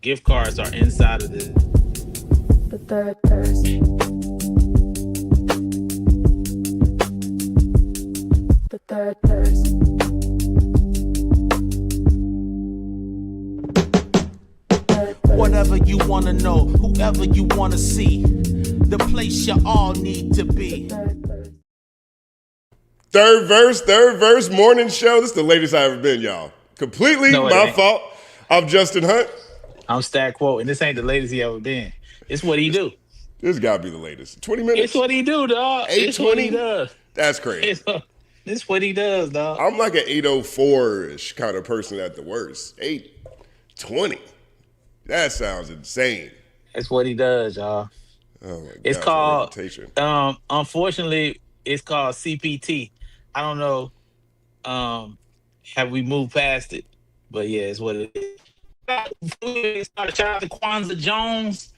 gift cards are inside of this. The third person. The third person. Whatever you wanna know, whoever you wanna see, the place you all need to be. Third verse, morning show. This is the latest I've ever been, y'all. Completely No, it my ain't. fault. I'm Justin Hunt. I'm Stack Quote, and this ain't the latest he ever been. It's what he do. This gotta be the latest. 20 minutes? It's what he do, dog. It's what he 8:20? does. That's crazy. It's what he does, dog. I'm like an 8:04-ish kind of person at the worst. 8:20. That sounds insane. That's what he does, y'all. Oh my God. It's called, reputation. unfortunately, it's called CPT. I don't know, have we moved past it? But yeah, it's what it is. Shout out to Quansa Jones,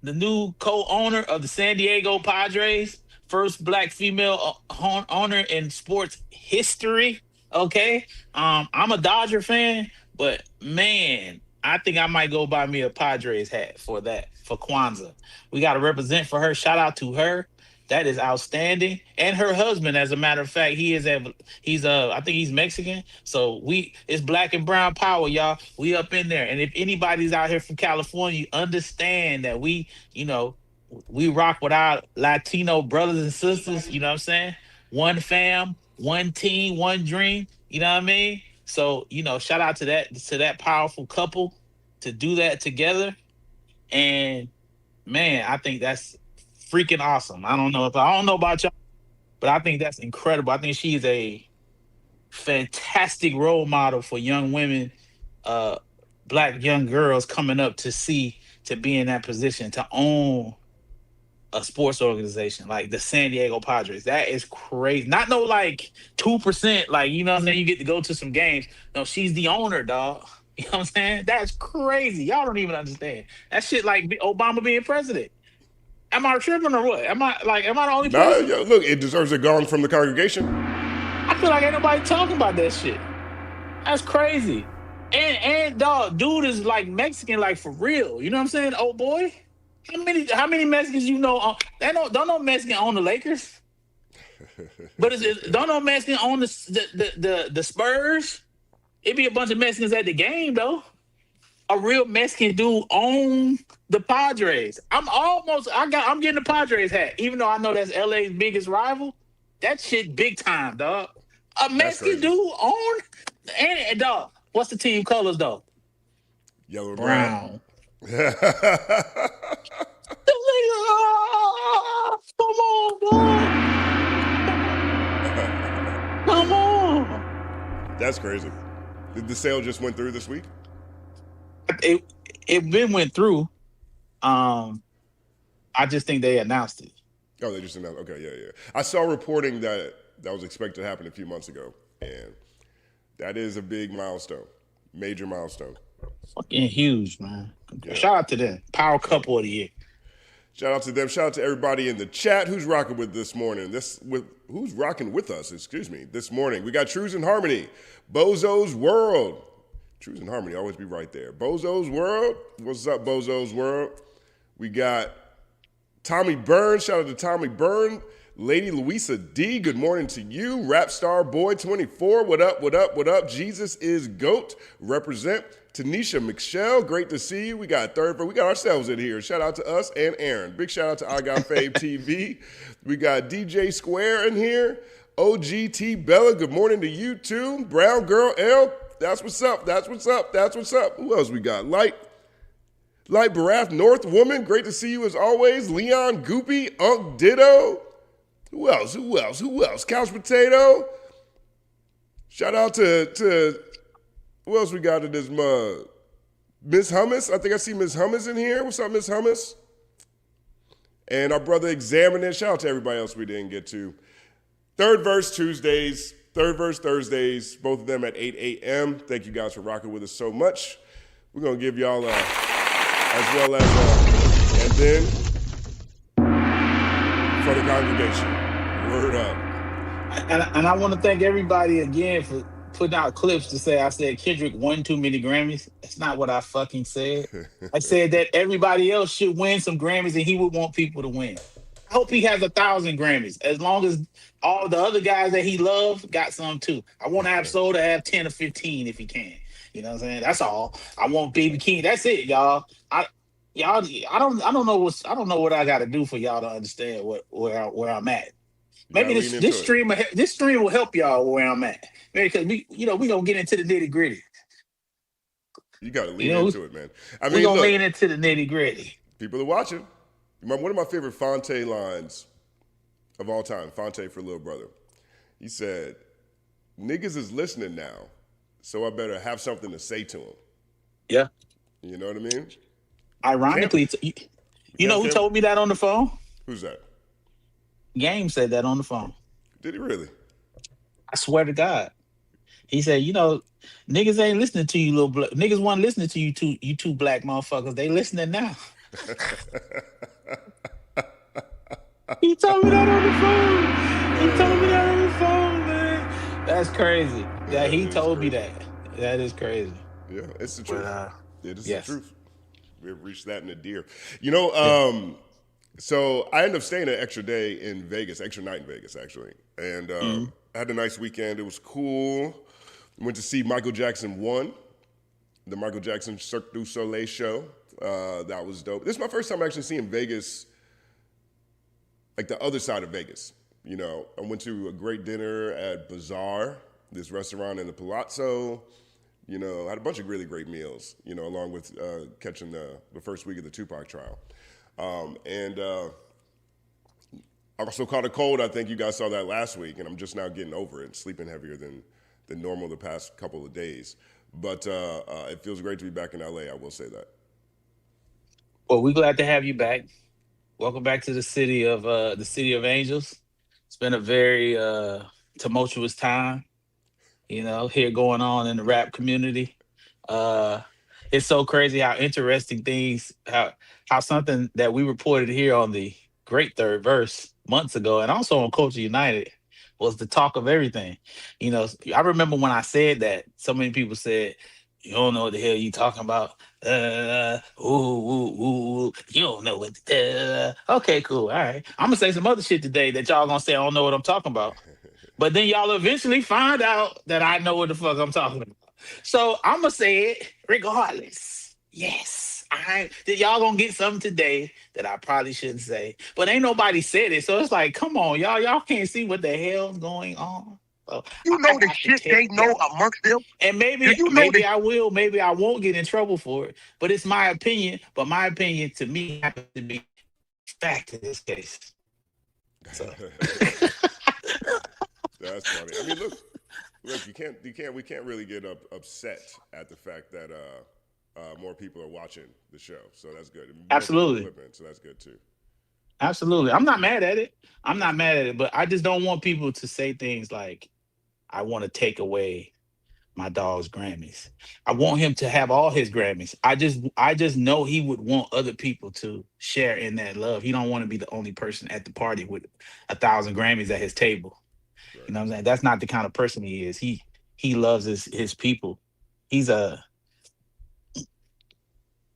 the new co-owner of the San Diego Padres, first black female owner in sports history. Okay, I'm a Dodger fan, but man, I think I might go buy me a Padres hat for Kwanzaa. We got to represent for her. Shout out to her. That is outstanding. And her husband, as a matter of fact, he's I think he's Mexican. So it's black and brown power, y'all. We up in there. And if anybody's out here from California, you understand that we rock with our Latino brothers and sisters, you know what I'm saying? One fam, one team, one dream, you know what I mean? So, shout out to that powerful couple to do that together. And man, I think that's freaking awesome. I don't know about y'all, but I think that's incredible. I think she is a fantastic role model for young women, black young girls coming up to be in that position to own a sports organization like the San Diego Padres. That is crazy. Not no like 2%, like, you know what I'm saying? You get to go to some games. No, she's the owner, dog. You know what I'm saying? That's crazy. Y'all don't even understand. That shit like Obama being president. Am I tripping or what? Am I the only person? Yo, look, it deserves a gong from the congregation. I feel like ain't nobody talking about that shit. That's crazy. And dog, dude is like Mexican, like for real. You know what I'm saying? Oh boy. How many Mexicans you know? Don't no Mexican own the Lakers, but don't no Mexican own the Spurs? It be a bunch of Mexicans at the game though. A real Mexican dude own the Padres. I'm getting the Padres hat, even though I know that's LA's biggest rival. That shit big time, dog. A Mexican dude own and dog. What's the team colors though? Yellow and brown. Come on, dog. Come on. That's crazy. Did the sale just went through this week? It went through. I just think they announced it. Oh, they just announced. Okay, yeah. I saw reporting that was expected to happen a few months ago, and that is a big milestone, major milestone. Fucking huge, man. Yeah. Shout out to them. Power couple of the year. Shout out to them. Shout out to everybody in the chat. Who's rocking with this morning? Who's rocking with us? Excuse me. This morning we got Trues in Harmony, Bozo's World. Trues in Harmony always be right there. Bozo's World. What's up, Bozo's World? We got Tommy Byrne. Shout out to Tommy Byrne. Lady Louisa D, good morning to you. Rap Star Boy 24, what up, what up, what up? Jesus is GOAT. Represent. Tanisha McShell, great to see you. We got we got ourselves in here. Shout out to us and Aaron. Big shout out to I Got Fave TV. We got DJ Square in here. OGT Bella, good morning to you too. Brown Girl L, that's what's up. That's what's up. That's what's up. Who else we got? Light Barath North Woman, great to see you as always. Leon Goopy, Unk Ditto. Who else? Couch Potato. Shout out to who else we got in this mug? Miss Hummus. I think I see Miss Hummus in here. What's up, Miss Hummus? And our brother Examining. Shout out to everybody else we didn't get to. Third Verse Tuesdays, Third Verse Thursdays, both of them at 8 a.m. Thank you guys for rocking with us so much. We're going to give y'all as well as and then for the congregation. Word up. And I want to thank everybody again for putting out clips to say I said Kendrick won too many Grammys. That's not what I fucking said. I said that everybody else should win some Grammys and he would want people to win. I hope he has 1,000 Grammys. As long as all the other guys that he loves got some too. I want Absol to have 10 or 15 if he can. You know what I'm saying? That's all. I want Baby King. That's it, y'all. I don't know what I got to do for y'all to understand where I'm at. You Maybe gotta this lean into this it. stream this stream will help y'all where I'm at. Because we gonna get into the nitty gritty. You gotta You lean know, into it, man. I we mean, gonna look, lean into the nitty gritty. people are watching. One of my favorite Fonte lines of all time, Fonte for Little Brother. He said, "Niggas is listening now, so I better have something to say to them." Yeah. You know what I mean? Ironically, you know who told me that on the phone? Who's that? Game said that on the phone. Did he really? I swear to God. He said, niggas ain't listening to you, niggas wasn't listening to you two black motherfuckers. They listening now. He told me that on the phone. He told me that on the phone, man. That's crazy. That he told me that. That is crazy. Yeah, it's the truth. It is yes. the truth. We've reached that in a deer. So I ended up staying an extra day in Vegas, extra night in Vegas, actually. And I had a nice weekend. It was cool. Went to see Michael Jackson 1, the Michael Jackson Cirque du Soleil show. That was dope. This is my first time actually seeing Vegas, like the other side of Vegas. I went to a great dinner at Bazaar, this restaurant in the Palazzo. I had a bunch of really great meals, along with catching the first week of the Tupac trial. And I also caught a cold. I think you guys saw that last week, and I'm just now getting over it, sleeping heavier than normal the past couple of days. But it feels great to be back in LA, I will say that. Well, we're glad to have you back. Welcome back to the city of angels. It's been a very tumultuous time, here going on in the rap community. It's so crazy how interesting things, how something that we reported here on the Great Third Verse months ago, and also on Culture United, was the talk of everything. I remember when I said that, so many people said, "You don't know what the hell you talking about. You don't know what. Okay, cool. All right. I'm gonna say some other shit today that y'all gonna say I don't know what I'm talking about. But then y'all eventually find out that I know what the fuck I'm talking about. So I'm gonna say it regardless. Yes. Y'all gonna get something today that I probably shouldn't say. But ain't nobody said it. So it's like, come on, y'all. Y'all can't see what the hell's going on. So the shit they know amongst them. And maybe I will, maybe I won't get in trouble for it. But it's my opinion. But my opinion to me happens to be fact in this case. So. That's funny. I mean, look, we can't really get upset at the fact that more people are watching the show. So that's good. Absolutely. So that's good too. Absolutely. I'm not mad at it. But I just don't want people to say things like, I want to take away my dog's Grammys. I want him to have all his Grammys. I just know he would want other people to share in that love. He don't want to be the only person at the party with 1,000 Grammys at his table. Right. You know what I'm saying? That's not the kind of person he is. He loves his people. He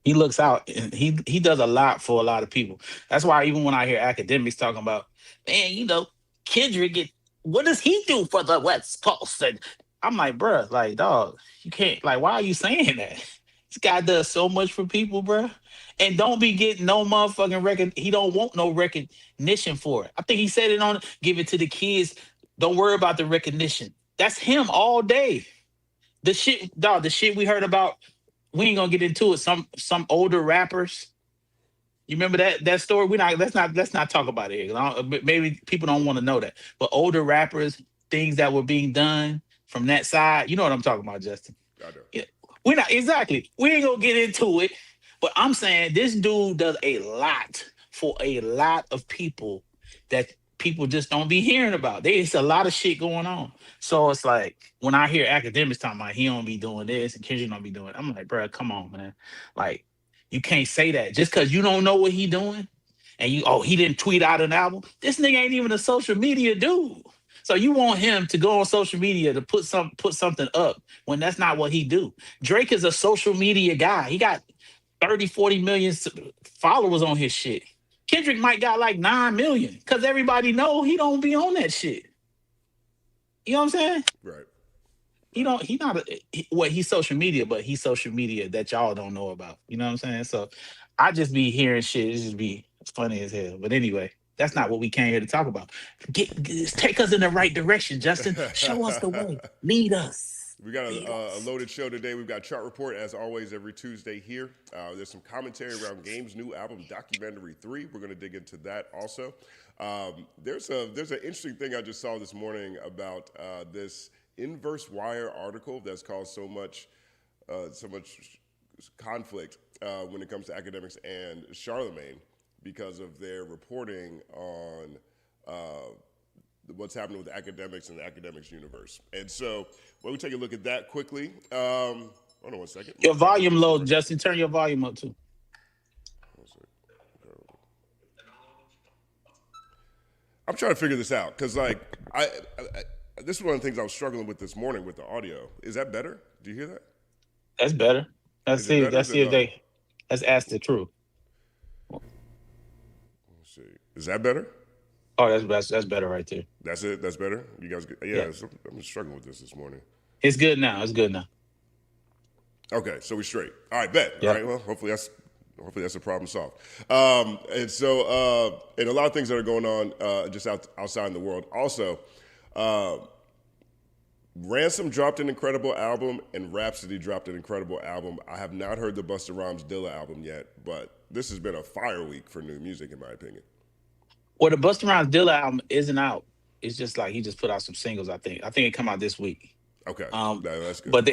looks out and he does a lot for a lot of people. That's why even when I hear academics talking about, man, Kendrick, what does he do for the West Coast? And I'm like, bruh, like, dog, you can't, like, why are you saying that? This guy does so much for people, bruh. And don't be getting no motherfucking record. He don't want no recognition for it. I think he said it on Give It to the Kids. Don't worry about the recognition. That's him all day. The shit we heard about, we ain't gonna get into it. Some older rappers. You remember that story? Let's not talk about it here. Maybe people don't want to know that. But older rappers, things that were being done from that side, you know what I'm talking about, Justin? I do. Yeah, we ain't gonna get into it. But I'm saying this dude does a lot for a lot of people that people just don't be hearing about. There's a lot of shit going on. So it's like when I hear academics talking about he don't be doing this and Kendrick don't be doing it, I'm like, bro, come on, man. Like, you can't say that just because you don't know what he doing and he didn't tweet out an album. This nigga ain't even a social media dude. So you want him to go on social media to put something up when that's not what he do. Drake is a social media guy. He got 30, 40 million followers on his shit. Kendrick might got like 9 million because everybody know he don't be on that shit. You know what I'm saying? Right. He don't. He not. He's social media, but he's social media that y'all don't know about. You know what I'm saying? So I just be hearing shit. It just be funny as hell. But anyway, that's not what we came here to talk about. Take us in the right direction, Justin. Show us the way. Lead us. We got a loaded show today. We've got Chart Report, as always, every Tuesday here. There's some commentary around Game's new album, Documentary 3. We're going to dig into that also. There's an interesting thing I just saw this morning about this Inverse Wire article that's caused so much conflict when it comes to academics and Charlemagne because of their reporting on what's happening with the academics and the academics universe. And so, well, we take a look at that quickly. Hold on 1 second. Your volume low, Justin. Turn your volume up too. I'm trying to figure this out because, like, this is one of the things I was struggling with this morning with the audio. Is that better? Do you hear that? That's better. Let's see if they. Let's ask the truth. Let's see. Is that better? Oh, that's better right there. That's it. That's better. You guys, yeah. So I'm struggling with this morning. It's good now. It's good now. Okay, so we're straight. All right, bet. Yep. All right. Well, hopefully that's a problem solved. And so, and a lot of things that are going on just outside in the world. Also, Ransom dropped an incredible album, and Rhapsody dropped an incredible album. I have not heard the Busta Rhymes Dilla album yet, but this has been a fire week for new music, in my opinion. Well, the Busta Rhymes Dilla album isn't out. It's just like he just put out some singles. I think it come out this week. Okay, that's good. But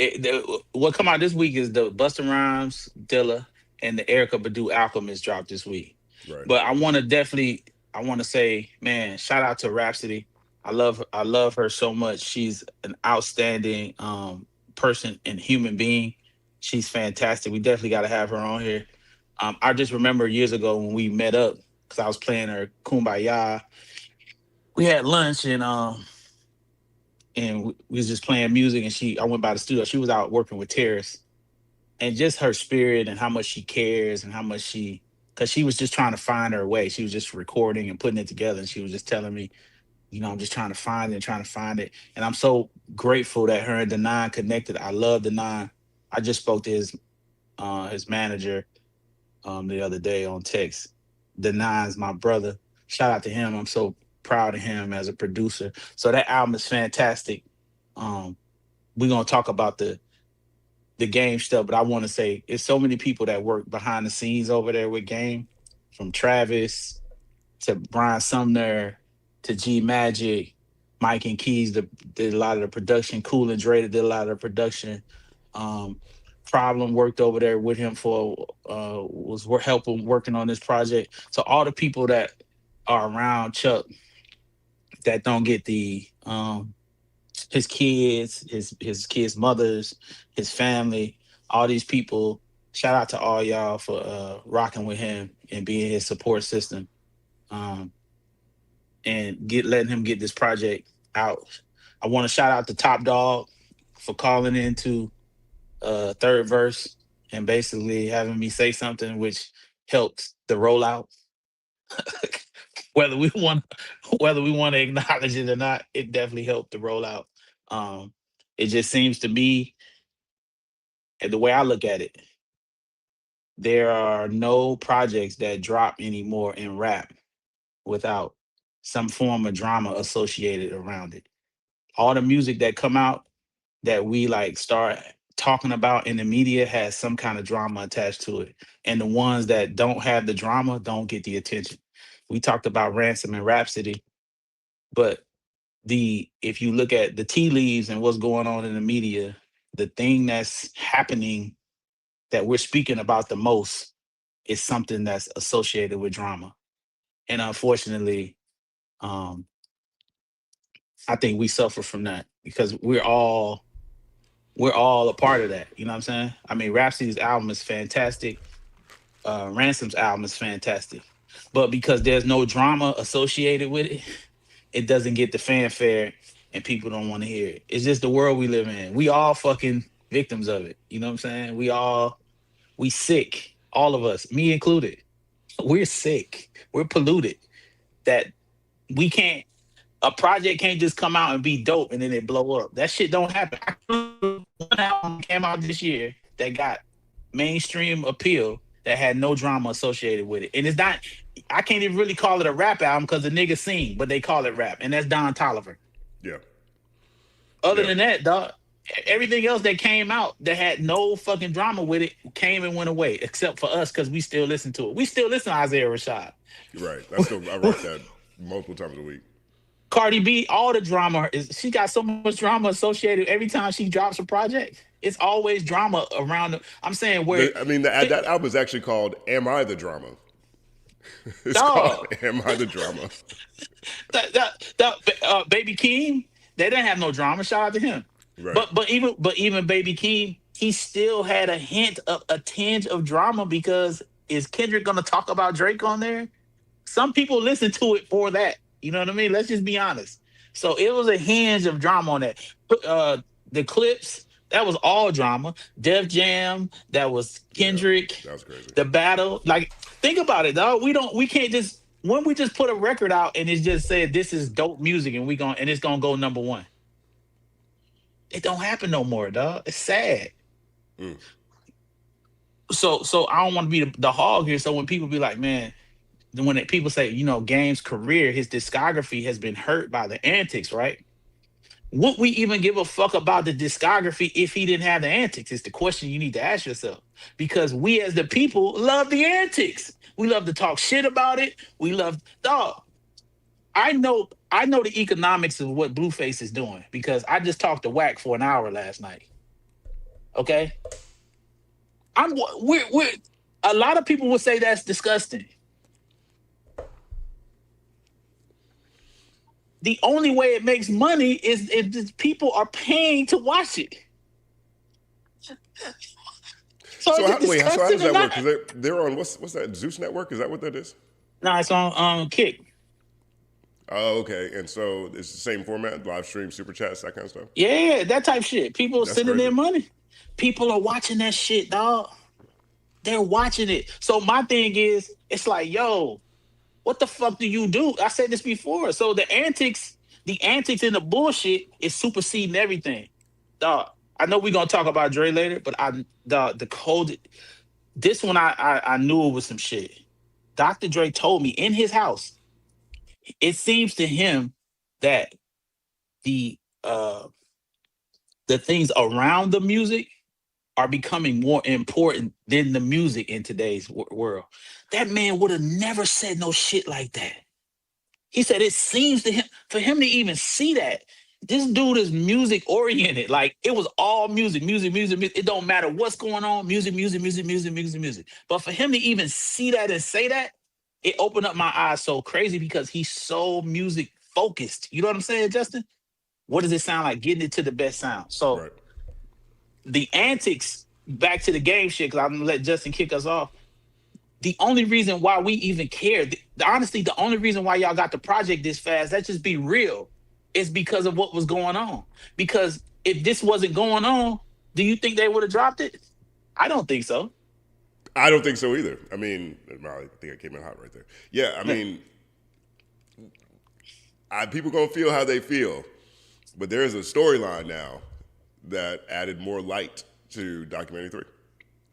what come out this week is the Busta Rhymes Dilla and the Erykah Badu Alchemist dropped this week. Right. But I want to say, man, shout out to Rhapsody. I love her so much. She's an outstanding person and human being. She's fantastic. We definitely got to have her on here. I just remember years ago when we met up because I was playing her Kumbaya. We had lunch and we was just playing music, and I went by the studio. She was out working with Terrace, and just her spirit and how much she cares and how much because she was just trying to find her way. She was just recording and putting it together, and she was just telling me, I'm just trying to find it. And I'm so grateful that her and Denon connected. I love Denon. I just spoke to his manager the other day on text. Denon's my brother. Shout out to him. I'm so proud of him as a producer. So that album is fantastic. We're going to talk about the Game stuff, but I want to say it's so many people that work behind the scenes over there with Game, from Travis to Brian Sumner to G Magic, Mike and Keys did a lot of the production. Cool and Dre did a lot of the production. Problem worked over there with him was helping working on this project. So all the people that are around Chuck that don't get the his kids, his kids' mothers, his family, all these people. Shout out to all y'all for rocking with him and being his support system. And letting him get this project out. I want to shout out to Top Dog for calling into third verse and basically having me say something which helped the rollout. whether we want to acknowledge it or not, it definitely helped the rollout. It just seems to me, and the way I look at it, there are no projects that drop anymore in rap without some form of drama associated around it. All the music that come out that we like start talking about in the media has some kind of drama attached to it. And the ones that don't have the drama don't get the attention. We talked about Ransom and Rhapsody, but if you look at the tea leaves and what's going on in the media, the thing that's happening that we're speaking about the most is something that's associated with drama. And unfortunately, I think we suffer from that because we're all a part of that. You know what I'm saying? I mean, Rhapsody's album is fantastic. Ransom's album is fantastic. But because there's no drama associated with it, it doesn't get the fanfare and people don't want to hear it. It's just the world we live in. We all fucking victims of it. You know what I'm saying? We sick. All of us, me included. We're sick. We're polluted. That we can't. A project can't just come out and be dope and then it blow up. That shit don't happen. One album came out this year that got mainstream appeal that had no drama associated with it, and it's not. I can't even really call it a rap album because the niggas sing, but they call it rap, and that's Don Toliver. Yeah. Other than that, dog, everything else that came out that had no fucking drama with it came and went away, except for us because we still listen to it. We still listen to Isaiah Rashad. Right. I rock that multiple times a week. Cardi B, all the drama she got so much drama associated every time she drops a project. It's always drama around. I'm saying where that album is actually called "Am I the Drama?" It's called "Am I the Drama?" Baby Keem, they didn't have no drama. Shout out to him. Right. But even Baby Keem, he still had a tinge of drama because is Kendrick gonna talk about Drake on there? Some people listen to it for that. You know what I mean? Let's just be honest. So it was a hinge of drama on that. The clips, that was all drama. Def Jam, that was Kendrick. Yeah, that was crazy. The battle, like, think about it, dog. We can't just when we just put a record out and it's just said this is dope music and it's gonna go number one. It don't happen no more, dog. It's sad. Mm. So I don't want to be the hog here. So when people be like, man. When people say, Game's career, his discography has been hurt by the Antics, right? Would we even give a fuck about the discography if he didn't have the Antics? It's the question you need to ask yourself. Because we as the people love the Antics. We love to talk shit about it. We love, dog. I know the economics of what Blueface is doing because I just talked to Wack for an hour last night. Okay? We're a lot of people would say that's disgusting. The only way it makes money is if people are paying to watch it. So how does that work? Because they're on what's that, Zeus Network? Is that what that is? No, it's on Quik. Oh, okay. And so it's the same format, live stream, super chats, that kind of stuff? Yeah, that type of shit. People are sending crazy. their money. People are watching that shit, dog. They're watching it. So my thing is, it's like, yo, what the fuck do you do? I said this before. So the antics and the bullshit is superseding everything. Dog, I know we're gonna talk about Dre later, but the code, this one I knew it was some shit. Dr. Dre told me in his house, it seems to him that the things around the music are becoming more important than the music in today's world. That man would have never said no shit like that. He said it seems to him, for him to even see that, this dude is music oriented. Like, it was all music. It don't matter what's going on, music. But for him to even see that and say that, it opened up my eyes so crazy because he's so music focused. You know what I'm saying, Justin? What does it sound like? Getting it to the best sound. So right. The Antics, back to the game shit, because I'm going to let Justin kick us off. The only reason why we even care, honestly, the only reason why y'all got the project this fast, let's just be real, is because of what was going on. Because if this wasn't going on, do you think they would have dropped it? I don't think so. I don't think so either. I mean, I think I came in hot right there. Yeah, I mean, people going to feel how they feel. But there's a storyline now that added more light to Documentary 3.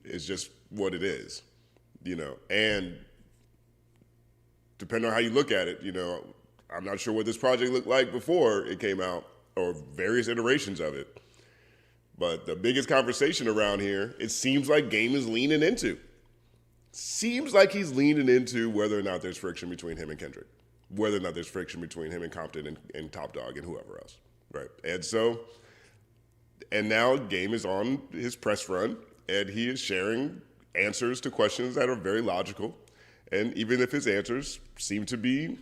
It's just what it is, and depending on how you look at it, I'm not sure what this project looked like before it came out or various iterations of it. But the biggest conversation around here, it seems like Game is leaning into. Seems like he's leaning into whether or not there's friction between him and Kendrick, whether or not there's friction between him and Compton and Top Dog and whoever else, right? And now Game is on his press run, and he is sharing answers to questions that are very logical. And even if his answers seem to be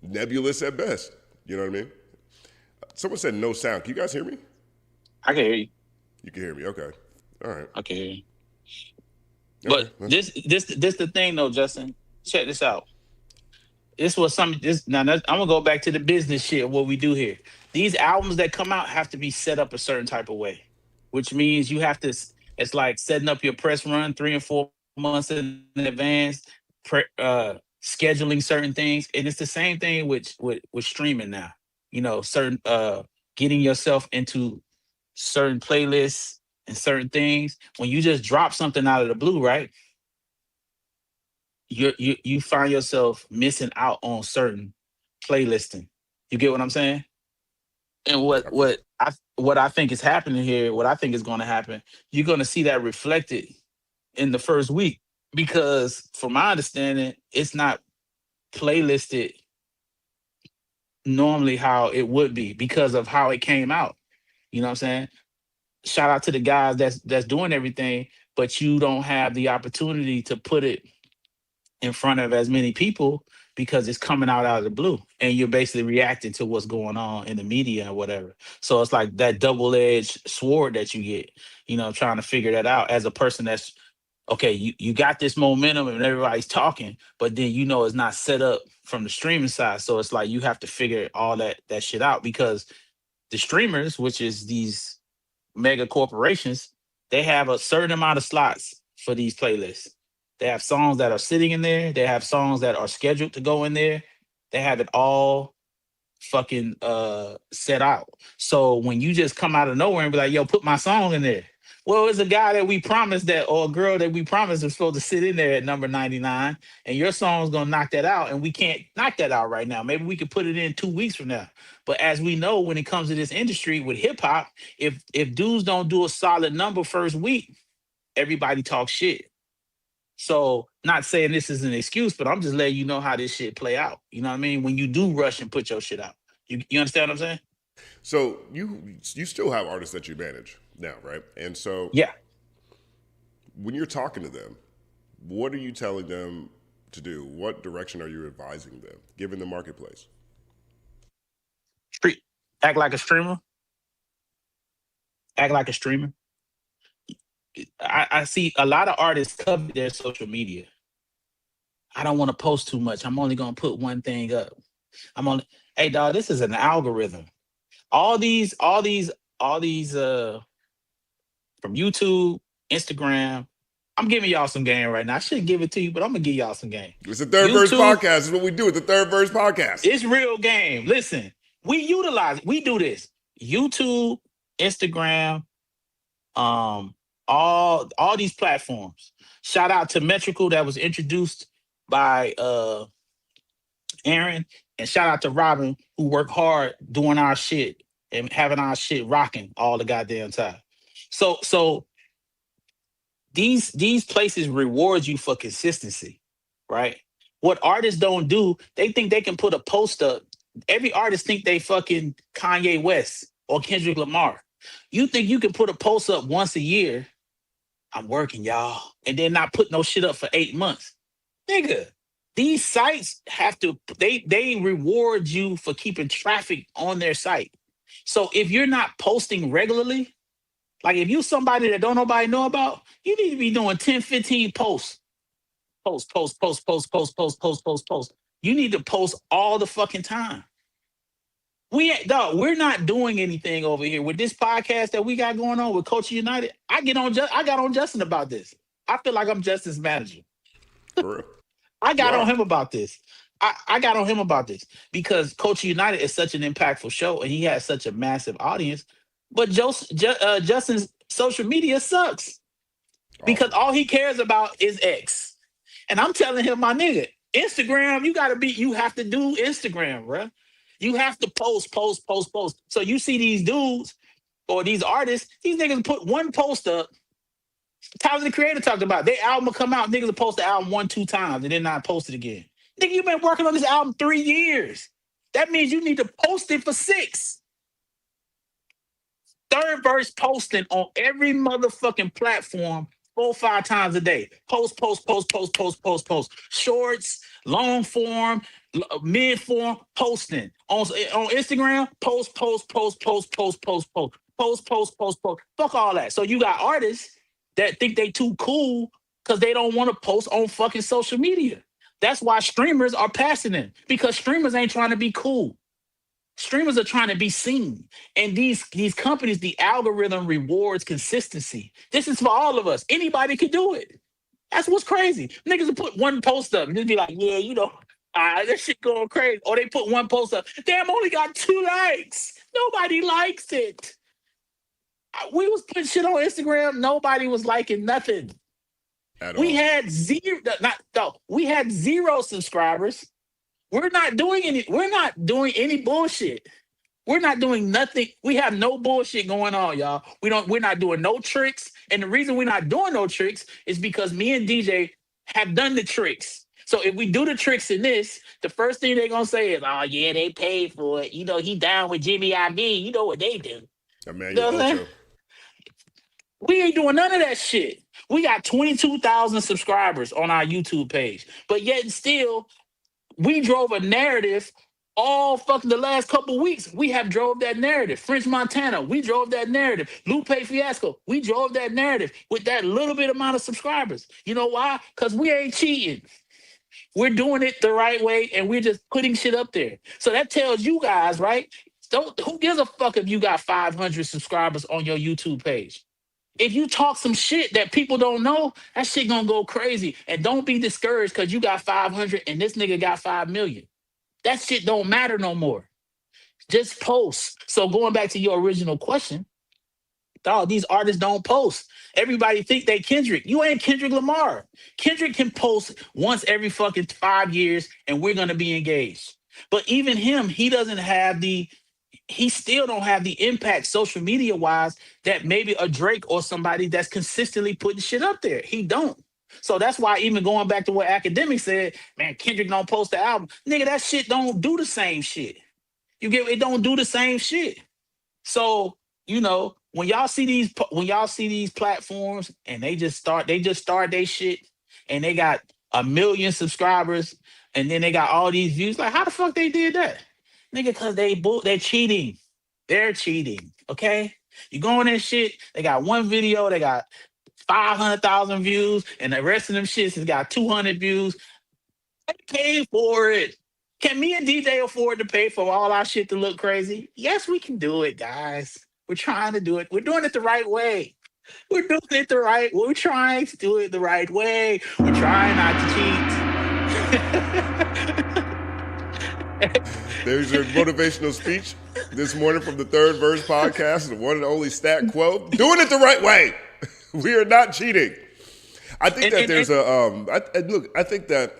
nebulous at best, you know what I mean? Someone said no sound. Can you guys hear me? I can hear you. You can hear me. Okay. All right. I can hear you. Okay. But this the thing though, Justin. Check this out. this was some this now I'm gonna go back to the business shit of what we do here. These albums that come out have to be set up a certain type of way, which means you have to it's like setting up your press run 3 and 4 months in advance, scheduling certain things. And it's the same thing with streaming now. Certain getting yourself into certain playlists and certain things. When you just drop something out of the blue, right? You find yourself missing out on certain playlisting. You get what I'm saying? And what I think is happening here, what I think is going to happen, you're going to see that reflected in the first week because, from my understanding, it's not playlisted normally how it would be because of how it came out. You know what I'm saying? Shout out to the guys that's doing everything, but you don't have the opportunity to put it in front of as many people because it's coming out of the blue and you're basically reacting to what's going on in the media or whatever. So it's like that double-edged sword that you get, trying to figure that out as a person that's okay, you got this momentum and everybody's talking, but then it's not set up from the streaming side. So it's like you have to figure all that shit out because the streamers, which is these mega corporations, they have a certain amount of slots for these playlists. They have songs that are sitting in there. They have songs that are scheduled to go in there. They have it all fucking set out. So when you just come out of nowhere and be like, yo, put my song in there. Well, it's a guy that we promised that, or a girl that we promised was supposed to sit in there at number 99, and your song's gonna knock that out, and we can't knock that out right now. Maybe we could put it in 2 weeks from now. But as we know, when it comes to this industry with hip hop, if dudes don't do a solid number first week, everybody talks shit. So, not saying this is an excuse, but I'm just letting you know how this shit play out. You know what I mean? When you do rush and put your shit out, you understand what I'm saying? So you still have artists that you manage now, right? And so yeah, when you're talking to them, what are you telling them to do? What direction are you advising them, given the marketplace? Act like a streamer. Act like a streamer. I see a lot of artists cover their social media. I don't want to post too much. I'm only gonna put one thing up. Hey dog, this is an algorithm. All these from YouTube, Instagram. I'm giving y'all some game right now. I shouldn't give it to you, but I'm gonna give y'all some game. It's the Third Verse Podcast. Is what we do at the Third Verse Podcast. It's real game. Listen, we utilize it. We do this. YouTube, Instagram, all these platforms. Shout out to Metrical that was introduced by Aaron, and shout out to Robin who worked hard doing our shit and having our shit rocking all the goddamn time. So these places reward you for consistency, right? What artists don't do, they think they can put a post up. Every artist think they fucking Kanye West or Kendrick Lamar. You think you can put a post up once a year? I'm working, y'all, and then not put no shit up for 8 months, nigga. These sites have to. They reward you for keeping traffic on their site. So if you're not posting regularly, like if you somebody that don't nobody know about, you need to be doing 10, 15 posts. Post. You need to post all the fucking time. We're not doing anything over here with this podcast that we got going on with Culture United. I got on Justin about this. I feel like I'm Justin's manager. For real. I got on him about this. I got on him about this because Culture United is such an impactful show and he has such a massive audience. But Justin's social media sucks because all he cares about is X. And I'm telling him, my nigga, Instagram, you have to do Instagram, bro. You have to post. So you see these dudes or these artists, these niggas put one post up. Tyler the Creator talked about it. Their album will come out, niggas will post the album 1-2 times and then not post it again. Nigga, you've been working on this album 3 years. That means you need to post it for 6. Third Verse posting on every motherfucking platform 4-5 times a day. Post. Shorts, long form, mid form, posting. On Instagram, post. Fuck all that. So you got artists that think they too cool because they don't want to post on fucking social media. That's why streamers are passing them, because streamers ain't trying to be cool. Streamers are trying to be seen. And these companies, the algorithm rewards consistency. This is for all of us. Anybody can do it. That's what's crazy. Niggas will put one post up and just be like, yeah, that shit going crazy. Or they put one post up. Damn, only got 2 likes. Nobody likes it. We was putting shit on Instagram. Nobody was liking nothing. We had we had 0 subscribers. We're not doing any bullshit. We're not doing nothing. We have no bullshit going on, y'all. We're not doing no tricks. And the reason we're not doing no tricks is because me and DJ have done the tricks. So if we do the tricks in this, the first thing they're gonna say is, oh yeah, they paid for it. He down with Jimmy Iovine. You know what they do. We ain't doing none of that shit. We got 22,000 subscribers on our YouTube page. But yet and still, we drove a narrative all fucking the last couple of weeks. We have drove that narrative. French Montana, we drove that narrative. Lupe Fiasco, we drove that narrative with that little bit amount of subscribers. You know why? Because we ain't cheating. We're doing it the right way, and we're just putting shit up there. So that tells you guys, right? Who gives a fuck if you got 500 subscribers on your YouTube page? If you talk some shit that people don't know, that shit gonna go crazy. And don't be discouraged because you got 500 and this nigga got 5 million. That shit don't matter no more. Just post. So going back to your original question, dog, these artists don't post. Everybody think they Kendrick. You ain't Kendrick Lamar. Kendrick can post once every fucking 5 years and we're gonna be engaged. But even him, he still don't have the impact social media wise that maybe a Drake or somebody that's consistently putting shit up there. He don't. So that's why, even going back to what Academic said, man, Kendrick don't post the album. Nigga, that shit don't do the same shit. It don't do the same shit. So, when y'all see these platforms and they just start their shit and they got 1 million subscribers and then they got all these views, like how the fuck they did that? Nigga, because they're cheating. They're cheating, okay? You go on that shit, they got one video, they got 500,000 views, and the rest of them shits has got 200 views. They paid for it. Can me and DJ afford to pay for all our shit to look crazy? Yes, we can do it, guys. We're trying to do it. We're doing it the right way. We're trying to do it the right way. We're trying not to cheat. There's your motivational speech this morning from the Third Verse podcast, the one and only stat quote. Doing it the right way. We are not cheating. I think that there's I think that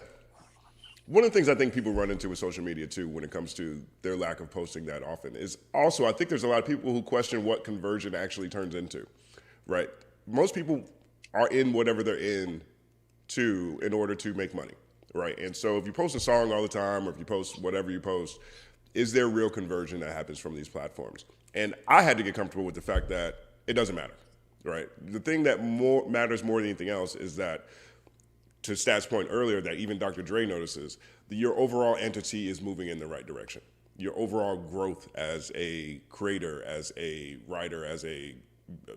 one of the things I think people run into with social media too, when it comes to their lack of posting that often, is also I think there's a lot of people who question what conversion actually turns into, right? Most people are in whatever they're in order to make money. Right. And so if you post a song all the time, or if you post whatever you post, is there real conversion that happens from these platforms? And I had to get comfortable with the fact that it doesn't matter. Right. The thing that matters more than anything else is that, to Stat's point earlier, that even Dr. Dre notices, that your overall entity is moving in the right direction. Your overall growth as a creator, as a writer, as a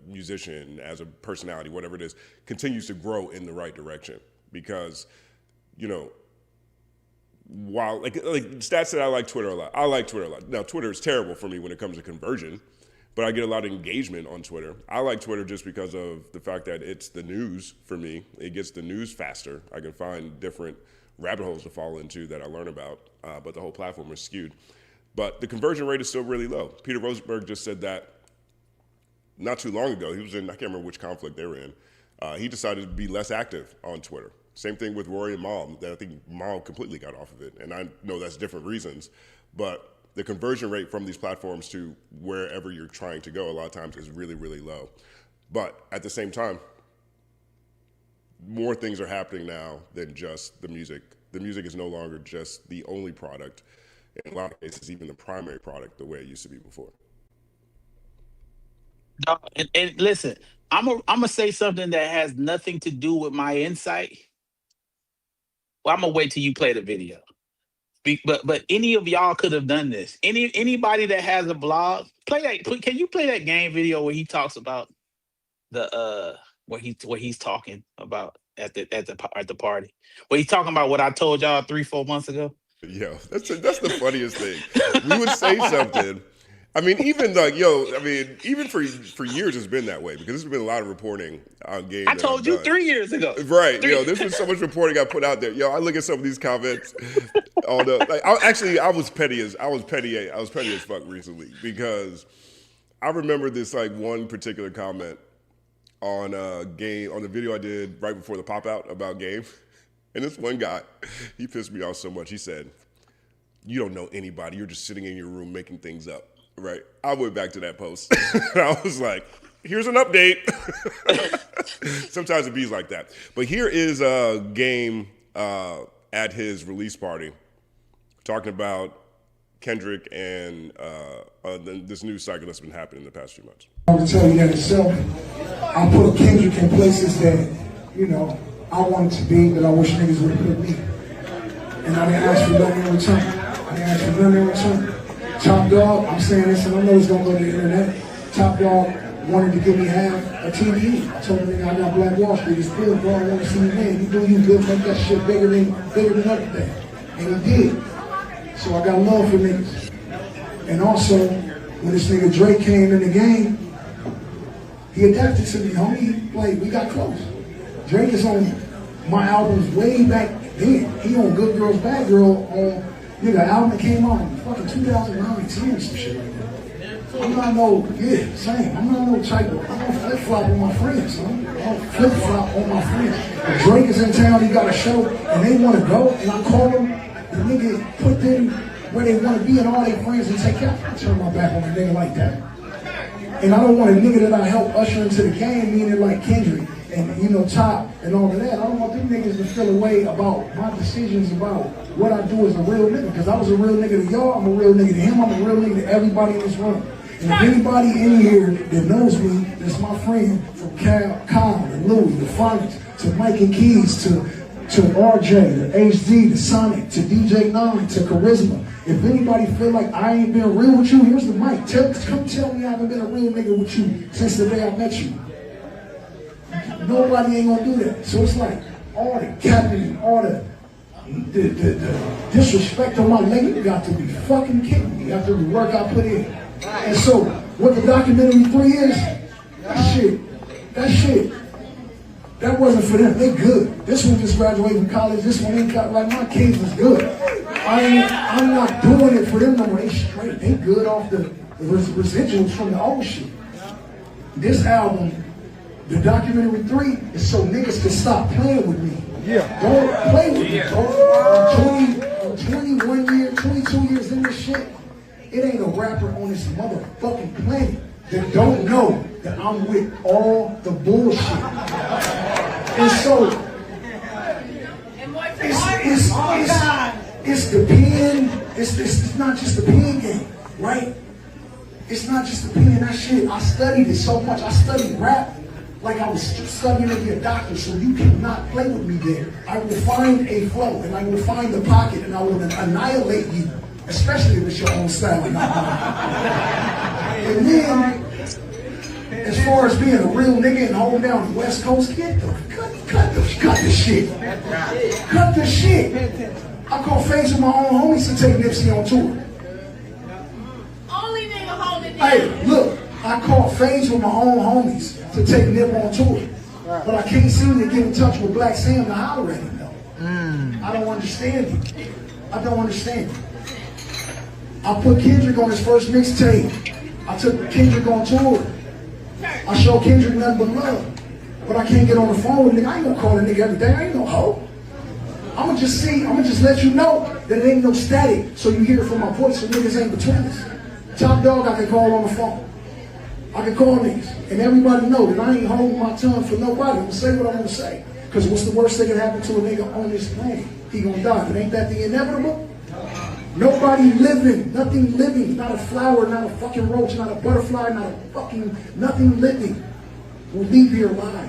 musician, as a personality, whatever it is, continues to grow in the right direction. Because while like Stat said, I like Twitter a lot. I like Twitter a lot. Now, Twitter is terrible for me when it comes to conversion, but I get a lot of engagement on Twitter. I like Twitter just because of the fact that it's the news for me. It gets the news faster. I can find different rabbit holes to fall into that I learn about, but the whole platform is skewed. But the conversion rate is still really low. Peter Rosenberg just said that not too long ago. He was in, I can't remember which conflict they were in. He decided to be less active on Twitter. Same thing with Rory and Mal. I think Mal completely got off of it. And I know that's different reasons. But the conversion rate from these platforms to wherever you're trying to go a lot of times is really, really low. But at the same time, more things are happening now than just the music. The music is no longer just the only product. In a lot of cases, even the primary product, the way it used to be before. And listen, I'm gonna say something that has nothing to do with my insight. Well, I'm gonna wait till you play the video. But any of y'all could have done this. Anybody that has a blog, play that. Can you play that game video where he talks about the where he's talking about at the party. Well, he's talking about what I told y'all 3-4 months ago. Yo, that's the funniest thing. We would say something. I mean, even even for years it's been that way because there's been a lot of reporting on games. I told you 3 years ago. Right. There's been so much reporting got put out there. I look at some of these comments. I was petty as fuck recently because I remember this one particular comment on Game on the video I did right before the pop out about Game. And this one guy, he pissed me off so much. He said, "You don't know anybody. You're just sitting in your room making things up." Right. I went back to that post. And I was like, here's an update. Sometimes it be like that. But here is Game at his release party talking about Kendrick and this news cycle that's been happening in the past few months. I will tell you that itself. I put Kendrick in places that, I wanted to be, but I wish niggas would have put me. And I didn't ask for nothing in return. Top Dog, I'm saying this and I know it's gonna go to the internet. Top Dog wanted to give me half a TV. I told him, I got Black Wall Street. It's good, bro. I want to see you, man. You do you good, make that shit bigger than everything. And he did. So I got love for niggas. And also, when this nigga Drake came in the game, he adapted to me, homie. We got close. Drake is on my albums way back then. He on Good Girls, Bad Girl on the album that came out in fucking 2009, 10 or some shit like that. I'm not same. I'm not no type of, I don't flip-flop on my friends, son. I don't flip-flop on my friends. If Drake is in town, he got a show, and they want to go, and I call them, the nigga put them where they want to be and all their friends and take care. I turn my back on a nigga like that. And I don't want a nigga that I help usher into the game, meaning like Kendrick and Top and all of that. I don't want them niggas to feel away about my decisions about what I do as a real nigga. Because I was a real nigga to y'all, I'm a real nigga to him, I'm a real nigga to everybody in this room. And if anybody in here that knows me, that's my friend, from Kyle to Louie to Phonics to Mike and Keys to RJ to HD to Sonic to DJ Nine to Charisma. If anybody feel like I ain't been real with you, here's the mic. Come tell me I haven't been a real nigga with you since the day I met you. Nobody ain't gonna do that. So it's like all the capping, all the disrespect on my leg, you got to be fucking kidding me after the work I put in. And so what the documentary 3 is, that shit, that wasn't for them. They good. This one just graduated from college. This one ain't got, like, my kids was good. I'm not doing it for them no more. They straight. They good off the residuals from the old shit. This album, the documentary 3, is so niggas can stop playing with me. Yeah. Don't play with me, bro. I'm 21 years, 22 years in this shit. It ain't a rapper on this motherfucking planet that don't know that I'm with all the bullshit. And so, it's the pen, it's not just the pen game, right? It's not just the pen, that shit. I studied it so much. I studied rap like I was studying to be a doctor, so you cannot play with me there. I will find a flow, and I will find the pocket, and I will annihilate you, especially with your own style. And then, as far as being a real nigga and holding down the West Coast, cut the shit. Cut the shit. I caught phase with my own homies to take Nipsey on tour. Only nigga holding it. Hey, look, I caught phase with my own homies to take Nip on tour. But I can't seem to get in touch with Black Sam to holler at him, though. I don't understand it. I don't understand it. I put Kendrick on his first mixtape. I took Kendrick on tour. I show Kendrick nothing but love. But I can't get on the phone with a nigga. I ain't gonna call a nigga every day. I ain't no hoe. I'ma just let you know that it ain't no static, so you hear it from my voice, so niggas ain't between us. Top Dog I can call on the phone. I can call niggas, and everybody know that I ain't holding my tongue for nobody. I'm gonna say what I'm gonna say. Cause what's the worst that can happen to a nigga on this planet? He gonna die, but ain't that the inevitable? Nobody living, nothing living, not a flower, not a fucking roach, not a butterfly, not a fucking, nothing living will leave here alive.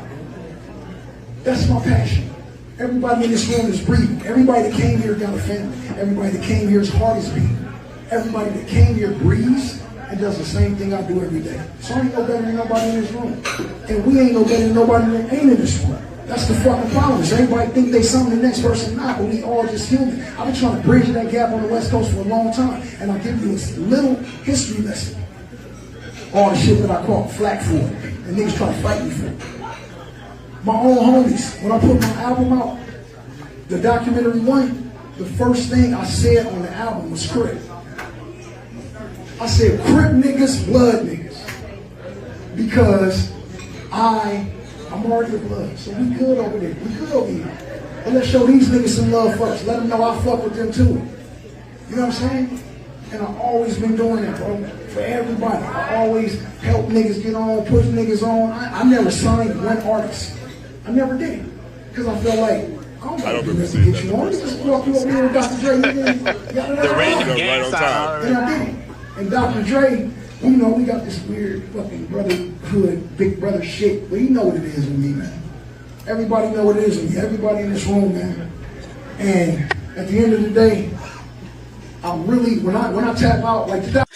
That's my passion. Everybody in this room is breathing. Everybody that came here got a family. Everybody that came here's heart is beating. Everybody that came here breathes and does the same thing I do every day. So I ain't no better than nobody in this room. And we ain't no better than nobody that ain't in this room. That's the fucking problem. So everybody think they something, the next person not, but we all just human. I've been trying to bridge that gap on the West Coast for a long time, and I'll give you a little history lesson. All the shit that I caught flack for, and niggas try to fight me for. My own homies, when I put my album out, the documentary one, the first thing I said on the album was Crip. I said Crip niggas, blood niggas. Because I'm already a blood, so we good over there. We good over here. But let's show these niggas some love first. Let them know I fuck with them too. You know what I'm saying? And I've always been doing that, bro. For everybody. I always help niggas get on, push niggas on. I never signed one artist. I never did. Because I felt like, I don't do this to get you on. Just walk you over here with Dr. Dre. The random gang sign. And I did it. And Dr. Dre, you know, we got this weird fucking brotherhood, big brother shit. But you know what it is with me, man. Everybody know what it is with me. Everybody in this room, man. And at the end of the day, I really, when I tap out like that.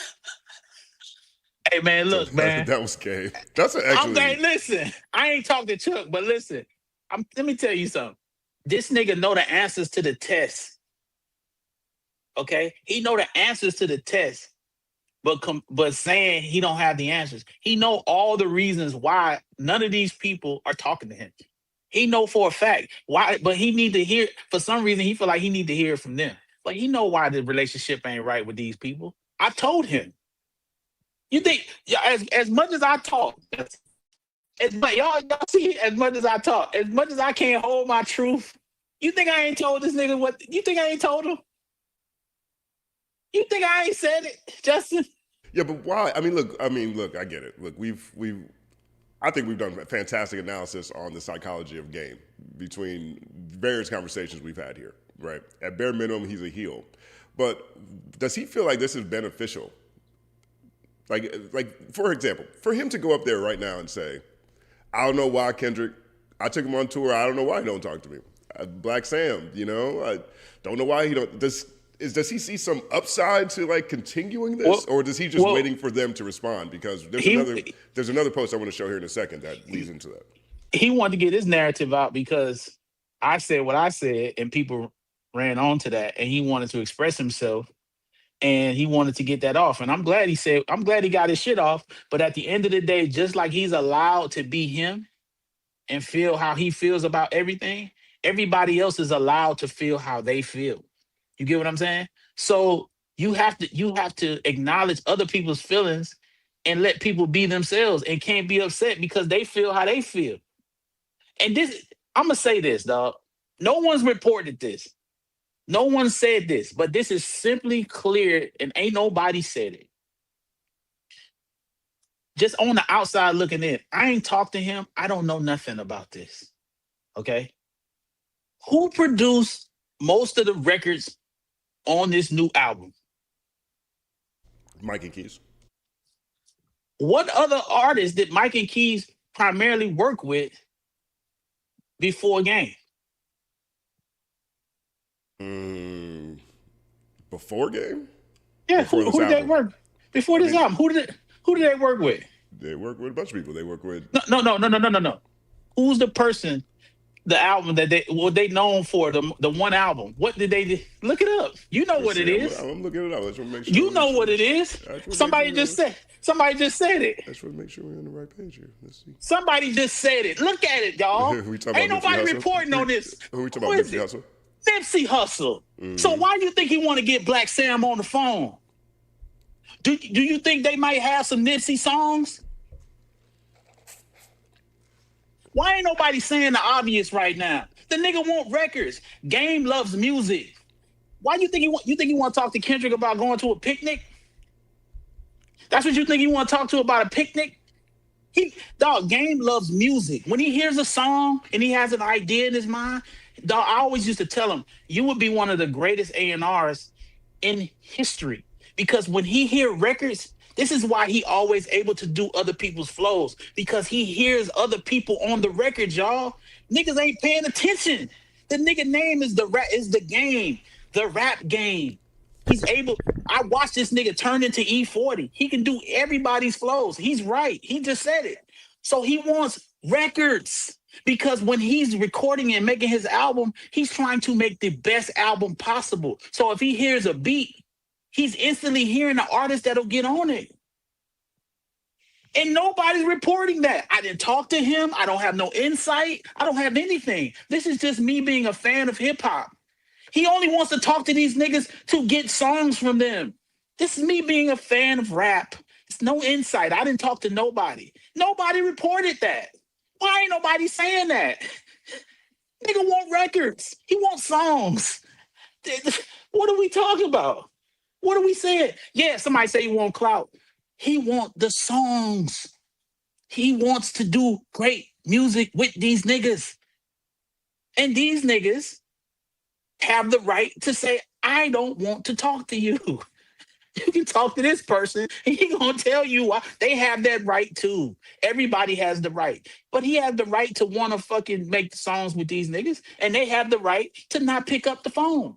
Hey man, look, man. That was gay. That's an actually. Okay, listen. I ain't talking to Chuck, but listen. Let me tell you something. This nigga know the answers to the test. Okay, he know the answers to the test, but saying he don't have the answers. He know all the reasons why none of these people are talking to him. He know for a fact why, but he need to hear. For some reason, he feel like he need to hear it from them. But he know why the relationship ain't right with these people. I told him. You think as much as I talk, y'all see, as much as I talk, as much as I can't hold my truth, you think I ain't told this nigga what? You think I ain't told him? You think I ain't said it, Justin? Yeah, but why? I mean, look, I get it. Look, I think we've done fantastic analysis on the psychology of game between various conversations we've had here, right? At bare minimum, he's a heel. But does he feel like this is beneficial? Like for example, for him to go up there right now and say, I don't know why Kendrick, I took him on tour, I don't know why he don't talk to me. Black Sam, you know, I don't know why he don't, does he see some upside to like continuing this, or does he just waiting for them to respond? Because there's another post I want to show here in a second that leads into that. He wanted to get his narrative out because I said what I said and people ran on to that, and he wanted to express himself and he wanted to get that off. And I'm glad he got his shit off. But at the end of the day, just like he's allowed to be him and feel how he feels about everything, everybody else is allowed to feel how they feel. You get what I'm saying? So you have to acknowledge other people's feelings and let people be themselves and can't be upset because they feel how they feel. And this, I'm gonna say this, dog. No one's reported this. No one said this, but this is simply clear and ain't nobody said it. Just on the outside looking in, I ain't talked to him. I don't know nothing about this. Okay? Who produced most of the records on this new album? Mike and Keys. What other artists did Mike and Keys primarily work with before Game? Before Game? Yeah, who did they work before this album? Who did they work with? They work with a bunch of people. They work with No. Who's the person? The album that they known for, the one album. What did they do? Look it up. You know what it is. I'm looking it up. I just want to make sure. You know what it is. Somebody just said it. I just want to make sure we're on the right page here. Let's see. Somebody just said it. Look at it, y'all. Ain't nobody reporting on this. Who we talking about? Nipsey Hussle? Nipsey Hussle. So why do you think he want to get Black Sam on the phone? Do you think they might have some Nipsey songs? Why ain't nobody saying the obvious right now? The nigga want records. Game loves music. Why you think he want to talk to Kendrick about going to a picnic? That's what you think he want to talk to about a picnic? Game loves music. When he hears a song and he has an idea in his mind, dog, I always used to tell him, you would be one of the greatest A&Rs in history. Because when he hear records, this is why he always able to do other people's flows, because he hears other people on the record, y'all. Niggas ain't paying attention. The nigga name is the game, the rap game. He's able. I watched this nigga turn into E40. He can do everybody's flows. He's right. He just said it. So he wants records. Because when he's recording and making his album, he's trying to make the best album possible. So if he hears a beat, he's instantly hearing the artist that'll get on it. And nobody's reporting that. I didn't talk to him. I don't have no insight. I don't have anything. This is just me being a fan of hip hop. He only wants to talk to these niggas to get songs from them. This is me being a fan of rap. It's no insight. I didn't talk to nobody. Nobody reported that. Why ain't nobody saying that? Nigga want records. He wants songs. What are we talking about? What are we saying? Yeah, somebody say he want clout. He want the songs. He wants to do great music with these niggas. And these niggas have the right to say, I don't want to talk to you. You can talk to this person and he gonna tell you why. They have that right too. Everybody has the right. But he has the right to want to fucking make songs with these niggas, and they have the right to not pick up the phone.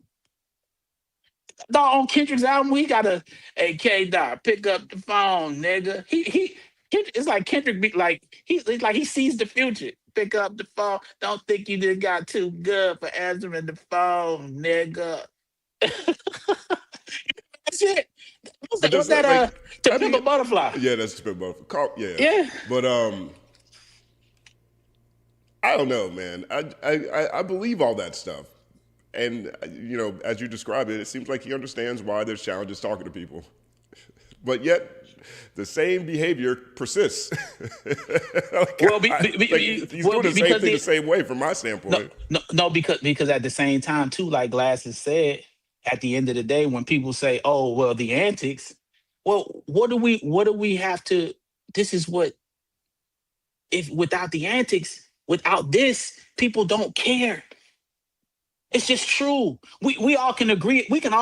Dog, on Kendrick's album, we gotta, hey K-Dot, pick up the phone, nigga. It's like Kendrick be like, it's like he sees the future. Pick up the phone. Don't think you done got too good for answering the phone, nigga. That's it. What's that? To Pimp a Butterfly. Yeah, that's To Pimp a Butterfly. Yeah. Yeah. But I don't know, man. I believe all that stuff. And, you know, as you describe it, it seems like he understands why there's challenges talking to people. But yet, the same behavior persists. He's doing the same thing the same way from my standpoint. No, because at the same time, too, like Glasses said, at the end of the day, when people say, oh, well, the Antics, well, what do we have to, this is what, if without the Antics, without this, people don't care. It's just true. We all can agree. We can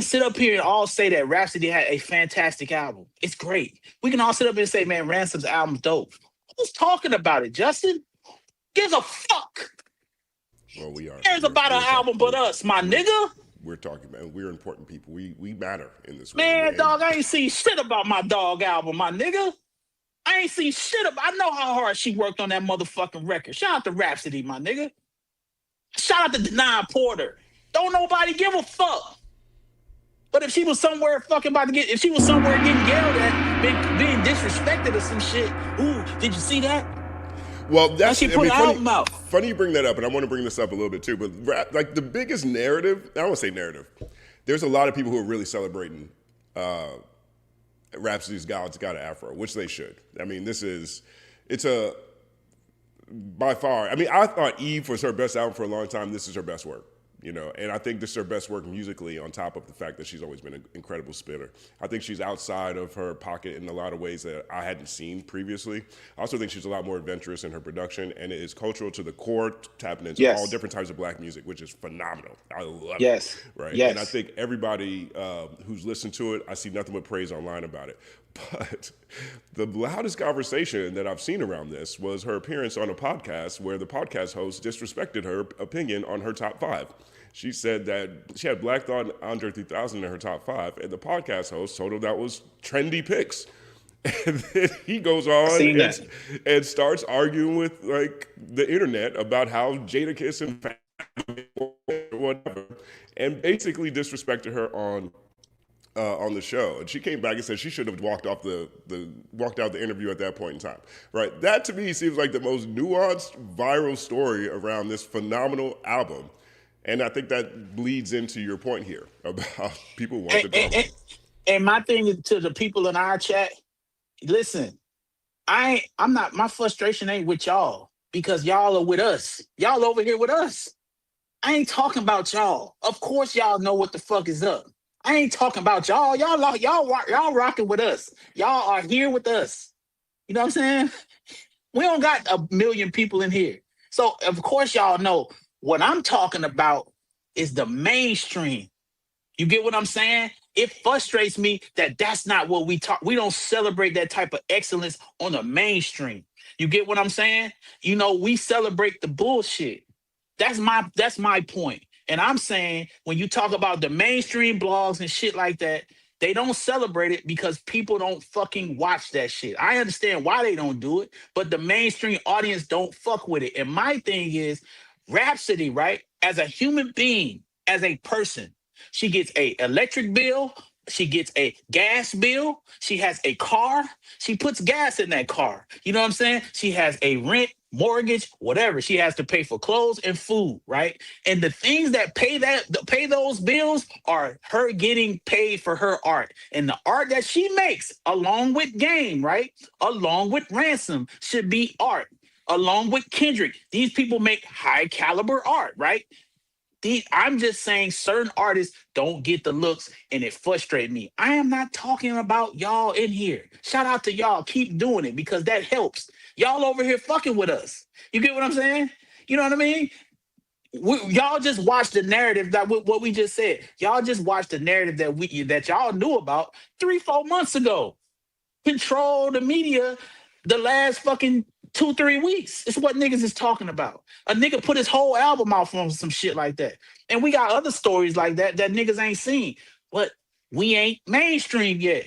sit up here and all say that Rhapsody had a fantastic album. It's great. We can all sit up here and say, man, Ransom's album's dope. Who's talking about it, Justin? Gives a fuck. Well, we are. Cares about an album but us, my nigga. We're talking, man. We're important people. We matter in this world. Man, world. Dog, I ain't seen shit about my dog album, my nigga. I ain't seen shit about. I know how hard she worked on that motherfucking record. Shout out to Rhapsody, my nigga. Shout out to Denai Porter. Don't nobody give a fuck. But if she was somewhere fucking about to get, if she was somewhere getting yelled at, being disrespected or some shit, ooh, did you see that? Well, that's funny you bring that up, and I want to bring this up a little bit too. But like the biggest narrative, I don't want to say narrative. There's a lot of people who are really celebrating Rhapsody's God's Got an Afro, which they should. I mean, by far. I mean, I thought Eve was her best album for a long time. This is her best work. You know, and I think this is her best work musically, on top of the fact that she's always been an incredible spitter. I think she's outside of her pocket in a lot of ways that I hadn't seen previously. I also think she's a lot more adventurous in her production, and it is cultural to the core, tapping into all different types of black music, which is phenomenal. I love it. Right? Yes. And I think everybody who's listened to it, I see nothing but praise online about it. But the loudest conversation that I've seen around this was her appearance on a podcast where the podcast host disrespected her opinion on her top 5. She said that she had Black Thought and Andre 3000 in her top 5, and the podcast host told her that was trendy picks. And then he goes on and starts arguing with like the internet about how Jadakiss and whatever, and basically disrespected her on the show. And she came back and said she should have walked out the interview at that point in time. Right? That to me seems like the most nuanced viral story around this phenomenal album. And I think that bleeds into your point here about people want to talk. And my thing to the people in our chat, listen, my frustration ain't with y'all because y'all are with us. Y'all over here with us. I ain't talking about y'all. Of course y'all know what the fuck is up. I ain't talking about y'all. Y'all rocking with us. Y'all are here with us. You know what I'm saying? We don't got 1 million people in here. So of course y'all know what I'm talking about is the mainstream. You get what I'm saying? It frustrates me that that's not what we talk. We don't celebrate that type of excellence on the mainstream. You get what I'm saying? You know, we celebrate the bullshit. That's my point. And I'm saying when you talk about the mainstream blogs and shit like that, They don't celebrate it because people don't fucking watch that shit. I understand why they don't do it, but the mainstream audience don't fuck with it. And my thing is, Rhapsody, right? As a human being, as a person, she gets a electric bill, she gets a gas bill, she has a car, she puts gas in that car. You know what I'm saying? She has a rent, mortgage, whatever. She has to pay for clothes and food, right? And the things that pay those bills are her getting paid for her art. And the art that she makes, along with Game, right? Along with Ransom, should be art. Along with Kendrick, these people make high caliber art, right? I'm just saying certain artists don't get the looks and it frustrates me. I am not talking about y'all in here. Shout out to y'all. Keep doing it because that helps. Y'all over here fucking with us. You get what I'm saying? You know what I mean? Y'all just watch the narrative that what we just said. Y'all just watch the narrative that y'all knew about 3-4 months ago. Control the media the last fucking 2-3 weeks. It's what niggas is talking about. A nigga put his whole album out from some shit like that. And we got other stories like that niggas ain't seen. But we ain't mainstream yet.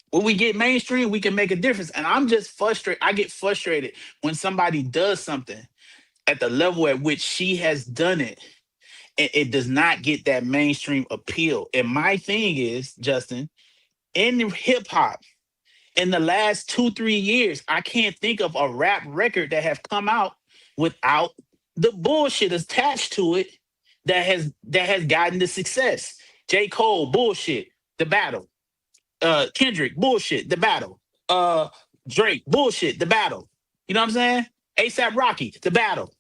When we get mainstream, we can make a difference. And I'm just frustrated. I get frustrated when somebody does something at the level at which she has done it. And it does not get that mainstream appeal. And my thing is, Justin, in hip hop, in the last 2-3 years, I can't think of a rap record that have come out without the bullshit attached to it that has gotten the success. J. Cole, bullshit, the battle. Kendrick, bullshit, the battle. Drake, bullshit, the battle. You know what I'm saying? ASAP Rocky, the battle.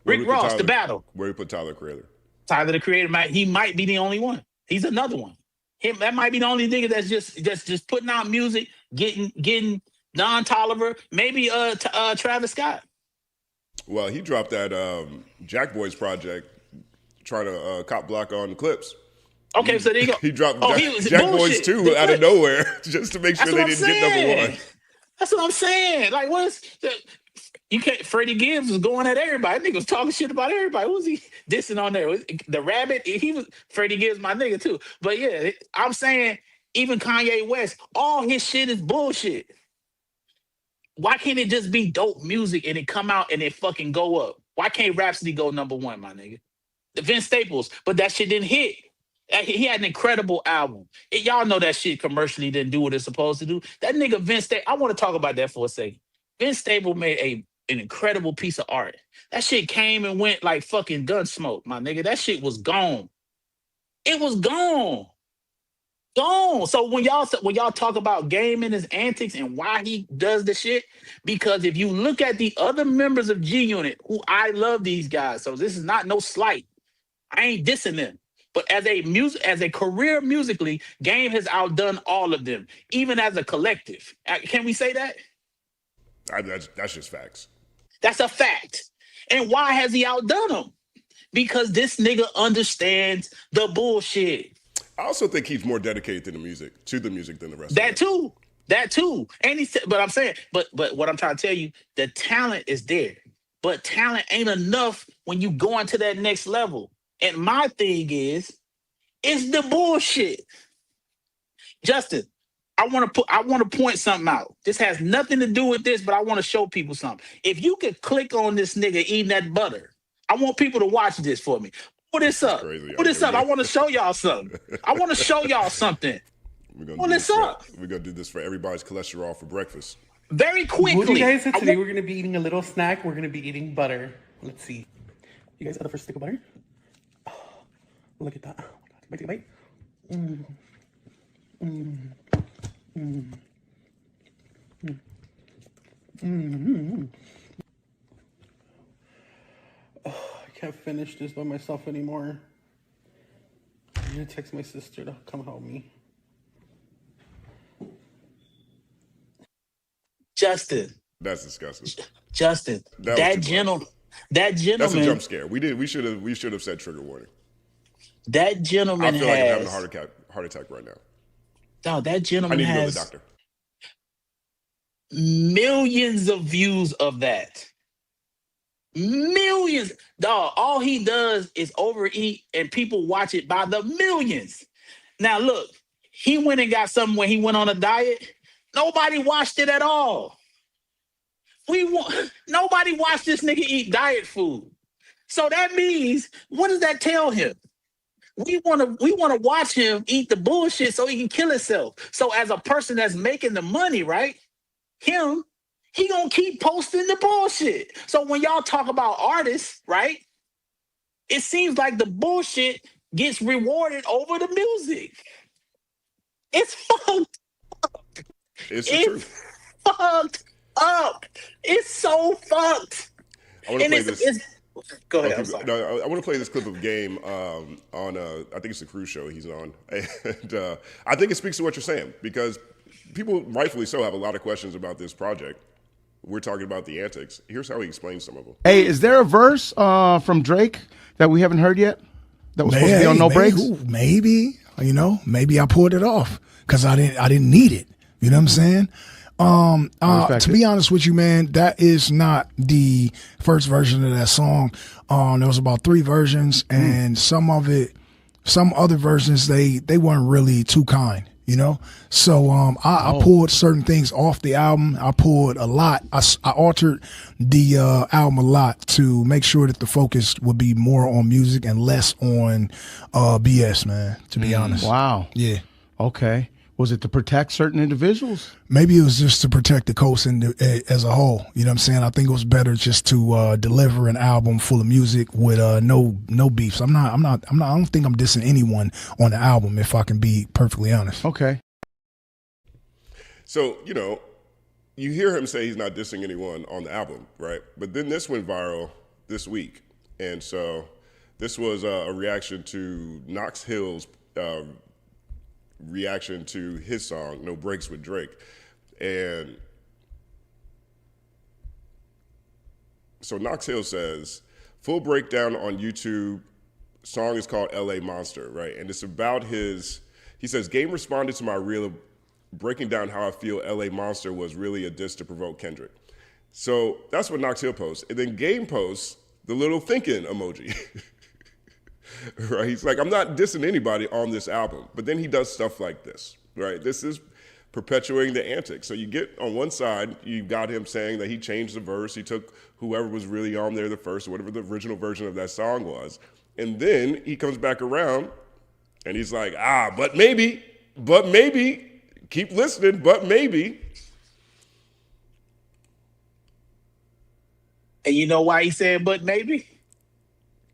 Rick Ross, the battle. Where you put Tyler, Creator? Tyler, the Creator, he might be the only one. He's another one. That might be the only nigga that's just putting out music, getting non-Tolliver, maybe Travis Scott. Well, he dropped that Jack Boys project, trying to cop block on the Clips. Okay, so there you go. He dropped Jack Boys 2 out of nowhere just to make sure they didn't get number one. That's what I'm saying. Like, you can't. Freddie Gibbs was going at everybody. That nigga was talking shit about everybody. What was he dissing on there? The Rabbit. He was Freddie Gibbs, my nigga too. But yeah, I'm saying even Kanye West, all his shit is bullshit. Why can't it just be dope music and it come out and it fucking go up? Why can't Rhapsody go number one, my nigga? Vince Staples, but that shit didn't hit. He had an incredible album. Y'all know that shit commercially didn't do what it's supposed to do. That nigga Vince Staples, I want to talk about that for a second. Vince Staples made an incredible piece of art. That shit came and went like fucking Gunsmoke, my nigga. That shit was gone. It was gone. Gone. So when y'all talk about Game and his antics and why he does the shit, because if you look at the other members of G Unit, who I love these guys, so this is not no slight. I ain't dissing them. But as a career musically, Game has outdone all of them, even as a collective. Can we say that? That's just facts. That's a fact. And why has he outdone them? Because this nigga understands the bullshit. I also think he's more dedicated to the music than the rest of them. That too. And but I'm saying, but what I'm trying to tell you, the talent is there. But talent ain't enough when you go into that next level. And my thing is, it's the bullshit. Justin, I want to point something out. This has nothing to do with this, but I want to show people something. If you could click on this nigga eating that butter, I want people to watch this for me. Pull this up. Pull this up. I want to show y'all something. I want to show y'all something. Pull this up. We're going to do this for everybody's cholesterol for breakfast. Very quickly. What do you guys say today? We're going to be eating a little snack. We're going to be eating butter. Let's see. You guys got the first stick of butter? Oh, look at that. Oh my God. Take a bite. Oh, I can't finish this by myself anymore. I'm gonna text my sister to come help me. Justin. That's disgusting. Justin. That gentleman. That's a jump scare. We should have said trigger warning. That gentleman I feel like I'm having a heart attack right now. No, that gentleman I need to go to has the doctor. Millions of views of that. Millions. Dog, all he does is overeat and people watch it by the millions. Now look, He went and got something when he went on a diet. Nobody watched it at all. Nobody watched this nigga eat diet food. So that means, what does that tell him? We want to watch him eat the bullshit so he can kill himself. So as a person that's making the money, right? He gonna keep posting the bullshit. So when y'all talk about artists, right? It seems like the bullshit gets rewarded over the music. It's fucked. It's the truth. Fucked up. It's so fucked. I want to play this. Go ahead. I'm sorry. No, I want to play this clip of Game on. I think it's the Cruise Show he's on, and I think it speaks to what you're saying because people, rightfully so, have a lot of questions about this project. We're talking about the Antics. Here's how he explains some of them. Hey, is there a verse from Drake that we haven't heard yet? That was supposed to be on No Breaks? Maybe, maybe I pulled it off because I didn't need it. You know what I'm saying? To be honest with you, man, that is not the first version of that song. There was about 3 versions, and some other versions they weren't really too kind. So I pulled certain things off the album. I pulled a lot. I altered the album a lot to make sure that the focus would be more on music and less on BS, man, to be honest. Wow. Yeah. Okay. Was it to protect certain individuals? Maybe it was just to protect the coast as a whole. You know what I'm saying? I think it was better just to deliver an album full of music with no beefs. I don't think I'm dissing anyone on the album, if I can be perfectly honest. Okay. So, you hear him say he's not dissing anyone on the album, right? But then this went viral this week. And so this was a reaction to Knox Hill's reaction to his song No Breaks with Drake. And so Knox Hill says, full breakdown on YouTube, song is called LA Monster, right? And it's about he says, Game responded to my reel breaking down how I feel LA Monster was really a diss to provoke Kendrick. So that's what Knox Hill posts. And then Game posts the little thinking emoji. Right? He's like, I'm not dissing anybody on this album. But then he does stuff like this, right? This is perpetuating the antics. So you get on one side, you've got him saying that he changed the verse. He took whoever was really on there the first, or whatever the original version of that song was. And then he comes back around and he's like, but maybe, keep listening, but maybe. And you know why he said, but maybe?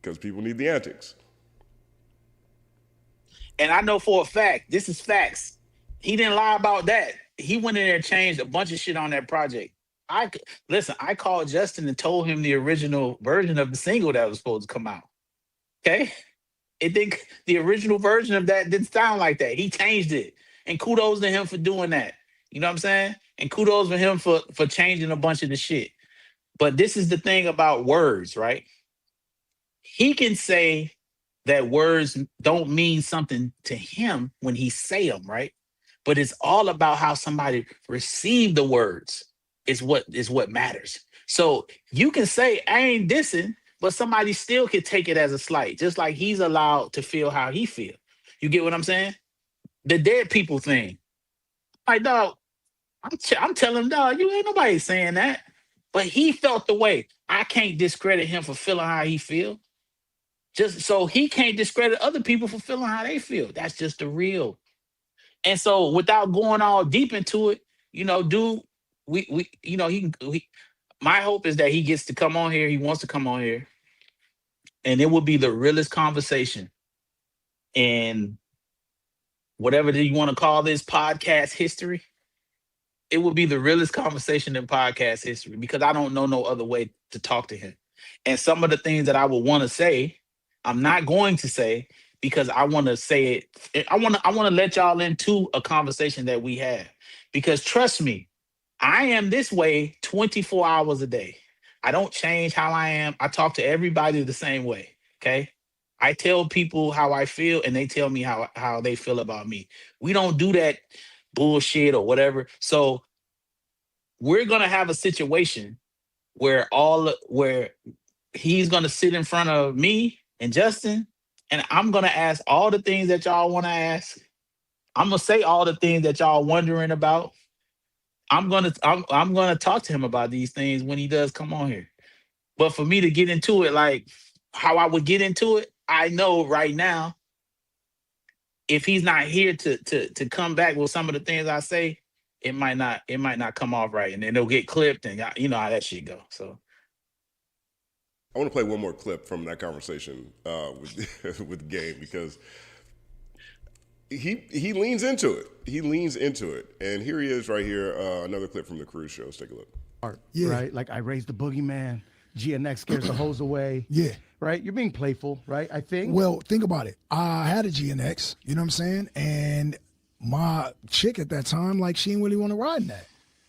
Because people need the antics. And I know for a fact, this is facts. He didn't lie about that. He went in there and changed a bunch of shit on that project. I called Justin and told him the original version of the single that was supposed to come out. Okay? The original version of that didn't sound like that. He changed it. And kudos to him for doing that. You know what I'm saying? And kudos for him for changing a bunch of the shit. But this is the thing about words, right? He can say that words don't mean something to him when he say them, right? But it's all about how somebody received the words is what matters. So you can say, I ain't dissing, but somebody still could take it as a slight, just like he's allowed to feel how he feel. You get what I'm saying? The dead people thing. Like, dog, I'm telling him, dog, you ain't nobody saying that. But he felt the way. I can't discredit him for feeling how he feel. Just so he can't discredit other people for feeling how they feel. That's just the real. And so without going all deep into it, dude, my hope is that he gets to come on here. He wants to come on here. And it will be the realest conversation in whatever you want to call this podcast history. It will be the realest conversation in podcast history because I don't know no other way to talk to him. And some of the things that I would want to say, I'm not going to say because I want to say it. I want to let y'all into a conversation that we have because trust me, I am this way 24 hours a day. I don't change how I am. I talk to everybody the same way. Okay. I tell people how I feel and they tell me how they feel about me. We don't do that bullshit or whatever. So we're going to have a situation where he's going to sit in front of me and Justin, and I'm going to ask all the things that y'all want to ask. I'm gonna say all the things that y'all wondering about. I'm gonna talk to him about these things when he does come on here. But for me to get into it, like how I would get into it, I know right now, if he's not here to come back with some of the things I say, it might not come off right, and then it'll get clipped, and you know how that shit go. So I want to play one more clip from that conversation with Game, because he leans into it. He leans into it, and here he is right here. Another clip from the Cruise Show. Let's take a look. Yeah. Right, like I raised the boogeyman. GNX scares the hoes away. Yeah. Right? You're being playful, right? I think. Well, think about it. I had a GNX, you know what I'm saying? And my chick at that time, like, she didn't really want to ride in that.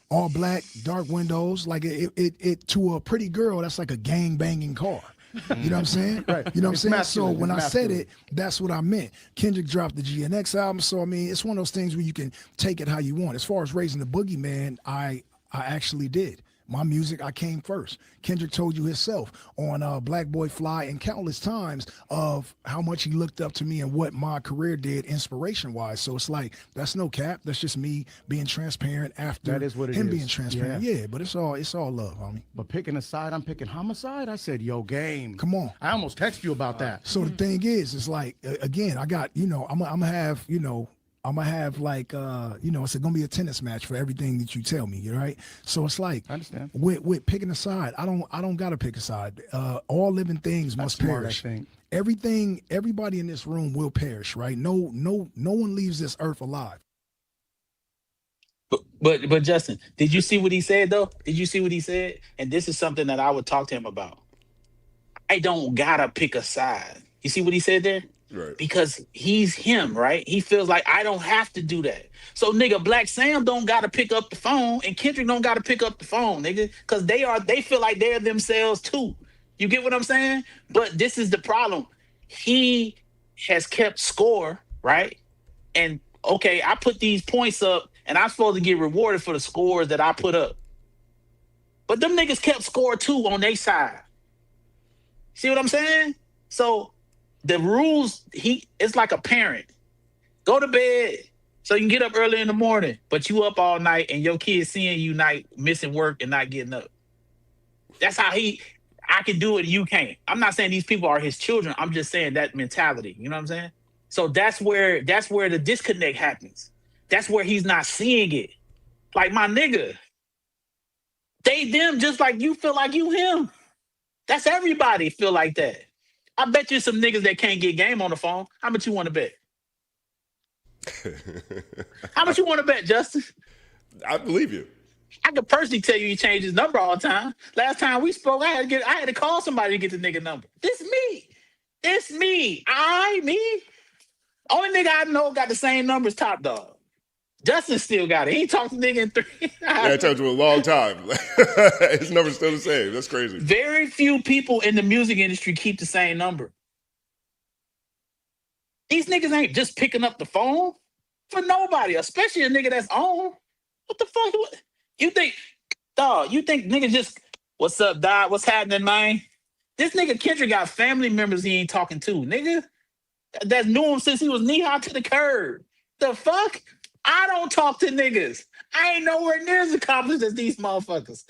All black, dark windows, like it to a pretty girl, that's like a gang banging car. You know what I'm saying? Right. You know what I'm It's saying? masculine. So when It's I said masculine. it, that's what I meant. Kendrick dropped the GNX album, so I mean, it's one of those things where you can take it how you want. As far as raising the boogeyman, I actually did. My music, I came first. Kendrick told you himself on Black Boy Fly and countless times of how much he looked up to me and what my career did inspiration-wise. So it's like, that's no cap. That's just me being transparent after That is what it him is. being transparent. Yeah, but it's all love, homie. But picking a side, I'm picking homicide. I said, yo, Game. Come on. I almost text you about that. So the thing is, it's like, again, I got, I'm gonna have, like, it's gonna be a tennis match for everything that you tell me, right? So it's like, I understand. With picking a side, I don't gotta pick a side. All living things must smart, perish. I think. Everybody in this room will perish, right? No one leaves this earth alive. But Justin, did you see what he said though? Did you see what he said? And this is something that I would talk to him about. I don't gotta pick a side. You see what he said there? Right. Because he's him, right? He feels like I don't have to do that. So nigga, Black Sam don't gotta pick up the phone, and Kendrick don't gotta pick up the phone, nigga, because they feel like they're themselves too. You get what I'm saying? But this is the problem. He has kept score, right? And okay, I put these points up, and I'm supposed to get rewarded for the scores that I put up. But them niggas kept score too on their side. See what I'm saying? So the rules, it's like a parent. Go to bed so you can get up early in the morning, but you up all night and your kid seeing you missing work and not getting up. That's how I can do it, you can't. I'm not saying these people are his children. I'm just saying that mentality. You know what I'm saying? So that's where the disconnect happens. That's where he's not seeing it. Like, my nigga, they them just like you feel like you him. That's everybody feel like that. I bet you some niggas that can't get Game on the phone. How much you want to bet? How much you want to bet, Justin? I believe you. I could personally tell you he changed his number all the time. Last time we spoke, I had to call somebody to get the nigga number. This me. Me. Only nigga I know got the same number as Top Dog. Justin still got it. He ain't talked to nigga in 3. Yeah, I talked to him a long time. His number's still the same. That's crazy. Very few people in the music industry keep the same number. These niggas ain't just picking up the phone for nobody, especially a nigga that's on. What the fuck? You think niggas just, what's up, dog? What's happening, man? This nigga Kendrick got family members he ain't talking to, nigga. That knew him since he was knee-high to the curb. The fuck? I don't talk to niggas. I ain't nowhere near as accomplished as these motherfuckers.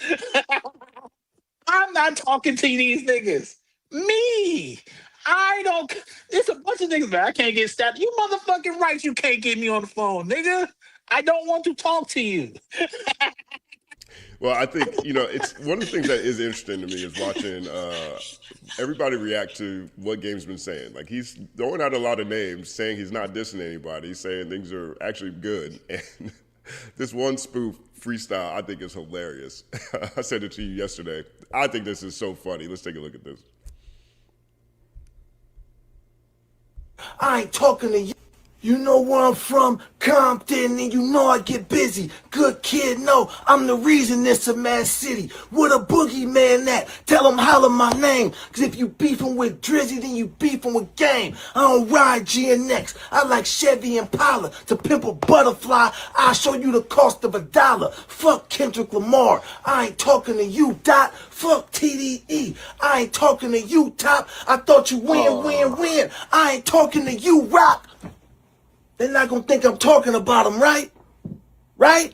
I'm not talking to these niggas. Me. It's a bunch of niggas, man. I can't get stabbed. You motherfucking right, you can't get me on the phone, nigga. I don't want to talk to you. Well, I think, it's one of the things that is interesting to me is watching everybody react to what Game's been saying. Like, he's throwing out a lot of names, saying he's not dissing anybody, he's saying things are actually good. And this one spoof freestyle, I think, is hilarious. I said it to you yesterday. I think this is so funny. Let's take a look at this. I ain't talking to you. You know where I'm from, Compton, and you know I get busy. Good kid, no, I'm the reason it's a mad city. Where the boogeyman at? Tell him holler my name. Cause if you beefing with Drizzy, then you beefing with Game. I don't ride GNX. I like Chevy Impala. To pimp a butterfly, I'll show you the cost of $1. Fuck Kendrick Lamar. I ain't talking to you, Dot. Fuck TDE. I ain't talking to you, Top. I thought you win. I ain't talking to you, Rock. they're not gonna think I'm talking about them, right? Right?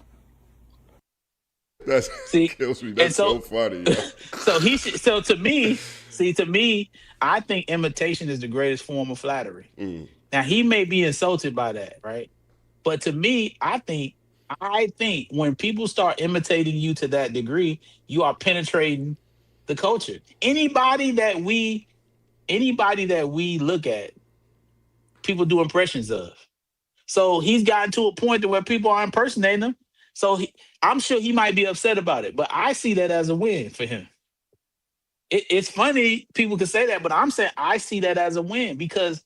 That's kills me. That's so funny. Yo. So to me, I think imitation is the greatest form of flattery. Now he may be insulted by that, right? But to me, I think when people start imitating you to that degree, you are penetrating the culture. Anybody that we look at, people do impressions of. So he's gotten to a point to where people are impersonating him. So I'm sure he might be upset about it, but I see that as a win for him. It's funny people can say that, but I'm saying I see that as a win because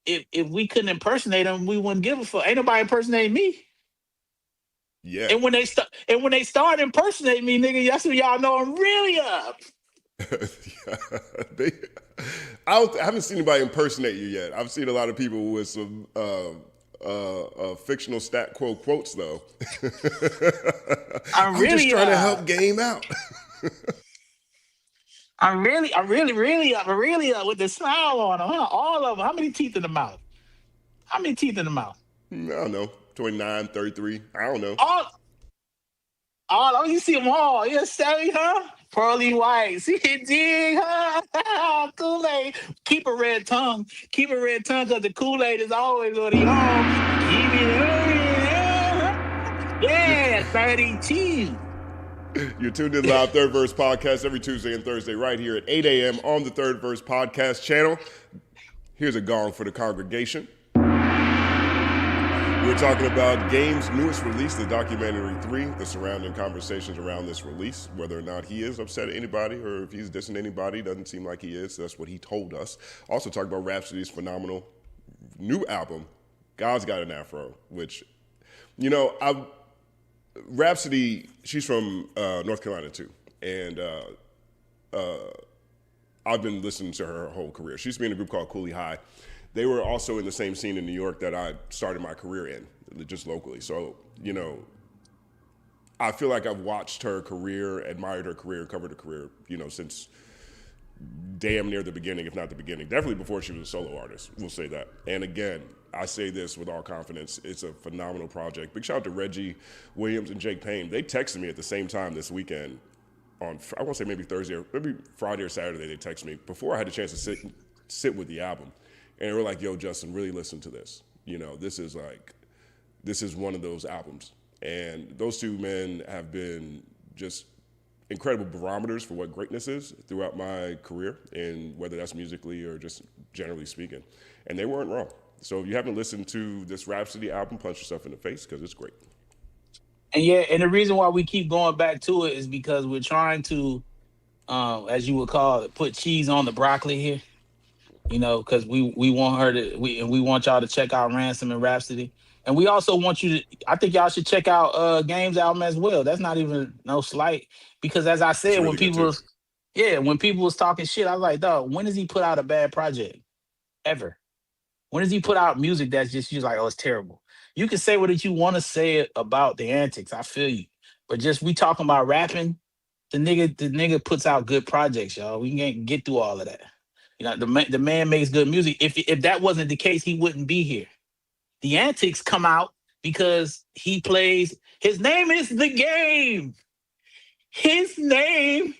if we couldn't impersonate him, we wouldn't give a fuck. Ain't nobody impersonating me. Yeah. And when they start impersonating me, nigga, that's when y'all know I'm really up. I haven't seen anybody impersonate you yet. I've seen a lot of people with some fictional stat quotes though. I'm just trying to help game out. I'm really up with the smile on them, huh? All of them. How many teeth in the mouth? I don't know. 29, 33. I don't know. All you see them all. You say, huh? Pearly whites. You dig, huh? Kool-Aid. Keep a red tongue because the Kool-Aid is always on the arm. Keep it yeah, 32. You're tuned in live Third Verse Podcast every Tuesday and Thursday right here at 8 a.m. on the Third Verse Podcast channel. Here's a gong for the congregation. We're talking about Game's newest release, the documentary 3, the surrounding conversations around this release, whether or not he is upset at anybody or if he's dissing anybody. Doesn't seem like he is. That's what he told us. Also talk about Rhapsody's phenomenal new album, God's Got an Afro, which, Rhapsody, she's from North Carolina too, and I've been listening to her whole career. She used to be in a group called Cooley High. They were also in the same scene in New York that I started my career in, just locally. So, I feel like I've watched her career, admired her career, covered her career, since damn near the beginning, if not the beginning. Definitely before she was a solo artist, we'll say that. And again, I say this with all confidence, it's a phenomenal project. Big shout out to Reggie Williams and Jake Payne. They texted me at the same time this weekend on, I want to say maybe Thursday or maybe Friday or Saturday, they texted me before I had a chance to sit with the album. And they were like, yo, Justin, really listen to this. This is one of those albums. And those two men have been just incredible barometers for what greatness is throughout my career, and whether that's musically or just generally speaking. And they weren't wrong. So if you haven't listened to this Rhapsody album, punch yourself in the face because it's great. And the reason why we keep going back to it is because we're trying to, as you would call it, put cheese on the broccoli here. Because we want her to, we want y'all to check out Ransom and Rhapsody. And we also want you to, I think y'all should check out Game's album as well. That's not even no slight. Because as I said, when people was talking shit, I was like, dog, when does he put out a bad project? Ever. When does he put out music that's just, you're like, oh, it's terrible. You can say what you want to say about the Antics. I feel you. But just we talking about rapping, the nigga puts out good projects, y'all. We can't get through all of that. The man makes good music. If that wasn't the case, he wouldn't be here. The Antics come out because he plays. His name is The Game. His name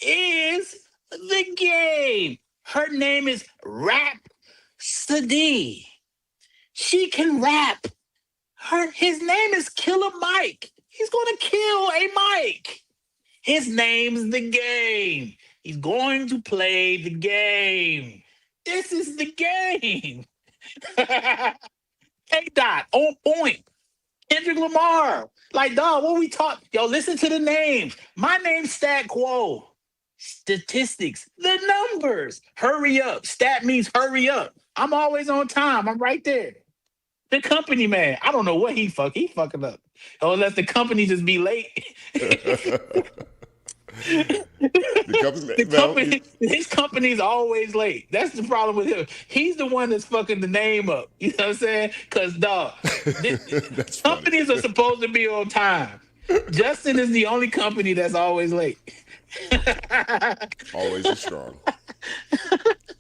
is The Game. Her name is Rhapsody. She can rap. His name is Killer Mike. He's gonna kill a Mike. His name's The Game. He's going to play the game. This is the game. K-Dot, on point. Kendrick Lamar. Like, dog, what we talk? Yo, listen to the names. My name's Stat Quo. Statistics. The numbers. Hurry up. Stat means hurry up. I'm always on time. I'm right there. The company man. I don't know what he fucking up. Oh, let the company just be late. His company's always late. That's the problem with him. He's the one that's fucking the name up. You know what I'm saying? Because, dog, companies are supposed to be on time. Justin is the only company that's always late. Always is strong.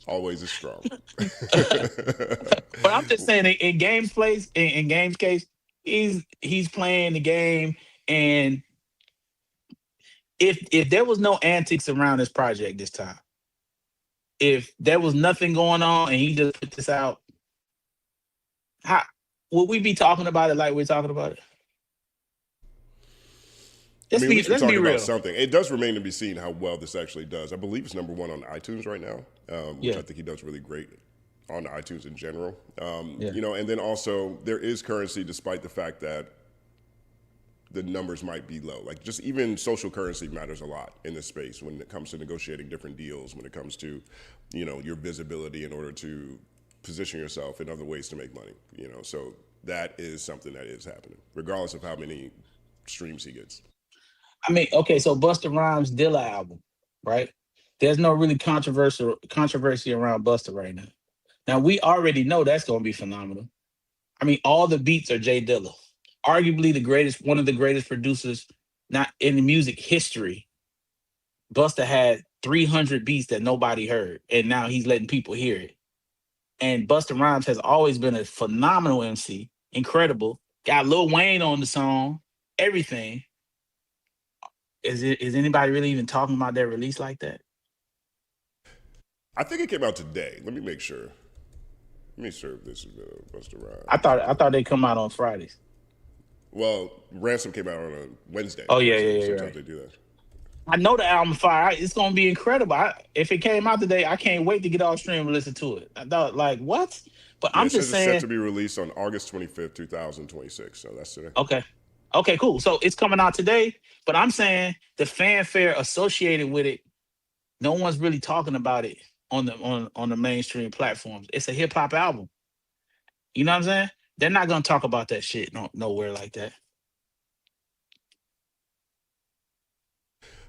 Always is strong. But I'm just saying, in Game's place, in Game's case, he's playing the game, and if there was no antics around this project this time, if there was nothing going on and he just put this out, how would we be talking about it like we're talking about it? Let's be real. about something. It does remain to be seen how well this actually does. I believe it's number 1 on iTunes right now, which I think he does really great on iTunes in general. You know, and then also there is currency, despite the fact that the numbers might be low. Like, just even social currency matters a lot in this space when it comes to negotiating different deals, when it comes to, you know, your visibility in order to position yourself in other ways to make money. You know, so that is something that is happening, regardless of how many streams he gets. I mean, okay, so Busta Rhymes' Dilla album, right? There's no really controversy around Busta right now. Now, we already know that's going to be phenomenal. I mean, all the beats are J Dilla, arguably one of the greatest producers not in the music history. Busta had 300 beats that nobody heard, and now he's letting people hear it. And Busta Rhymes has always been a phenomenal MC, incredible. Got Lil Wayne on the song, everything. Is anybody really even talking about their release like that? I think it came out today. Let me make sure. Let me sure if this is Busta Rhymes. I thought they come out on Fridays. Well, Ransom came out on a Wednesday. Oh yeah. Sometimes Right. they do that. I know the album fire. It's gonna be incredible. If it came out today, I can't wait to get off stream and listen to it. I thought, like, what? But I'm just saying, it's set to be released on August 25th, 2026. So that's today. Okay, cool. So it's coming out today, but I'm saying the fanfare associated with it, no one's really talking about it on the mainstream platforms. It's a hip hop album. You know what I'm saying? They're not gonna talk about that shit nowhere like that.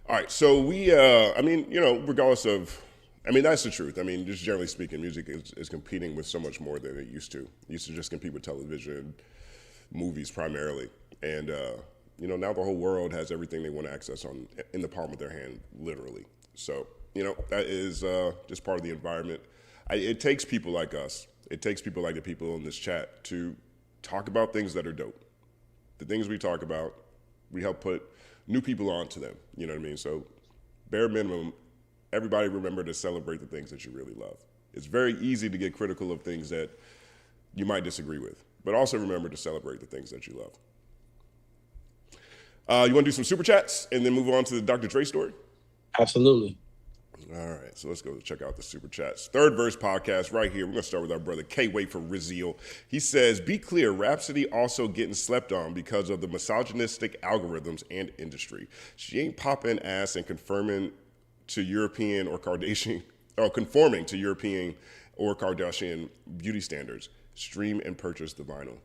All right, so I mean, you know, regardless of, I mean, that's the truth. I mean, just generally speaking, music is competing with so much more than it used to. It used to just compete with television, movies primarily. And, you know, now the whole world has everything they want to access in the palm of their hand, literally. So, you know, that is just part of the environment. It takes people like us. It takes people like the people in this chat to talk about things that are dope. The things we talk about, we help put new people onto them. You know what I mean? So, bare minimum, everybody remember to celebrate the things that you really love. It's very easy to get critical of things that you might disagree with, but also remember to celebrate the things that you love. You want to do some super chats and then move on to the Dr. Dre story? Absolutely. All right, so let's go check out the super chats. Third Verse podcast right here. We're going to start with our brother K-Wait for Rizio. He says, be clear, Rhapsody also getting slept on because of the misogynistic algorithms and industry. She ain't popping ass and conforming to European or Kardashian beauty standards. Stream and purchase the vinyl.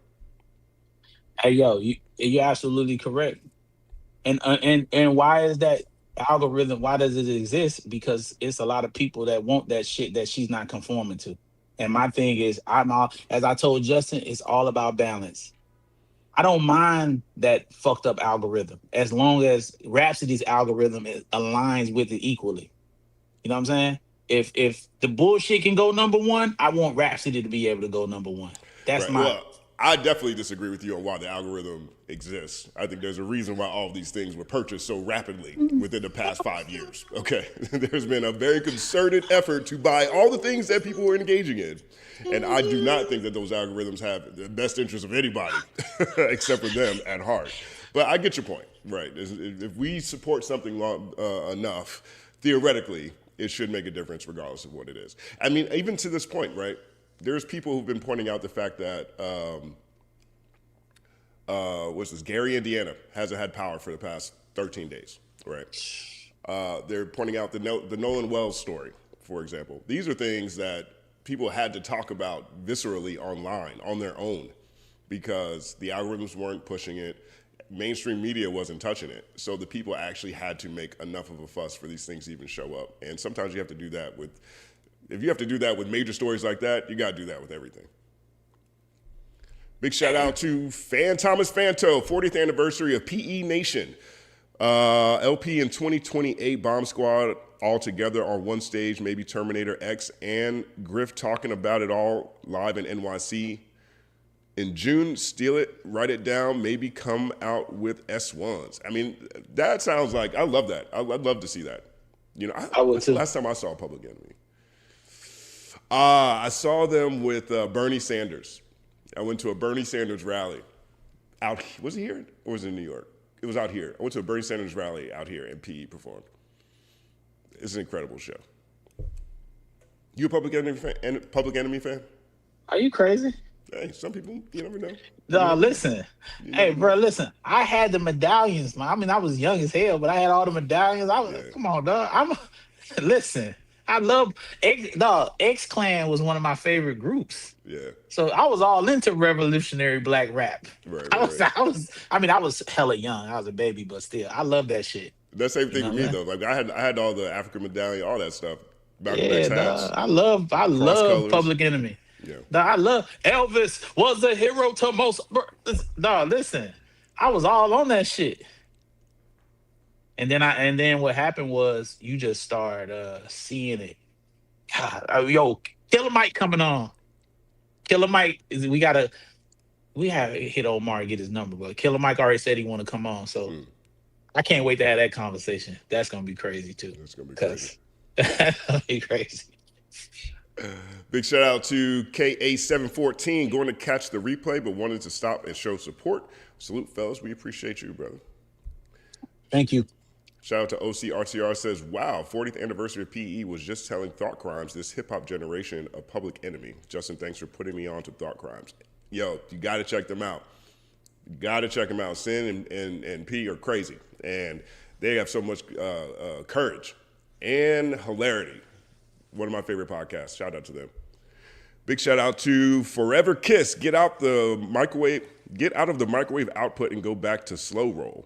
Hey, yo, you're absolutely correct. And why is that algorithm? Why does it exist? Because it's a lot of people that want that shit that she's not conforming to. And my thing is, as I told Justin, it's all about balance. I don't mind that fucked up algorithm as long as Rhapsody's algorithm aligns with it equally. You know what I'm saying? If the bullshit can go number 1, I want Rhapsody to be able to go number 1. That's right. Well, I definitely disagree with you on why the algorithm exists. I think there's a reason why all of these things were purchased so rapidly within the past 5 years. Okay, there's been a very concerted effort to buy all the things that people were engaging in. And I do not think that those algorithms have the best interest of anybody except for them at heart. But I get your point, right? If we support something enough, theoretically, it should make a difference regardless of what it is. I mean, even to this point, right? There's people who've been pointing out the fact that, Gary, Indiana hasn't had power for the past 13 days, right? They're pointing out the Nolan Wells story, for example. These are things that people had to talk about viscerally online on their own because the algorithms weren't pushing it. Mainstream media wasn't touching it. So the people actually had to make enough of a fuss for these things to even show up. And sometimes you have to do that if you have to do that with major stories like that, you got to do that with everything. Big shout out to Fan Thomas Fanto, 40th anniversary of PE Nation. LP in 2028, Bomb Squad all together on one stage, maybe Terminator X and Griff talking about it all live in NYC. In June, steal it, write it down, maybe come out with S1s. I mean, that sounds like, I love that. I'd love to see that. You know, I would too. Last time I saw Public Enemy. I saw them with Bernie Sanders. I went to a Bernie Sanders rally out, was he here or was it in New York? It was out here. I went to a Bernie Sanders rally out here and PE performed. It's an incredible show. You a Public Enemy fan? Are you crazy? Hey, some people, you never know. No, listen. Hey, bro, listen. I had the medallions, man. I mean, I was young as hell, but I had all the medallions. Come on, dog. Listen. I love X Clan was one of my favorite groups. Yeah. So I was all into revolutionary black rap. Right. I was hella young. I was a baby, but still, I love that shit. That same thing with me though. Like I had all the African medallion, all that stuff. I love Public Enemy. Yeah. I love Elvis was a hero to most. Dog, listen, I was all on that shit. And then what happened was you just start seeing it. God, Killer Mike coming on. Killer Mike we have hit Omar and get his number, but Killer Mike already said he want to come on, so I can't wait to have that conversation. That's gonna be crazy too. That's gonna be crazy. That's gonna be crazy. Big shout out to KA714 going to catch the replay, but wanted to stop and show support. Salute, fellas. We appreciate you, brother. Thank you. Shout out to OCRTR says, wow, 40th anniversary of PE was just telling Thought Crimes, this hip-hop generation of Public Enemy. Justin, thanks for putting me on to Thought Crimes. Yo, you got to check them out. You got to check them out. Sin and P are crazy, and they have so much courage and hilarity. One of my favorite podcasts. Shout out to them. Big shout out to Forever Kiss. Get out of the microwave output and go back to slow roll.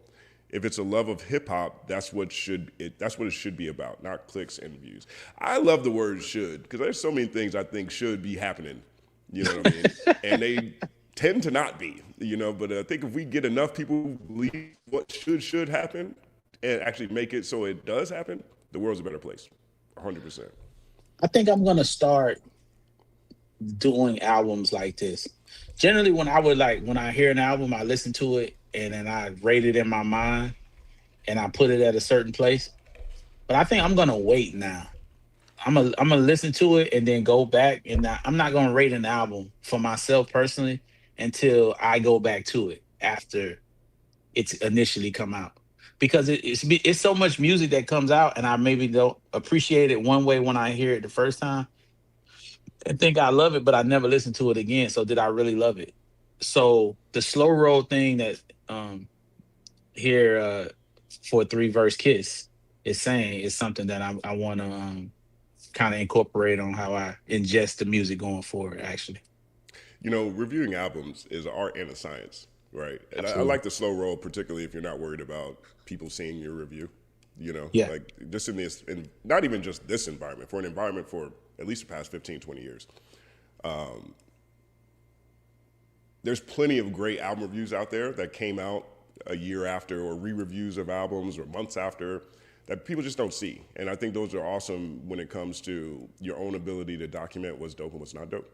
If it's a love of hip hop, that's what it should be about, not clicks and views. I love the word should, because there's so many things I think should be happening. You know what I mean? And they tend to not be, but I think if we get enough people who believe what should happen and actually make it so it does happen, the world's a better place. 100%. I think I'm gonna start doing albums like this. Generally, when I hear an album, I listen to it and then I rate it in my mind and I put it at a certain place. But I think I'm gonna wait now. I'm gonna listen to it and then go back, and I'm not gonna rate an album for myself personally until I go back to it after it's initially come out. Because it's so much music that comes out, and I maybe don't appreciate it one way when I hear it the first time and think I love it, but I never listen to it again. So did I really love it? So the slow roll thing that here for a 3-verse kiss is saying is something that I want to kind of incorporate on how I ingest the music going forward, actually. Reviewing albums is an art and a science, right? And I like the slow roll, particularly if you're not worried about people seeing your review, Yeah. like just in not even just this environment, for an environment for at least the past 15, 20 years. There's plenty of great album reviews out there that came out a year after, or re-reviews of albums or months after, that people just don't see. And I think those are awesome when it comes to your own ability to document what's dope and what's not dope.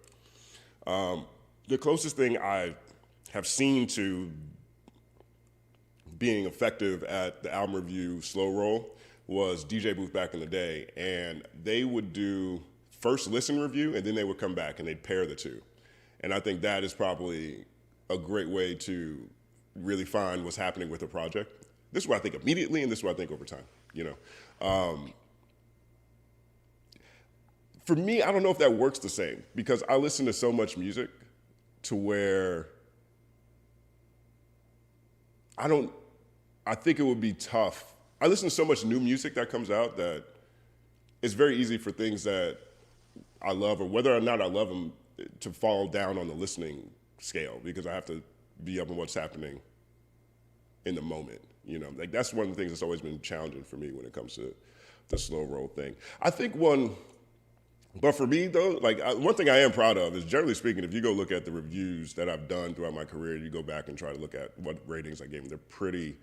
The closest thing I have seen to being effective at the album review slow roll was DJ Booth back in the day, and they would do first listen review and then they would come back and they'd pair the two. And I think that is probably a great way to really find what's happening with a project. This is what I think immediately, and this is what I think over time, For me, I don't know if that works the same, because I listen to so much music to where I think it would be tough. I listen to so much new music that comes out that it's very easy for things that I love, or whether or not I love them, to fall down on the listening scale, because I have to be up on what's happening in the moment. Like that's one of the things that's always been challenging for me when it comes to the slow roll thing. I think one But for me, though, like one thing I am proud of is, generally speaking, if you go look at the reviews that I've done throughout my career, you go back and try to look at what ratings I gave them, they're pretty.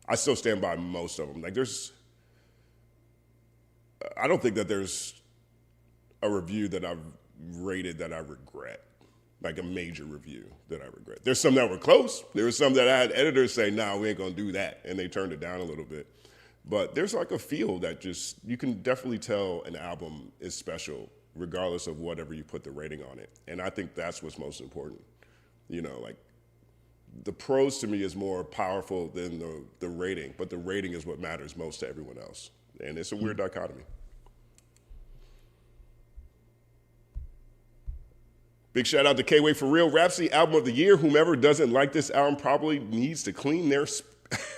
I still stand by most of them. Like I don't think that there's a review that I've rated that I regret, like a major review that I regret. There's some that were close. There was some that I had editors say, "Nah, we ain't gonna do that," and they turned it down a little bit. But there's like a feel that just, you can definitely tell an album is special regardless of whatever you put the rating on it. And I think that's what's most important. You know, like the prose to me is more powerful than the rating, but the rating is what matters most to everyone else. And it's a weird dichotomy. Big shout out to K-Way for Real. Rhapsody album of the year. Whomever doesn't like this album probably needs to clean their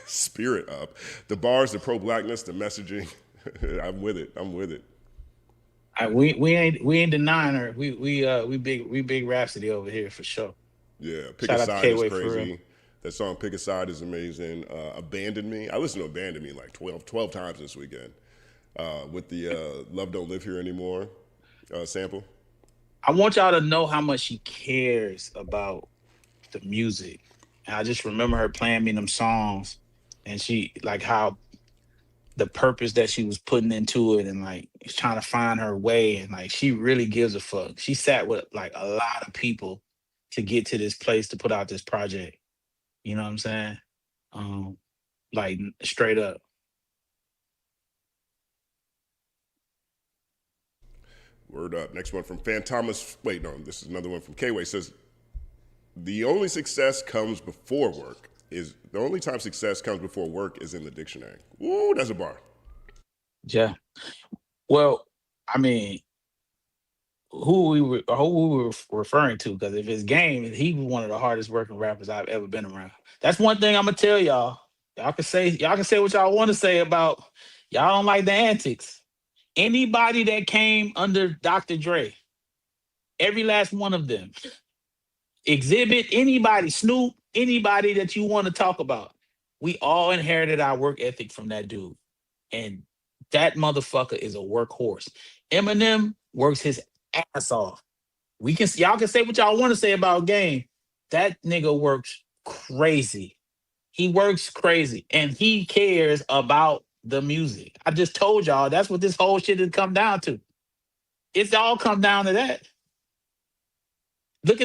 spirit up. The bars, the pro-blackness, the messaging. I'm with it. We ain't denying her. We big Rhapsody over here for sure. Yeah, Pick a Side is crazy. That song Pick a Side is amazing. Abandon Me. I listened to Abandon Me like 12 times this weekend with the Love Don't Live Here Anymore sample. I want y'all to know how much she cares about the music. And I just remember her playing me them songs, and she, like, how the purpose that she was putting into it, and like trying to find her way, and like she really gives a fuck. She sat with like a lot of people to get to this place to put out this project. You know what I'm saying? Like straight up. Word up. Next one from Fan Thomas. Wait, no, this is another one from K-Way. Says, the only success comes before work is, the only time success comes before work is in the dictionary. Woo, that's a bar. Yeah. Well, I mean, who we were referring to, because if it's Game, he was one of the hardest working rappers I've ever been around. That's one thing I'm gonna tell y'all. Y'all can say what y'all want to say about, y'all don't like the Antics. Anybody that came under Dr. Dre, every last one of them, Exhibit, anybody, Snoop, anybody that you want to talk about, we all inherited our work ethic from that dude. And that motherfucker is a workhorse. Eminem works his ass off. Y'all can say what y'all want to say about Game. That nigga works crazy. He works crazy, and he cares about the music. I just told y'all that's what this whole shit has come down to. It's all come down to that. Look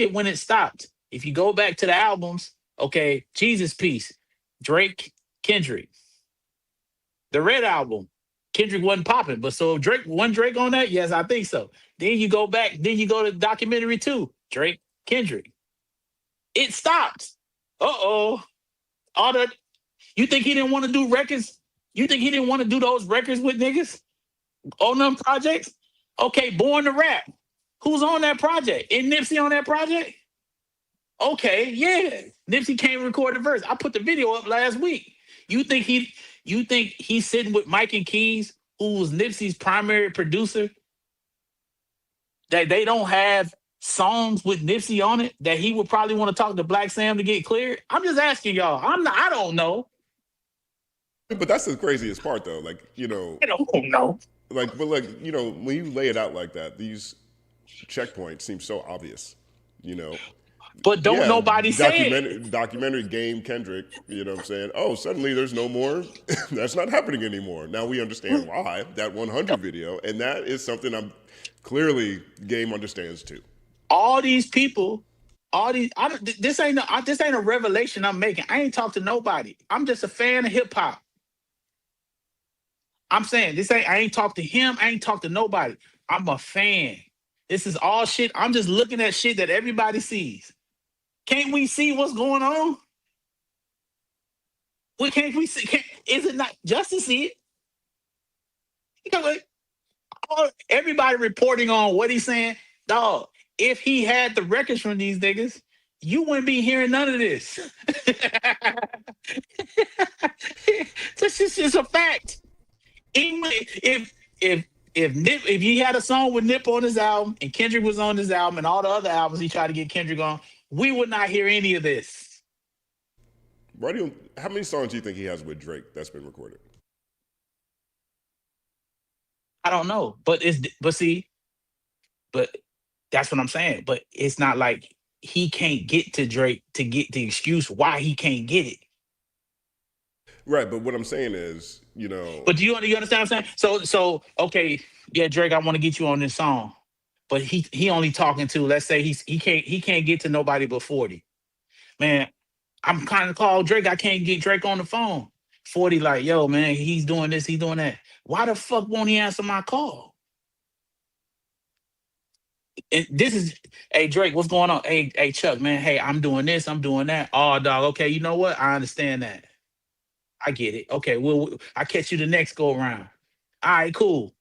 at when it stopped. If you go back to the albums, okay, Jesus Piece, Drake, Kendrick. The Red album, Kendrick wasn't popping, but so Drake on that? Yes, I think so. Then you go back, then you go to documentary 2, Drake, Kendrick. It stopped. Uh-oh. You think he didn't want to do records? You think he didn't want to do those records with niggas on them projects? Okay, Born to Rap. Who's on that project? Is Nipsey on that project? Okay, yeah. Nipsey came and recorded the verse. I put the video up last week. You think he's sitting with Mike and Keys, who was Nipsey's primary producer, that they don't have songs with Nipsey on it, that he would probably want to talk to Black Sam to get cleared? I'm just asking y'all. I don't know. But that's the craziest part, though. Like, you know, I don't know. Like, but like, you know, when you lay it out like that, these checkpoints seem so obvious, you know. But don't nobody say it. Documentary, Game, Kendrick, you know what I'm saying? Oh, suddenly there's no more. That's not happening anymore. Now we understand why. That 100 video, and that is something I'm clearly Game understands too. All these people, this ain't a revelation I'm making. I ain't talked to nobody. I'm just a fan of hip hop. I'm saying I ain't talked to him. I ain't talked to nobody. I'm a fan. This is all shit. I'm just looking at shit that everybody sees. Can't we see what's going on? What can't we see? Is it not just to see it? Because everybody reporting on what he's saying, dog. If he had the records from these niggas, you wouldn't be hearing none of this. This is just a fact. Even if he had a song with Nip on his album and Kendrick was on his album and all the other albums he tried to get Kendrick on, we would not hear any of this. How many songs do you think he has with Drake that's been recorded? I don't know, but that's what I'm saying. But it's not like he can't get to Drake to get the excuse why he can't get it. Right, but what I'm saying is, But you understand what I'm saying? So okay, yeah, Drake, I want to get you on this song, but he only talking to, let's say he can't get to nobody but 40. Man, I'm kind of called Drake. I can't get Drake on the phone. 40 like, yo, man, he's doing this, he's doing that. Why the fuck won't he answer my call? And this is, hey Drake, what's going on? Hey Chuck, man, hey, I'm doing this, I'm doing that. Oh, dog, okay, you know what? I understand that. I get it. Okay, well, I catch you the next go around. All right, cool.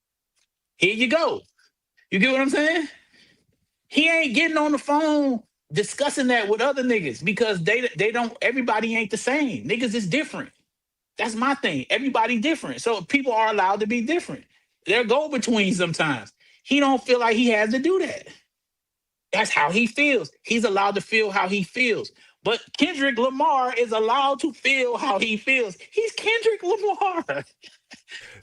Here you go. You get what I'm saying? He ain't getting on the phone discussing that with other niggas because they don't. Everybody ain't the same. Niggas is different. That's my thing. Everybody different. So people are allowed to be different. They're go between sometimes. He don't feel like he has to do that. That's how he feels. He's allowed to feel how he feels. But Kendrick Lamar is allowed to feel how he feels. He's Kendrick Lamar.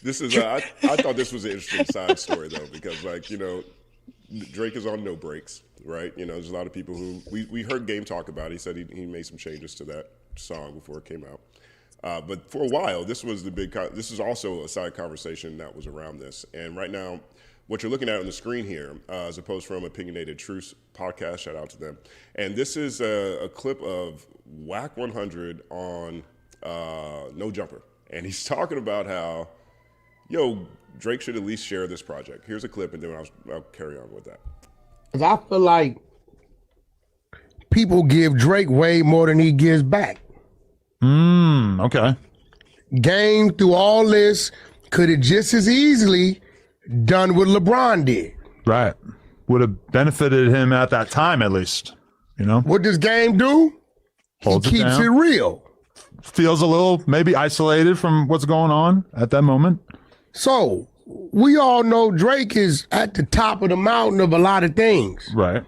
This is I thought this was an interesting side story though, because Drake is on no breaks, right? There's a lot of people who we heard Game talk about it. He said he made some changes to that song before it came out. But for a while, this was this is also a side conversation that was around this. And right now, what you're looking at on the screen here is a post from Opinionated Truths podcast. Shout out to them. And this is a clip of Whack 100 on No Jumper. And he's talking about how, Drake should at least share this project. Here's a clip, and then I'll carry on with that. Because I feel like people give Drake way more than he gives back. Okay. Game through all this could have just as easily done what LeBron did. Right. Would have benefited him at that time, at least. What does Game do? Holds he keeps it real. Feels a little maybe isolated from what's going on at that moment. So we all know Drake is at the top of the mountain of a lot of things. Right.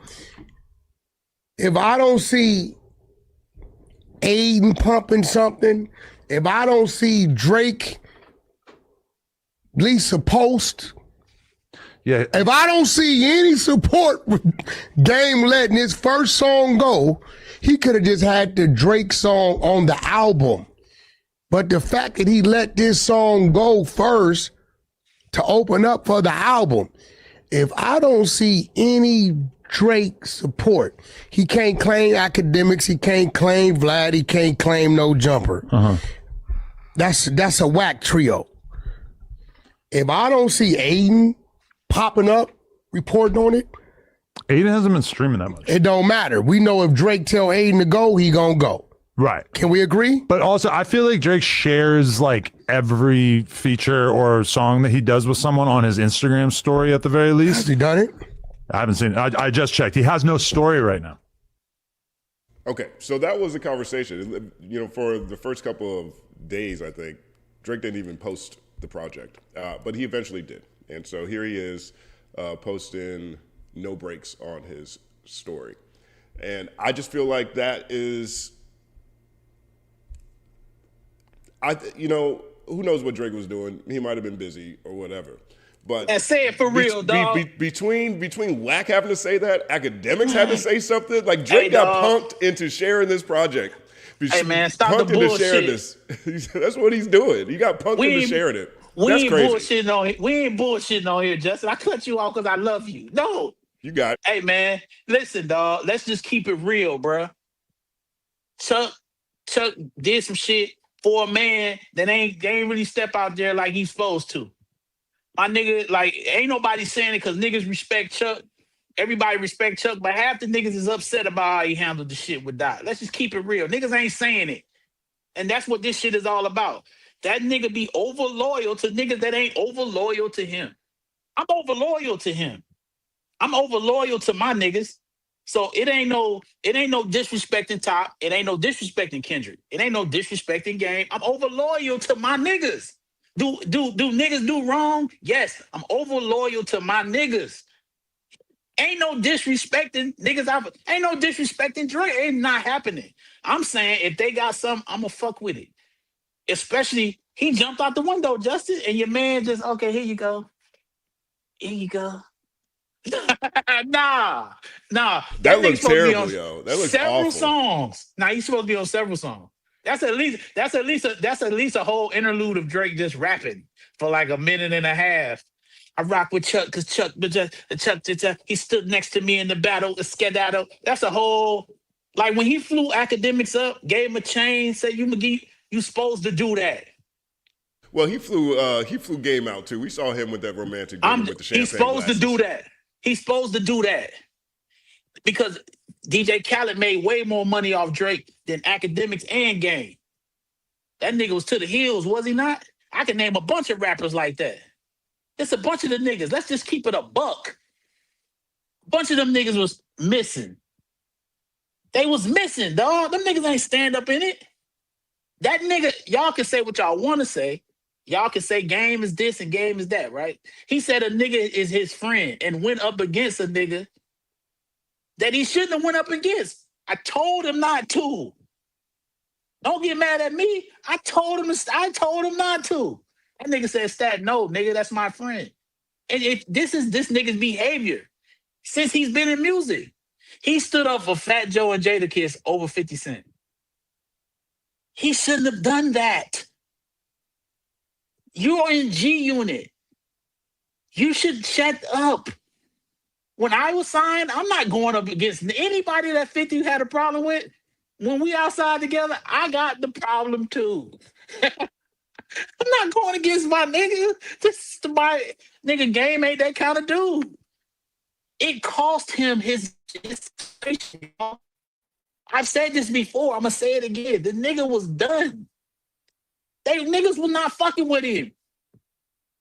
If I don't see Aiden pumping something, if I don't see Drake at least a post, yeah. If I don't see any support with Game letting his first song go, he could have just had the Drake song on the album. But the fact that he let this song go first to open up for the album, if I don't see any Drake support, he can't claim Academics, he can't claim Vlad, he can't claim No Jumper. That's a whack trio. If I don't see Aiden popping up, reporting on it, Aiden hasn't been streaming that much. It don't matter. We know if Drake tell Aiden to go, he gonna go. Right. Can we agree? But also, I feel like Drake shares like every feature or song that he does with someone on his Instagram story at the very least. Has he done it? I haven't seen it. I just checked. He has no story right now. Okay, so that was a conversation. For the first couple of days, I think, Drake didn't even post the project, but he eventually did. And so here he is posting no breaks on his story. And I just feel like that is, who knows what Drake was doing? He might have been busy or whatever. But and say it for real, dog. Between Whack having to say that, Academics had to say something. Like Drake got punked into sharing this project. Hey man, stop the bullshit. That's what he's doing. He got punked into sharing it. We That's ain't crazy. bullshitting on here. We ain't bullshitting on here, Justin. I cut you off because I love you. No. You got it. Hey man, listen, dog. Let's just keep it real, bruh. Chuck did some shit for a man that ain't really step out there like he's supposed to. My nigga, like, ain't nobody saying it because niggas respect Chuck. Everybody respect Chuck, but half the niggas is upset about how he handled the shit with Dot. Let's just keep it real. Niggas ain't saying it. And that's what this shit is all about. That nigga be over loyal to niggas that ain't over loyal to him. I'm over loyal to him. I'm over loyal to my niggas. So it ain't no disrespecting Top. It ain't no disrespecting Kendrick. It ain't no disrespecting Game. I'm over loyal to my niggas. Do niggas do wrong? Yes, I'm over loyal to my niggas. Ain't no disrespecting niggas out. Ain't no disrespecting Drake. Ain't not happening. I'm saying if they got something, I'ma fuck with it. Especially he jumped out the window, Justin, and your man just, okay, here you go. Here you go. Nah. That That nigga looks supposed to be terrible, on yo. That looks several awful. songs. Nah, he's supposed to be on several songs. That's at least a whole interlude of Drake just rapping for like a minute and a half. I rock with Chuck because Chuck, he stood next to me in the battle, the skedaddle. That's a whole, like when he flew Academics up, gave him a chain, said you supposed to do that. Well, he flew Game out too. We saw him with that romantic dinner with the champagne He's supposed glasses. to do that. He's supposed to do that. Because DJ Khaled made way more money off Drake than Academics and Game. That nigga was to the hills, was he not? I can name a bunch of rappers like that. It's a bunch of the niggas. Let's just keep it a buck. A bunch of them niggas was missing. They was missing, dog. Them niggas ain't stand up in it. That nigga, y'all can say what y'all want to say. Y'all can say Game is this and Game is that, right? He said a nigga is his friend and went up against a nigga that he shouldn't have went up against. I told him not to. Don't get mad at me. I told him not to. That nigga said, "Stat, no, nigga, that's my friend." And this is this nigga's behavior since he's been in music. He stood up for Fat Joe and Jadakiss over 50 Cent. He shouldn't have done that. You're in G Unit. You should shut up. When I was signed, I'm not going up against anybody that 50 had a problem with. When we outside together, I got the problem too. I'm not going against my nigga. This is my nigga. Game ain't that kind of dude. It cost him his situation. I've said this before. I'm gonna say it again. The nigga was done. They niggas was not fucking with him.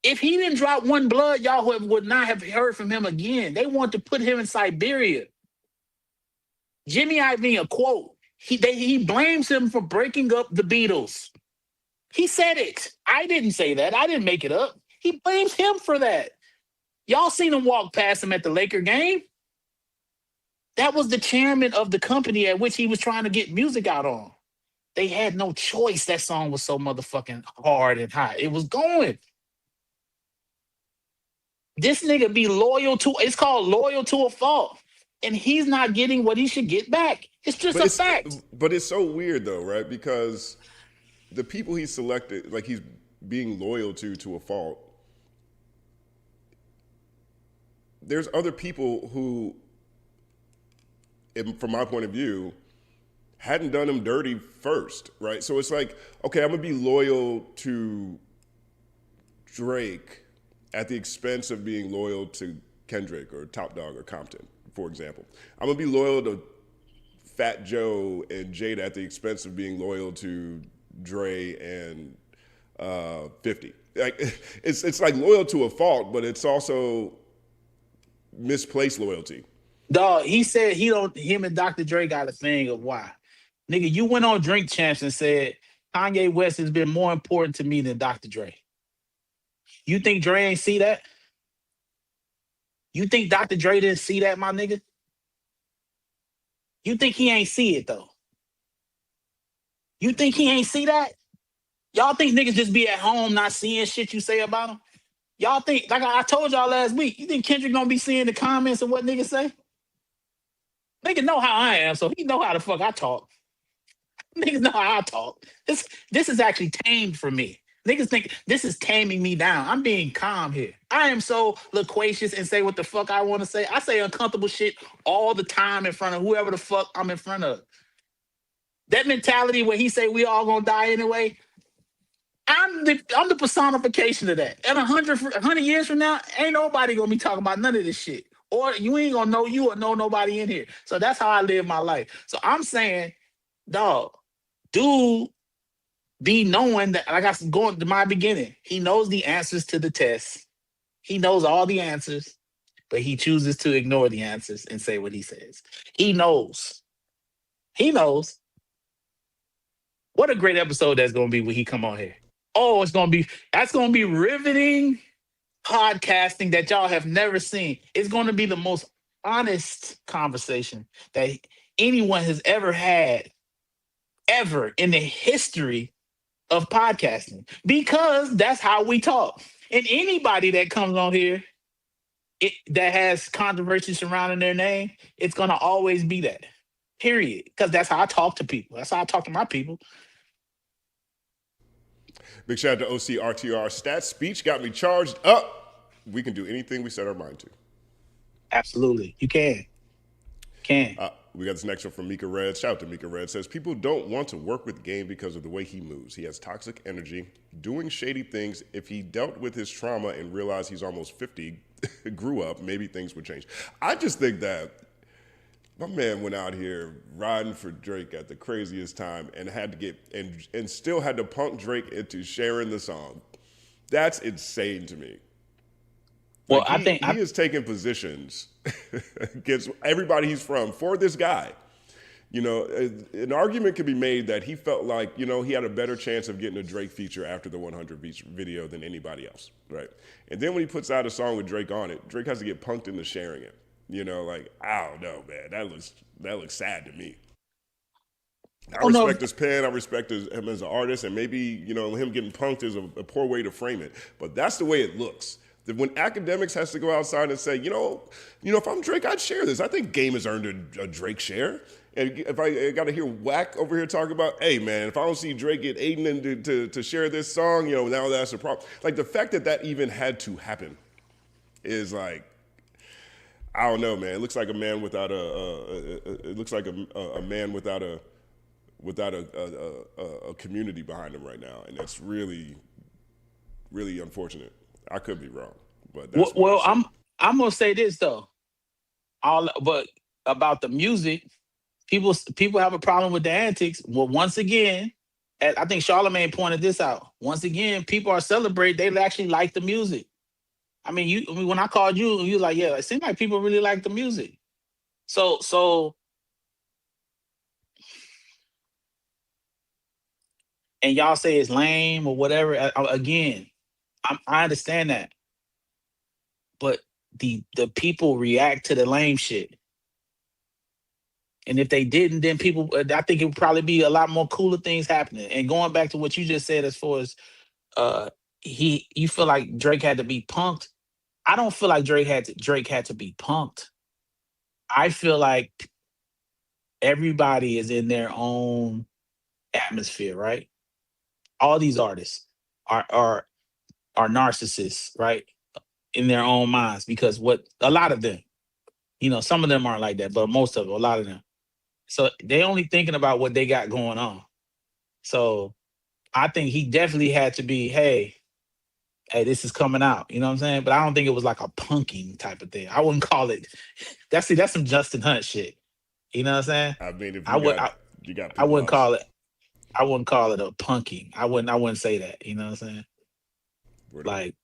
If he didn't drop One Blood, y'all would not have heard from him again. They want to put him in Siberia. Jimmy Iovine, a quote. He blames him for breaking up the Beatles. He said it. I didn't say that. I didn't make it up. He blames him for that. Y'all seen him walk past him at the Laker game. That was the chairman of the company at which he was trying to get music out on. They had no choice. That song was so motherfucking hard and hot. It was going. This nigga be loyal to, it's called loyal to a fault. And he's not getting what he should get back. It's just a fact. But it's so weird though, right? Because the people he selected, like he's being loyal to a fault, there's other people who, from my point of view, hadn't done him dirty first, right? So it's like, okay, I'm gonna be loyal to Drake at the expense of being loyal to Kendrick or Top Dog or Compton, for example. I'm gonna be loyal to Fat Joe and Jada at the expense of being loyal to Dre and 50. Like it's like loyal to a fault, but it's also misplaced loyalty. Dog, he said him and Dr. Dre got a thing of why. Nigga, you went on Drink Champs and said Kanye West has been more important to me than Dr. Dre. You think Dre ain't see that? You think Dr. Dre didn't see that, my nigga? You think he ain't see it, though? You think he ain't see that? Y'all think niggas just be at home not seeing shit you say about him? Y'all think, like I told y'all last week, you think Kendrick gonna be seeing the comments of what niggas say? Niggas know how I am, so he know how the fuck I talk. Niggas know how I talk. This is actually tamed for me. Niggas think this is taming me down. I'm being calm here. I am so loquacious and say what the fuck I want to say. I say uncomfortable shit all the time in front of whoever the fuck I'm in front of. That mentality where he say we all gonna die anyway, I'm the personification of that. And 100 years from now, ain't nobody gonna be talking about none of this shit. Or you ain't gonna know you or know nobody in here. So that's how I live my life. So I'm saying, dog, dude, be knowing that, like I was going to my beginning, he knows the answers to the test. He knows all the answers, but he chooses to ignore the answers and say what he says. He knows. He knows. What a great episode that's going to be when he come on here. Oh, that's going to be riveting podcasting that y'all have never seen. It's going to be the most honest conversation that anyone has ever had, ever in the history of podcasting, because that's how we talk. And anybody that comes on here that has controversy surrounding their name, it's gonna always be that. Period. Because that's how I talk to people. That's how I talk to my people. Big shout out to OCRTR. Stats speech got me charged up. We can do anything we set our mind to. Absolutely. You can. We got this next one from Mika Red. Shout out to Mika Red. Says, people don't want to work with Game because of the way he moves. He has toxic energy, doing shady things. If he dealt with his trauma and realized he's almost 50, grew up, maybe things would change. I just think that my man went out here riding for Drake at the craziest time and had to get and still had to punk Drake into sharing the song. That's insane to me. Well, I think he is taking positions against everybody he's from for this guy. You know, an argument could be made that he felt like, you know, he had a better chance of getting a Drake feature after the 100 Beats video than anybody else, right? And then when he puts out a song with Drake on it, Drake has to get punked into sharing it. You know, like, I don't know, man. That looks sad to me. I respect his pen. I respect him as an artist, and maybe, you know, him getting punked is a poor way to frame it. But that's the way it looks. That when Academics has to go outside and say, you know, if I'm Drake, I'd share this. I think Game has earned a Drake share. And if I got to hear Wack over here talking about, hey, man, if I don't see Drake get Aiden to share this song, you know, now that's a problem. Like, the fact that even had to happen is like, I don't know, man. It looks like a man without a man without a community behind him right now, and that's really, really unfortunate. I could be wrong, but that's I'm gonna say this though. But about the music, people have a problem with the antics. Well, once again, I think Charlamagne pointed this out. Once again, people are celebrating. They actually like the music. I mean, when I called you, you were like, yeah, it seems like people really like the music. So, and y'all say it's lame or whatever. Again, I understand that, but the people react to the lame shit. And if they didn't, then people, I think it would probably be a lot more cooler things happening. And going back to what you just said, as far as you feel like Drake had to be punked. I don't feel like Drake had to be punked. I feel like everybody is in their own atmosphere, right? All these artists are narcissists, right? In their own minds, because a lot of them, you know, some of them aren't like that, but most of them, a lot of them. So they only thinking about what they got going on. So I think he definitely had to be, hey, this is coming out. You know what I'm saying? But I don't think it was like a punking type of thing. I wouldn't call it. That's some Justin Hunt shit. You know what I'm saying? I mean, if I wouldn't call it a punking. I wouldn't say that. You know what I'm saying? Like,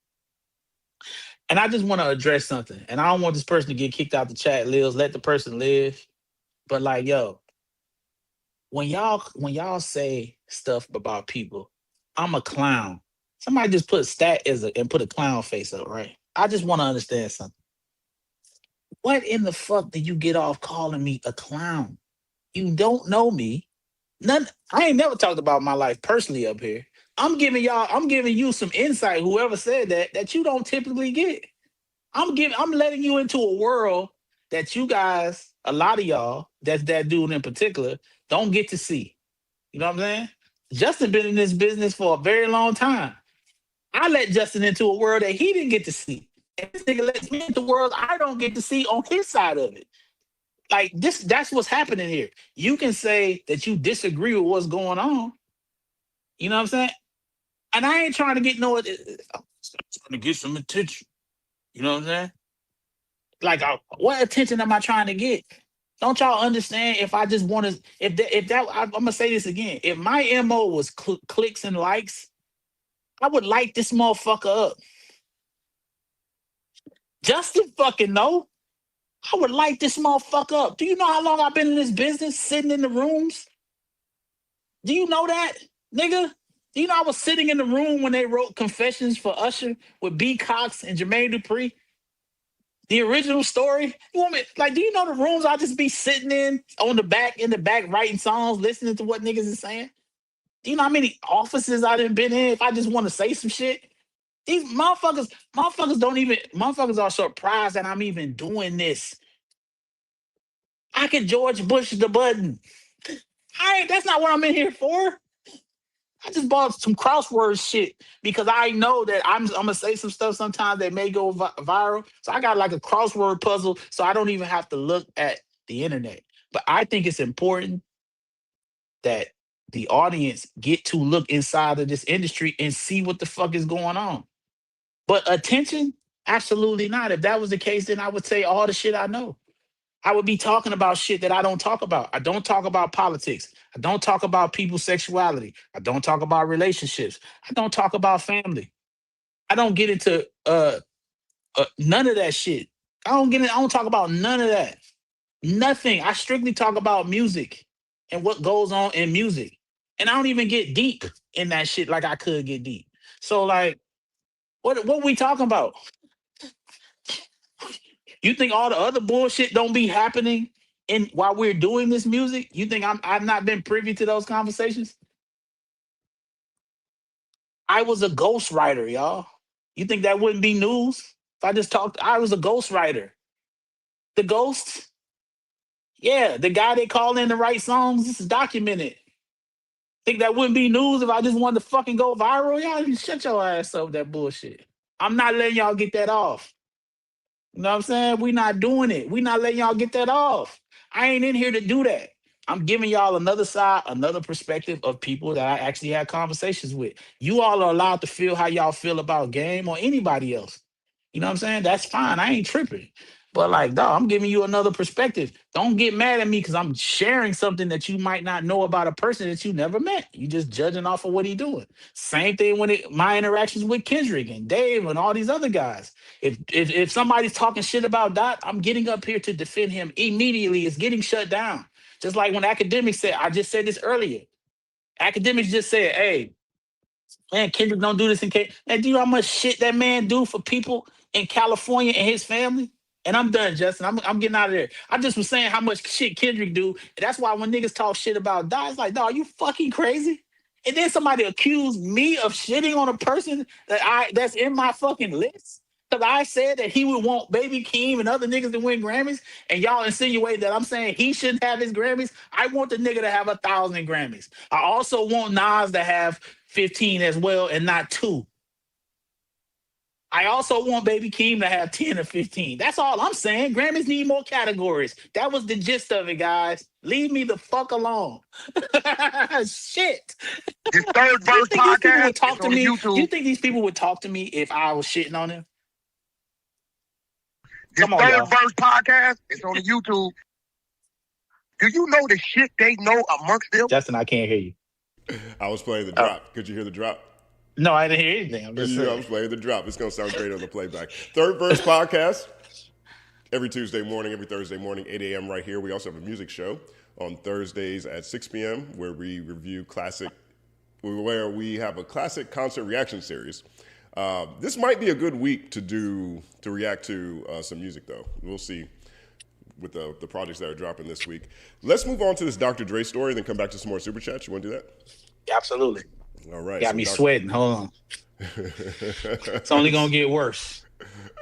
and I just want to address something. And I don't want this person to get kicked out the chat. Let the person live. But like, yo, when y'all say stuff about people, I'm a clown. Somebody just put and put a clown face up, right? I just want to understand something. What in the fuck did you get off calling me a clown? You don't know me. I ain't never talked about my life personally up here. I'm giving you some insight, whoever said that you don't typically get. I'm letting you into a world that you guys, a lot of y'all, that dude in particular, don't get to see. You know what I'm saying? Justin been in this business for a very long time. I let Justin into a world that he didn't get to see. And this nigga lets me into a world I don't get to see on his side of it. Like, that's what's happening here. You can say that you disagree with what's going on. You know what I'm saying? And I ain't trying to get I'm trying to get some attention. You know what I'm saying? Like, what attention am I trying to get? Don't y'all understand? If I just want to, I'm gonna say this again. If my MO was clicks and likes, I would light this motherfucker up. Justin fucking know. I would light this motherfucker up. Do you know how long I've been in this business, sitting in the rooms? Do you know that, nigga? Do you know I was sitting in the room when they wrote Confessions for Usher with B. Cox and Jermaine Dupri? The original story. You want me, like, do you know the rooms I just be sitting in the back, writing songs, listening to what niggas is saying? Do you know how many offices I done been in if I just want to say some shit? These motherfuckers are surprised that I'm even doing this. I can George Bush the button. That's not what I'm in here for. I just bought some crossword shit because I know that I'm gonna say some stuff sometimes that may go viral. So I got like a crossword puzzle, so I don't even have to look at the internet. But I think it's important that the audience get to look inside of this industry and see what the fuck is going on. But attention, absolutely not. If that was the case, then I would say all the shit I know. I would be talking about shit that I don't talk about. I don't talk about politics. I don't talk about people's sexuality. I don't talk about relationships. I don't talk about family. I don't get into none of that shit. I don't talk about none of that. Nothing. I strictly talk about music and what goes on in music. And I don't even get deep in that shit like I could get deep. So like, what we talking about? You think all the other bullshit don't be happening in while we're doing this music? You think I've not been privy to those conversations? I was a ghostwriter, y'all. You think that wouldn't be news? If I just talked, I was a ghostwriter. The ghost, yeah, the guy they call in to write songs, this is documented. Think that wouldn't be news if I just wanted to fucking go viral? Y'all you shut your ass up with that bullshit. I'm not letting y'all get that off. You know what I'm saying? We not doing it. We not letting y'all get that off. I ain't in here to do that. I'm giving y'all another side, another perspective of people that I actually had conversations with. You all are allowed to feel how y'all feel about Game or anybody else. You know what I'm saying? That's fine. I ain't tripping. But like, dog, I'm giving you another perspective. Don't get mad at me because I'm sharing something that you might not know about a person that you never met. You just judging off of what he doing. Same thing when my interactions with Kendrick and Dave and all these other guys. If somebody's talking shit about Dot, I'm getting up here to defend him immediately. It's getting shut down. Just like when academics said, I just said this earlier. Academics just said, hey, man, Kendrick don't do this in case. Man, do you know how much shit that man do for people in California and his family? And I'm done, Justin. I'm getting out of there. I just was saying how much shit Kendrick do. And that's why when niggas talk shit about Dot, it's like, dog, you fucking crazy? And then somebody accused me of shitting on a person that's in my fucking list. Because I said that he would want Baby Keem and other niggas to win Grammys, and y'all insinuate that I'm saying he shouldn't have his Grammys. I want the nigga to have 1,000 Grammys. I also want Nas to have 15 as well and not 2. I also want Baby Keem to have 10 or 15. That's all I'm saying. Grammys need more categories. That was the gist of it, guys. Leave me the fuck alone. Shit. This third verse podcast talk to on me? YouTube. You think these people would talk to me if I was shitting on them? This third verse podcast is on the YouTube. Do you know the shit they know amongst them? Justin, I can't hear you. I was playing the drop. Could you hear the drop? No, I didn't hear anything. I was playing the drop. It's going to sound great on the playback. Third Verse Podcast, every Tuesday morning, every Thursday morning, 8 a.m. right here. We also have a music show on Thursdays at 6 p.m. where we have a classic concert reaction series. This might be a good week to react to some music, though. We'll see with the projects that are dropping this week. Let's move on to this Dr. Dre story and then come back to some more Super Chats. You want to do that? Yeah, absolutely. All right. Got me sweating. Hold on. It's only going to get worse.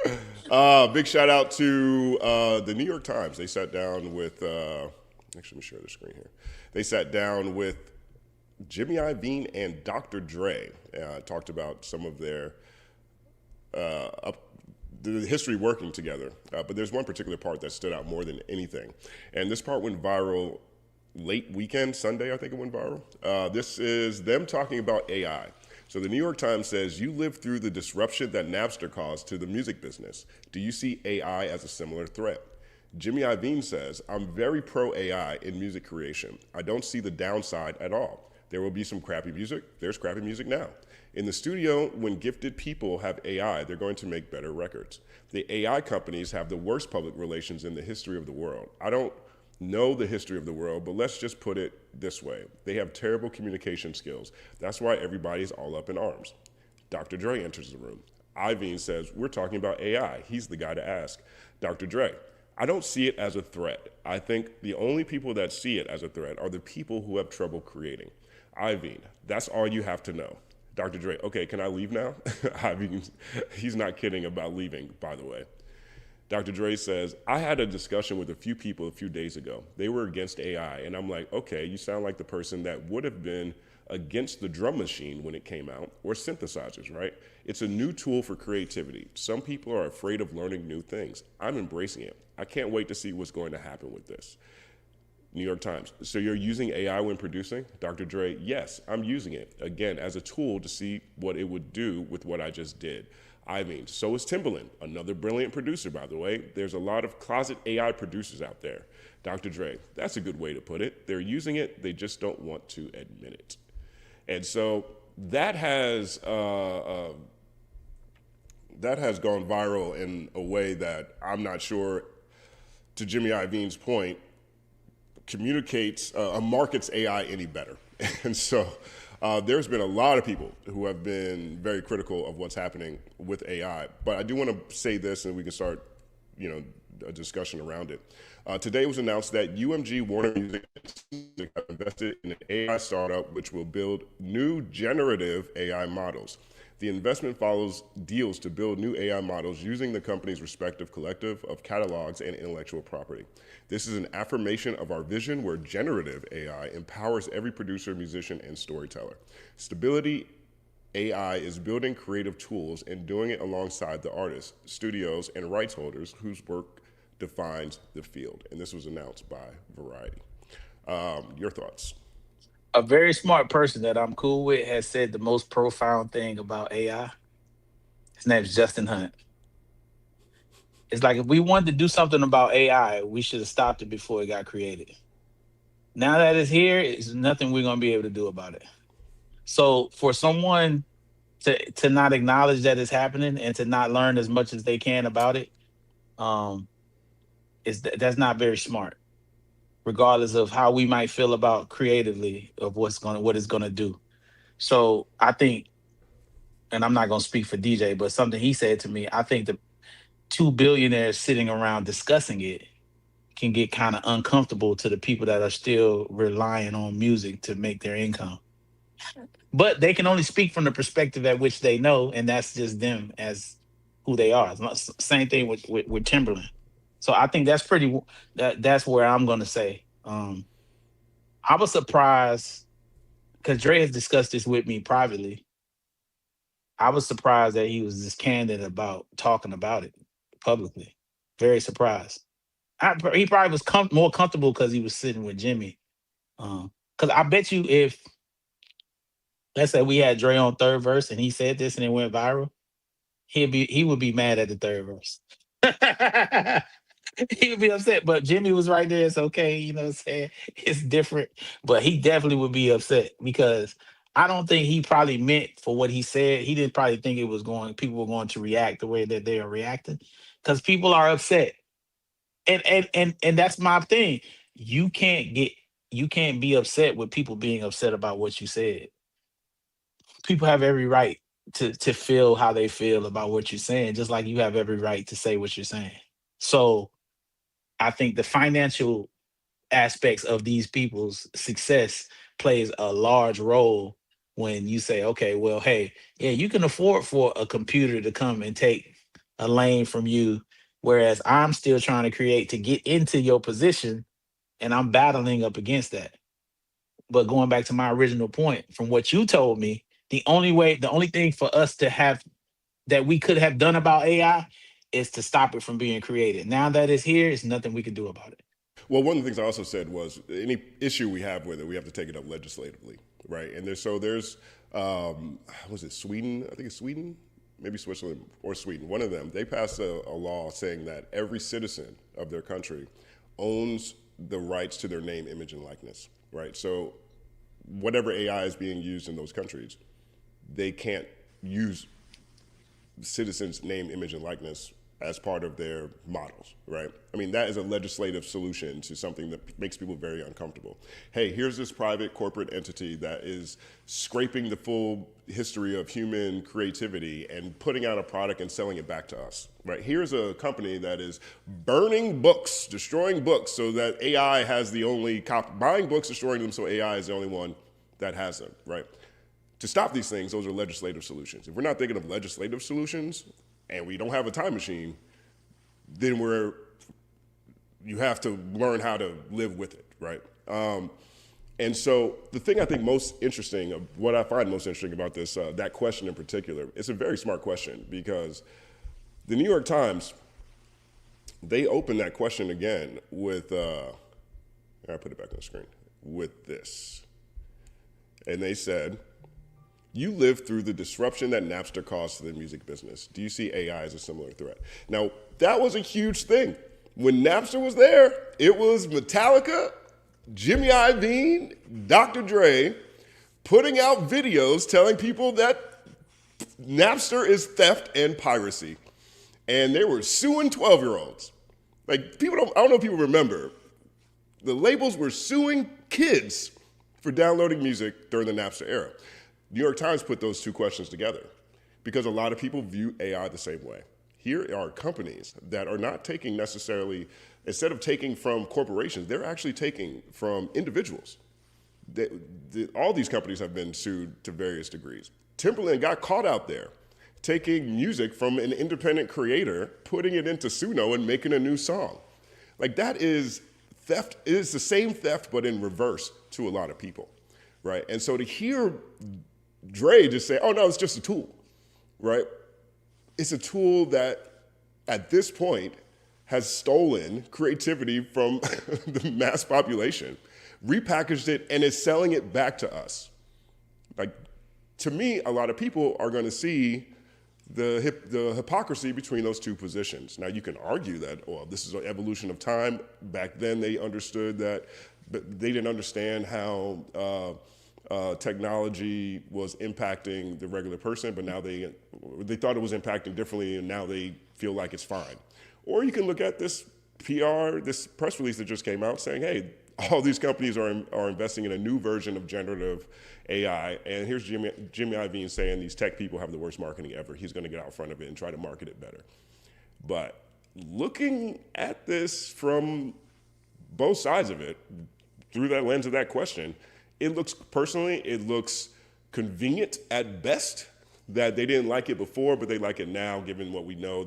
Big shout out to the New York Times. They sat down with, actually, let me share the screen here. They sat down with Jimmy Iovine and Dr. Dre. Talked about some of their the history working together. But there's one particular part that stood out more than anything. And this part went viral late weekend, Sunday, I think it went viral. This is them talking about AI. So the New York Times says, you lived through the disruption that Napster caused to the music business. Do you see AI as a similar threat? Jimmy Iovine says, I'm very pro AI in music creation. I don't see the downside at all. There will be some crappy music. There's crappy music now. In the studio, when gifted people have AI, they're going to make better records. The AI companies have the worst public relations in the history of the world. I don't know the history of the world, but let's just put it this way. They have terrible communication skills. That's why everybody's all up in arms. Dr. Dre enters the room. Iovine says, we're talking about AI. He's the guy to ask. Dr. Dre, I don't see it as a threat. I think the only people that see it as a threat are the people who have trouble creating. Iovine, that's all you have to know. Dr. Dre, okay, can I leave now? I mean, he's not kidding about leaving, by the way. Dr. Dre says, I had a discussion with a few people a few days ago. They were against AI. And I'm like, okay, you sound like the person that would have been against the drum machine when it came out, or synthesizers, right? It's a new tool for creativity. Some people are afraid of learning new things. I'm embracing it. I can't wait to see what's going to happen with this. New York Times. So you're using AI when producing? Dr. Dre, yes, I'm using it, again, as a tool to see what it would do with what I just did. I mean, so is Timbaland, another brilliant producer, by the way. There's a lot of closet AI producers out there. Dr. Dre, that's a good way to put it. They're using it, they just don't want to admit it. And so that has gone viral in a way that I'm not sure, to Jimmy Iovine's point, communicates, markets AI any better. And so there's been a lot of people who have been very critical of what's happening with AI. But I do want to say this, and we can start, a discussion around it. Today it was announced that UMG Warner Music have invested in an AI startup which will build new generative AI models. The investment follows deals to build new AI models using the company's respective collective of catalogs and intellectual property. This is an affirmation of our vision where generative AI empowers every producer, musician, and storyteller. Stability AI is building creative tools and doing it alongside the artists, studios, and rights holders whose work defines the field. And this was announced by Variety. Your thoughts? A very smart person that I'm cool with has said the most profound thing about AI. His name is Justin Hunt. It's like if we wanted to do something about AI, we should have stopped it before it got created. Now that it's here, it's nothing we're gonna be able to do about it. So for someone to not acknowledge that it's happening and to not learn as much as they can about it, that's not very smart, regardless of how we might feel about creatively of what it's gonna do. So I think, and I'm not gonna speak for DJ, but something he said to me, I think the two billionaires sitting around discussing it can get kind of uncomfortable to the people that are still relying on music to make their income. But they can only speak from the perspective at which they know, and that's just them as who they are. It's not, same thing with Timberland. So I think that's that's where I'm gonna say. I was surprised because Dre has discussed this with me privately. I was surprised that he was this candid about talking about it publicly. Very surprised. He probably was more comfortable because he was sitting with Jimmy. Because I bet you if, let's say we had Dre on third verse and he said this and it went viral, he would be mad at the third verse. He would be upset. But Jimmy was right there. It's okay, you know what I'm saying? It's different. But he definitely would be upset because I don't think he probably meant for what he said. He didn't probably think people were going to react the way that they are reacting. Because people are upset. And that's my thing. You can't be upset with people being upset about what you said. People have every right to feel how they feel about what you're saying, just like you have every right to say what you're saying. So I think the financial aspects of these people's success plays a large role when you say, okay, well, hey, yeah, you can afford for a computer to come and take a lane from you, whereas I'm still trying to create to get into your position and I'm battling up against that. But going back to my original point, from what you told me, the only thing for us to have that we could have done about AI is to stop it from being created. Now that it's here, it's nothing we can do about it. Well, one of the things I also said was any issue we have with it, we have to take it up legislatively, right? And there's was it Sweden? I think it's Sweden, maybe Switzerland or Sweden. One of them, they passed a law saying that every citizen of their country owns the rights to their name, image, and likeness, right? So whatever AI is being used in those countries, they can't use citizens' name, image, and likeness as part of their models, right? I mean, that is a legislative solution to something that makes people very uncomfortable. Hey, here's this private corporate entity that is scraping the full history of human creativity and putting out a product and selling it back to us, right? Here's a company that is burning books, destroying books so that AI has the only buying books, destroying them so AI is the only one that has them, right? to stop these things, those are legislative solutions. If we're not thinking of legislative solutions and we don't have a time machine, then you have to learn how to live with it, right? And so the thing I think most interesting, what I find most interesting about this, that question in particular, it's a very smart question because the New York Times, they opened that question again with, I'll put it back on the screen, with this. And they said, you lived through the disruption that Napster caused to the music business. Do you see AI as a similar threat? Now, that was a huge thing. When Napster was there, it was Metallica, Jimmy Iovine, Dr. Dre, putting out videos telling people that Napster is theft and piracy. And they were suing 12-year-olds. Like, I don't know if people remember, the labels were suing kids for downloading music during the Napster era. New York Times put those two questions together because a lot of people view AI the same way. Here are companies that are not taking necessarily, instead of taking from corporations, they're actually taking from individuals. All these companies have been sued to various degrees. Timberland got caught out there taking music from an independent creator, putting it into Suno and making a new song. Like that is theft. It is the same theft, but in reverse to a lot of people, right? And so to hear Dre just say, oh no, it's just a tool, right? It's a tool that at this point has stolen creativity from the mass population, repackaged it, and is selling it back to us. Like, to me, a lot of people are gonna see the hypocrisy between those two positions. Now, you can argue that, well, this is an evolution of time. Back then, they understood that, but they didn't understand how technology was impacting the regular person, but now they thought it was impacting differently, and now they feel like it's fine. Or you can look at this this press release that just came out saying, hey, all these companies are investing in a new version of generative AI, and here's Jimmy Iovine saying these tech people have the worst marketing ever. He's going to get out front of it and try to market it better. But looking at this from both sides of it, through that lens of that question, it looks convenient at best that they didn't like it before, but they like it now, given what we know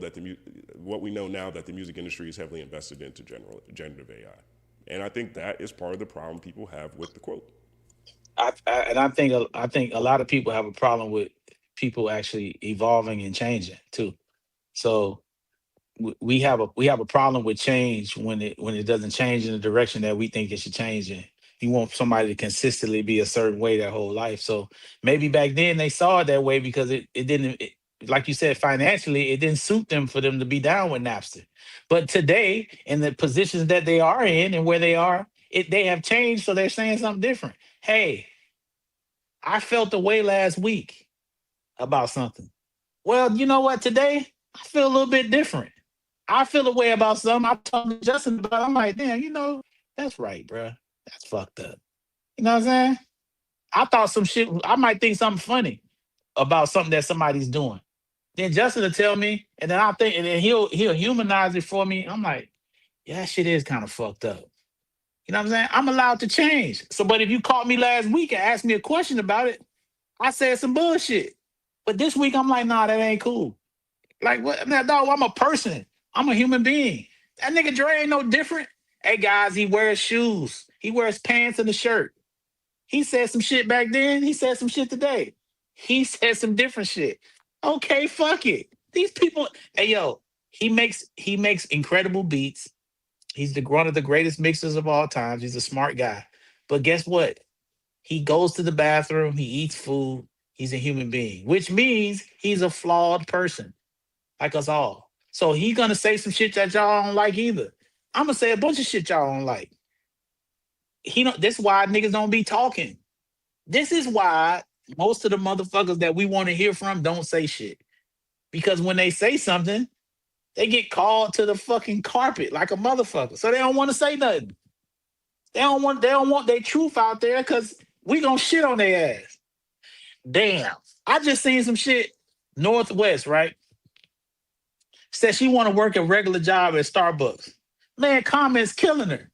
now that the music industry is heavily invested into generative AI. And I think that is part of the problem people have with the quote. I think a lot of people have a problem with people actually evolving and changing too. So we have a problem with change when it doesn't change in the direction that we think it should change in. You want somebody to consistently be a certain way their whole life. So maybe back then they saw it that way because it didn't, like you said, financially, it didn't suit them for them to be down with Napster. But today, in the positions that they are in and where they are, they have changed, so they're saying something different. Hey, I felt the way last week about something. Well, you know what? Today, I feel a little bit different. I feel a way about something. I talked to Justin about it. I'm like, damn, that's right, bro. That's fucked up. You know what I'm saying? I thought some shit, I might think something funny about something that somebody's doing. Then Justin will tell me, and then I'll think, and then he'll humanize it for me. I'm like, yeah, that shit is kind of fucked up. You know what I'm saying? I'm allowed to change. So, but if you called me last week and asked me a question about it, I said some bullshit. But this week, I'm like, nah, that ain't cool. Like, what? Now, dog, I'm a person. I'm a human being. That nigga Dre ain't no different. Hey, guys, he wears shoes. He wears pants and a shirt. He said some shit back then. He said some shit today. He said some different shit. Okay, fuck it. These people, hey, yo, he makes incredible beats. He's one of the greatest mixers of all times. He's a smart guy. But guess what? He goes to the bathroom. He eats food. He's a human being, which means he's a flawed person like us all. So he's going to say some shit that y'all don't like either. I'm going to say a bunch of shit y'all don't like. This is why niggas don't be talking. This is why most of the motherfuckers that we want to hear from don't say shit. Because when they say something, they get called to the fucking carpet like a motherfucker. So they don't want to say nothing. They don't want their truth out there because we gonna shit on their ass. Damn. I just seen some shit. Northwest, right? Said she want to work a regular job at Starbucks. Man, comments killing her.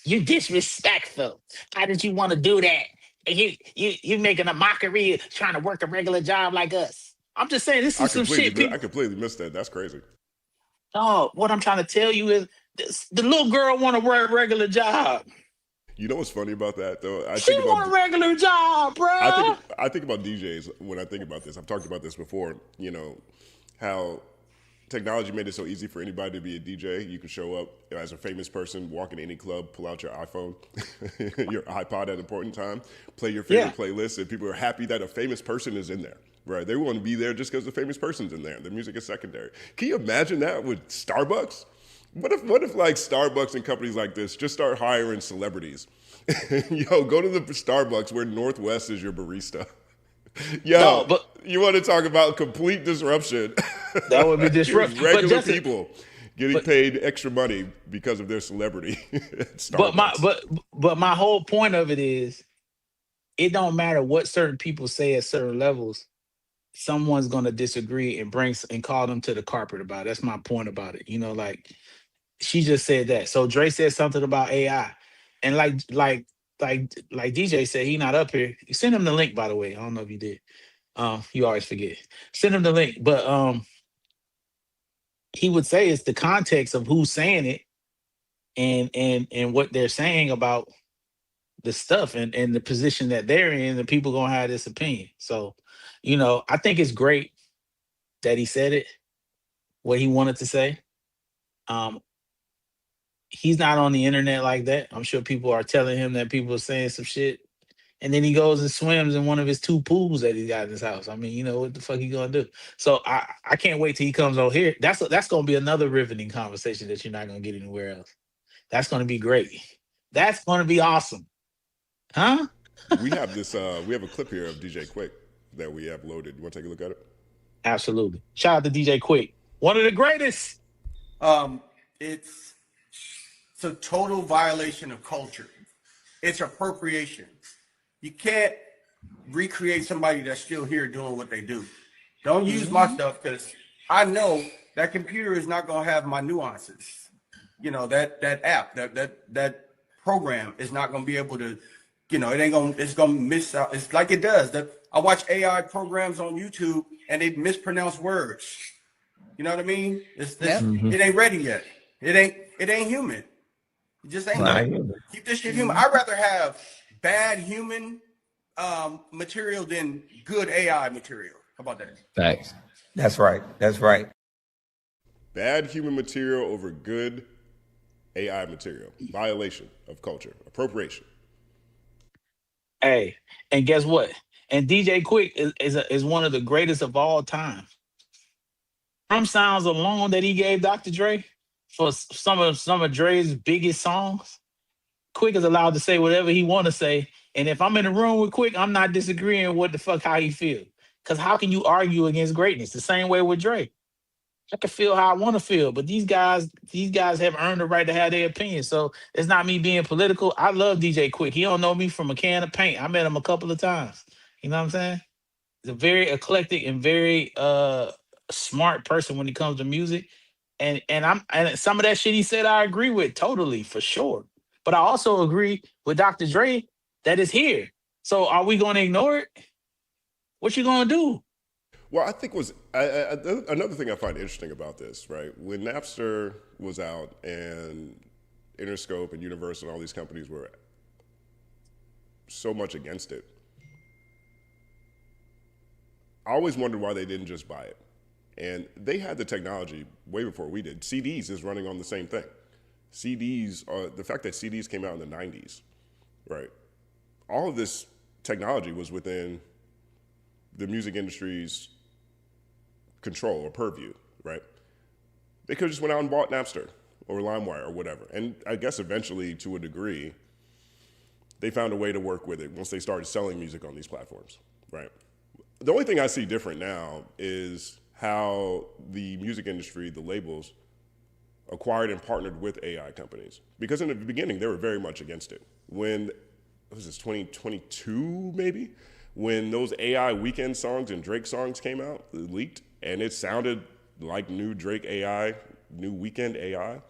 You disrespectful. How did you want to do that? You making a mockery, trying to work a regular job like us. I'm just saying this is some shit. I completely missed that. That's crazy. Oh, what I'm trying to tell you is the little girl want to work a regular job. You know what's funny about that though? She want a regular job, bro. I think about DJs when I think about this. I've talked about this before. You know how technology made it so easy for anybody to be a DJ. You can show up as a famous person, walk in any club, pull out your iPhone, your iPod at an important time, play your favorite playlist, and people are happy that a famous person is in there. Right? They want to be there just because the famous person's in there. The music is secondary. Can you imagine that with Starbucks? What if like Starbucks and companies like this just start hiring celebrities? Yo, go to the Starbucks where Northwest is your barista. Yo, you want to talk about complete disruption? That would be disruptive. Regular people getting paid extra money because of their celebrity. But my whole point of it is, it don't matter what certain people say at certain levels. Someone's gonna disagree and call them to the carpet about it. That's my point about it. You know, like she just said that. So Dre said something about AI, and like DJ said, he not up here. You send him the link, by the way. I don't know if you did. You always forget. Send him the link, but he would say it's the context of who's saying it, and what they're saying about the stuff and the position that they're in. The people gonna have this opinion. So, you know, I think it's great that he said it, what he wanted to say. He's not on the internet like that. I'm sure people are telling him that people are saying some shit. And then he goes and swims in one of his 2 pools that he got in his house. I mean, you know, what the fuck he gonna do? So I can't wait till he comes on here. That's gonna be another riveting conversation that you're not gonna get anywhere else. That's gonna be great. That's gonna be awesome. Huh? We have a clip here of DJ Quik that we have loaded. You want to take a look at it? Absolutely. Shout out to DJ Quik. One of the greatest. It's a total violation of culture. It's appropriation. You can't recreate somebody that's still here doing what they do. Don't use my stuff, because I know that computer is not going to have my nuances. You know, that app, that program is not going to be able to, you know, it's going to miss out. It's like it does. I watch AI programs on YouTube and they mispronounce words. You know what I mean? It ain't ready yet. It ain't human. It just ain't ready. Keep this shit human. I'd rather have bad human material than good AI material. How about that? Thanks. That's right. That's right. Bad human material over good AI material. Violation of culture. Appropriation. Hey, and guess what? And DJ Quik is one of the greatest of all time. From sounds alone that he gave Dr. Dre for some of Dre's biggest songs, Quik is allowed to say whatever he want to say. And if I'm in the room with Quik, I'm not disagreeing with the fuck how he feel. Because how can you argue against greatness? The same way with Dre. I can feel how I want to feel, but these guys have earned the right to have their opinion. So it's not me being political. I love DJ Quik. He don't know me from a can of paint. I met him a couple of times. You know what I'm saying? He's a very eclectic and very smart person when it comes to music. And some of that shit he said I agree with totally, for sure. But I also agree with Dr. Dre that it's here. So are we going to ignore it? What you going to do? Well, I think another thing I find interesting about this, right? When Napster was out and Interscope and Universal and all these companies were so much against it, I always wondered why they didn't just buy it. And they had the technology way before we did. CDs is running on the same thing. The fact that CDs came out in the 90s, right? All of this technology was within the music industry's control or purview, right? They could have just went out and bought Napster or LimeWire or whatever. And I guess eventually, to a degree, they found a way to work with it once they started selling music on these platforms, right? The only thing I see different now is how the music industry, the labels, acquired and partnered with AI companies. Because in the beginning, they were very much against it. When, what was this, 2022 maybe? When those AI Weekend songs and Drake songs came out, leaked, and it sounded like new Drake AI, new Weekend AI,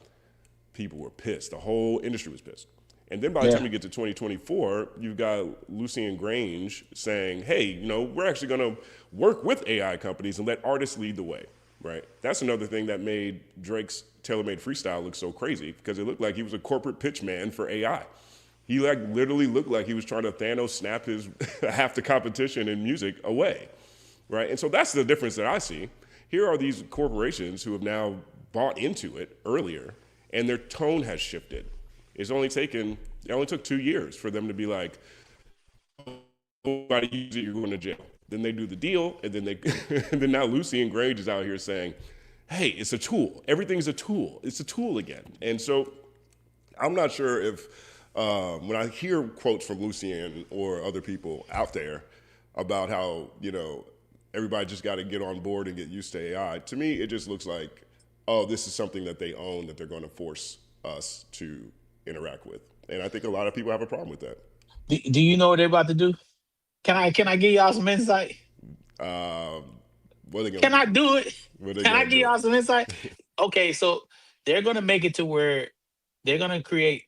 people were pissed. The whole industry was pissed. And then by the time you get to 2024, you've got Lucien Grange saying, hey, you know, we're actually going to work with AI companies and let artists lead the way, right? That's another thing that made Drake's tailor-made freestyle look so crazy, because it looked like he was a corporate pitch man for AI. He like literally looked like he was trying to Thanos snap his half the competition in music away, right? And so that's the difference that I see. Here are these corporations who have now bought into it earlier, and their tone has shifted. It only took 2 years for them to be like, nobody use it, you're going to jail. Then they do the deal, and then and then now Lucien Grange is out here saying, hey, it's a tool. Everything's a tool. It's a tool again. And so I'm not sure if, when I hear quotes from Lucien or other people out there about how, you know, everybody just got to get on board and get used to AI, to me, it just looks like, oh, this is something that they own that they're going to force us to interact with. And I think a lot of people have a problem with that. Do you know what they're about to do? Can I give y'all some insight? What are they gonna Can I do it? Can I give do? y'all some insight? Okay, so they're gonna make it to where they're gonna create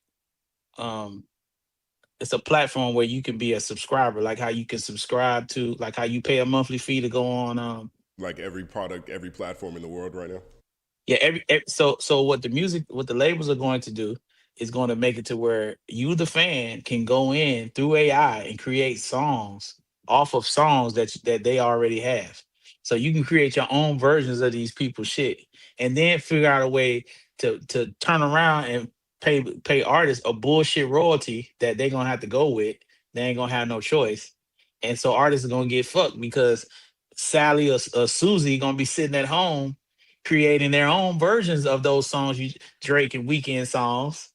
it's a platform where you can be a subscriber, like how you can subscribe to, like how you pay a monthly fee to go on like every product, every platform in the world right now. Yeah, so what the labels are going to do is going to make it to where you, the fan, can go in through AI and create songs off of songs that they already have. So you can create your own versions of these people's shit, and then figure out a way to turn around and pay artists a bullshit royalty that they're gonna have to go with. They ain't gonna have no choice, and so artists are gonna get fucked because Sally or Susie gonna be sitting at home creating their own versions of those songs, Drake and Weeknd songs,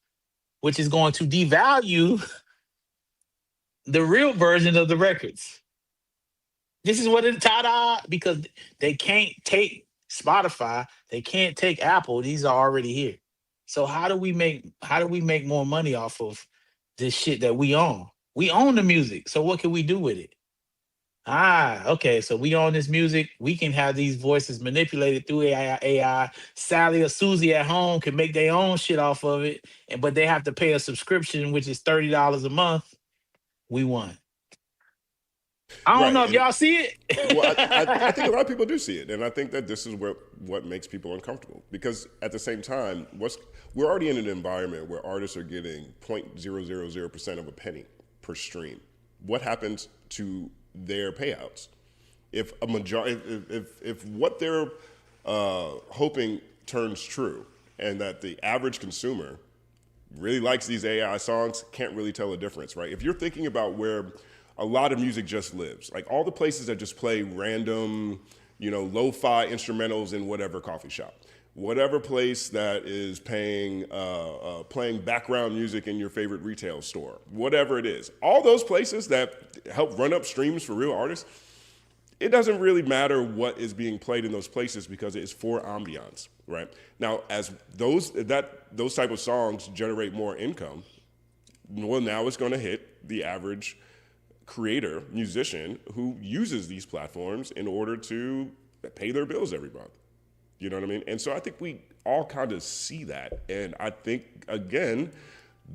which is going to devalue the real version of the records. This is what it's ta-da, because they can't take Spotify, they can't take Apple. These are already here. So how do we make more money off of this shit that we own? We own the music. So what can we do with it? Okay. So we own this music. We can have these voices manipulated through AI. Sally or Susie at home can make their own shit off of it, but they have to pay a subscription, which is $30 a month. We won. I don't know if y'all see it. Well, I think a lot of people do see it, and I think that this is what makes people uncomfortable. Because at the same time, we're already in an environment where artists are getting 0.000% of a penny per stream. What happens to their payouts? If what they're hoping turns true, and that the average consumer really likes these AI songs, can't really tell a difference, right? If you're thinking about where a lot of music just lives, like all the places that just play random, you know, lo-fi instrumentals in whatever coffee shop, whatever place that is playing background music in your favorite retail store, whatever it is, all those places that help run up streams for real artists, it doesn't really matter what is being played in those places because it's for ambiance, right? Now, as those type of songs generate more income, well, now it's going to hit the average creator, musician who uses these platforms in order to pay their bills every month. You know what I mean? And so I think we all kind of see that. And I think, again,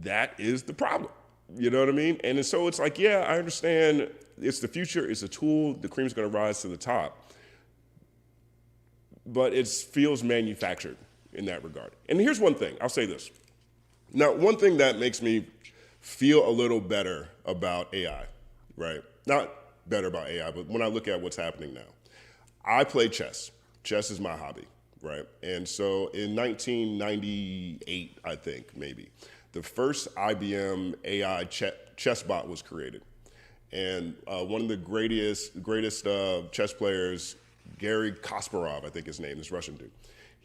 that is the problem. You know what I mean? And so it's like, yeah, I understand it's the future, it's a tool, the cream's going to rise to the top. But it feels manufactured in that regard. And here's one thing, I'll say this. Now, one thing that makes me feel a little better about AI, right? Not better about AI, but when I look at what's happening now. I play chess. Chess is my hobby, right? And so in 1998, I think, maybe, the first IBM AI chess bot was created. And one of the greatest chess players, Garry Kasparov, I think his name, this Russian dude,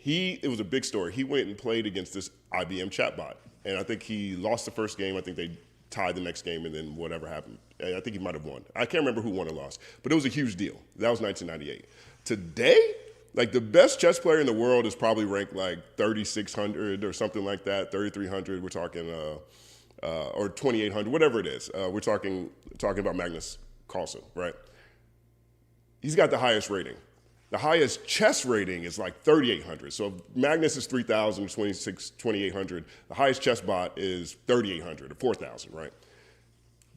it was a big story. He went and played against this IBM chatbot. And I think he lost the first game. I think they tied the next game, and then whatever happened. I think he might have won. I can't remember who won or lost, but it was a huge deal. That was 1998. Today, like the best chess player in the world is probably ranked like 3,600 or something like that, 3,300. We're talking, or 2,800, whatever it is. We're talking about Magnus Carlsen, right? He's got the highest rating. The highest chess rating is like 3,800. So Magnus is 3,000, 2,800. The highest chess bot is 3,800 or 4,000, right?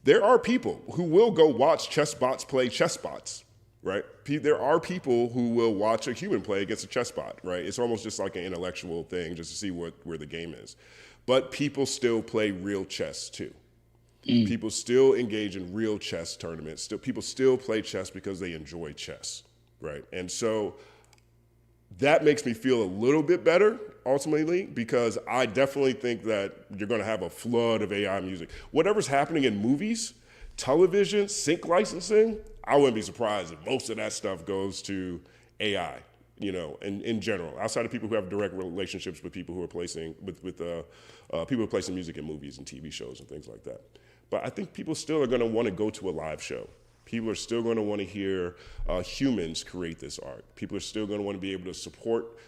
There are people who will go watch chess bots play chess bots, right? There are people who will watch a human play against a chess bot, right? It's almost just like an intellectual thing just to see where the game is. But people still play real chess too. People still engage in real chess tournaments. People still play chess because they enjoy chess, right? And so that makes me feel a little bit better ultimately, because I definitely think that you're going to have a flood of AI music. Whatever's happening in movies, television, sync licensing, I wouldn't be surprised if most of that stuff goes to AI, you know, in general, outside of people who have direct relationships with people who are placing people who are placing music in movies and TV shows and things like that. But I think people still are going to want to go to a live show. People are still going to want to hear humans create this art. People are still going to want to be able to support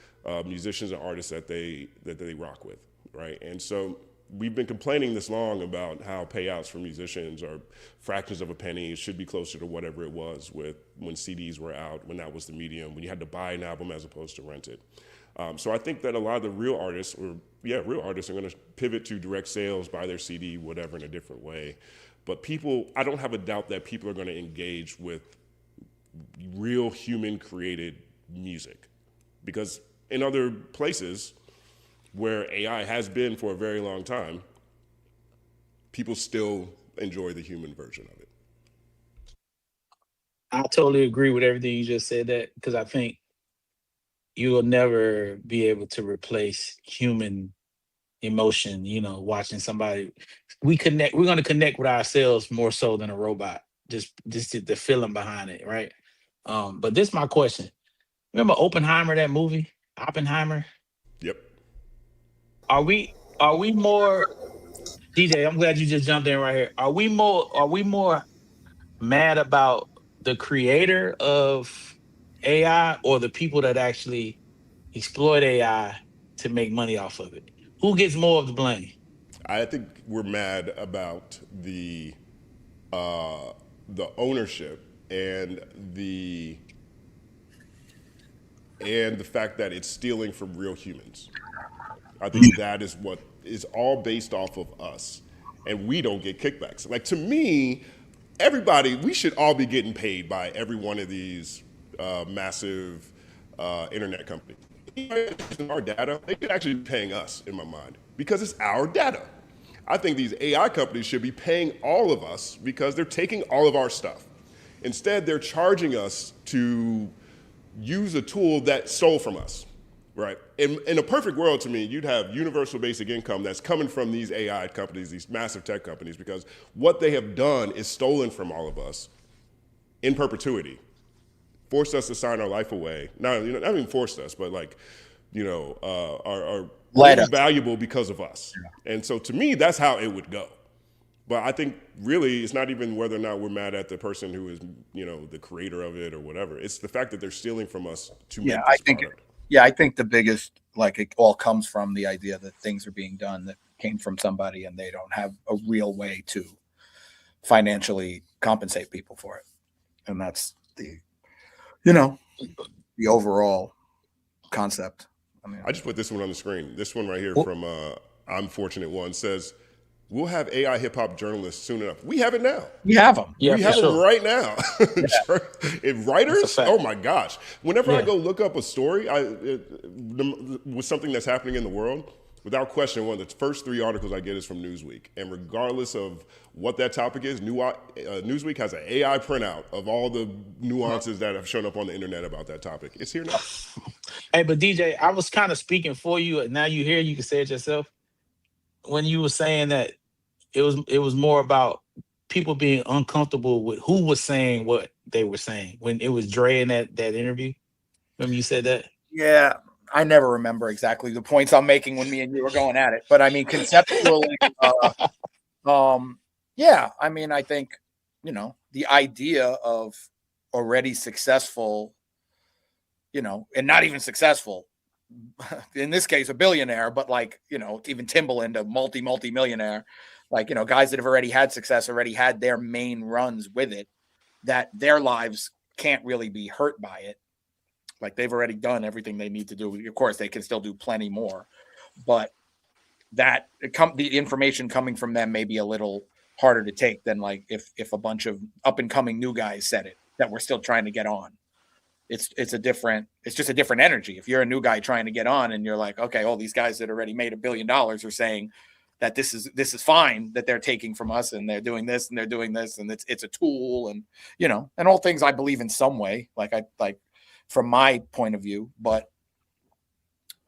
musicians and artists that they rock with, right? And so we've been complaining this long about how payouts for musicians are fractions of a penny. It should be closer to whatever it was when CDs were out, when that was the medium, when you had to buy an album as opposed to rent it. So I think that a lot of the real artists are going to pivot to direct sales, buy their CD, whatever, in a different way. But I don't have a doubt that people are going to engage with real human created music, because in other places where AI has been for a very long time, people still enjoy the human version of it. I totally agree with everything you just said, that because I think you will never be able to replace human emotion, you know, watching somebody. We're going to connect with ourselves more so than a robot, just the feeling behind it, right? But this is my question. Remember Oppenheimer, that movie? Oppenheimer? Yep. Are we more, DJ, I'm glad you just jumped in right here. Are we more mad about the creator of AI or the people that actually exploit AI to make money off of it? Who gets more of the blame? I think we're mad about the ownership and the fact that it's stealing from real humans. I think that is what is all based off of us, and we don't get kickbacks. Like, to me, we should all be getting paid by every one of these massive internet companies. Our data, they should actually be paying us, in my mind, because it's our data. I think these AI companies should be paying all of us because they're taking all of our stuff. Instead, they're charging us to use a tool that stole from us, right? In a perfect world, to me, you'd have universal basic income that's coming from these AI companies, these massive tech companies, because what they have done is stolen from all of us in perpetuity. Forced us to sign our life away. Not even forced us, but are really valuable because of us. Yeah. And so to me, that's how it would go. But I think really it's not even whether or not we're mad at the person who is, the creator of it or whatever. It's the fact that they're stealing from us to make this product. I think the biggest, it all comes from the idea that things are being done that came from somebody and they don't have a real way to financially compensate people for it. And that's the overall concept. I just put this one on the screen. This one right here from I'm Fortunate One says, we'll have AI hip hop journalists soon enough. We have it now. We have them. Yeah, we have them right now. And writers, oh my gosh. Whenever I go look up a story with something that's happening in the world, without question, one of the first 3 articles I get is from Newsweek. And regardless of what that topic is, Newsweek has an AI printout of all the nuances that have shown up on the internet about that topic. It's here now. Hey, but DJ, I was kind of speaking for you, and now you can say it yourself. When you were saying that it was more about people being uncomfortable with who was saying what they were saying when it was Dre in that interview. Remember you said that? Yeah. I never remember exactly the points I'm making when me and you were going at it, but I mean, conceptually, I think, the idea of already successful, and not even successful, in this case, a billionaire, but even Timbaland, a multi-millionaire, guys that have already had success, already had their main runs with it, that their lives can't really be hurt by it. Like they've already done everything they need to do. Of course, they can still do plenty more, but the information coming from them may be a little harder to take than like if a bunch of up and coming new guys said it that we're still trying to get on. It's just a different energy. If you're a new guy trying to get on and you're like, okay, all these guys that already made $1 billion are saying that this is fine that they're taking from us and they're doing this and they're doing this and it's a tool and and all things I believe in some way, like from my point of view, but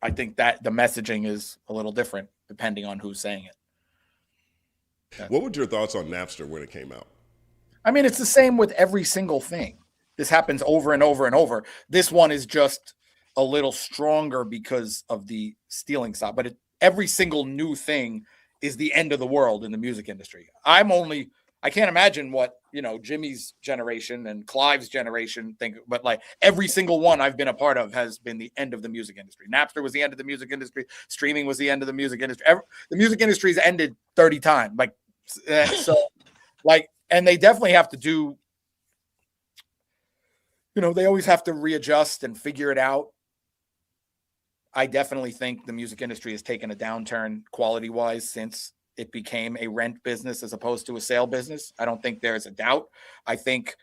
I think that the messaging is a little different depending on who's saying it. What were your thoughts on Napster when it came out? I mean, it's the same with every single thing. This happens over and over and over. This one is just a little stronger because of the stealing side, but every single new thing is the end of the world in the music industry. I can't imagine what, Jimmy's generation and Clive's generation think, but like every single one I've been a part of has been the end of the music industry. Napster was the end of the music industry. Streaming was the end of the music industry. The music industry's ended 30 times. And they definitely have to do, they always have to readjust and figure it out. I definitely think the music industry has taken a downturn quality-wise since it became a rent business as opposed to a sale business. I don't think there's a doubt. I think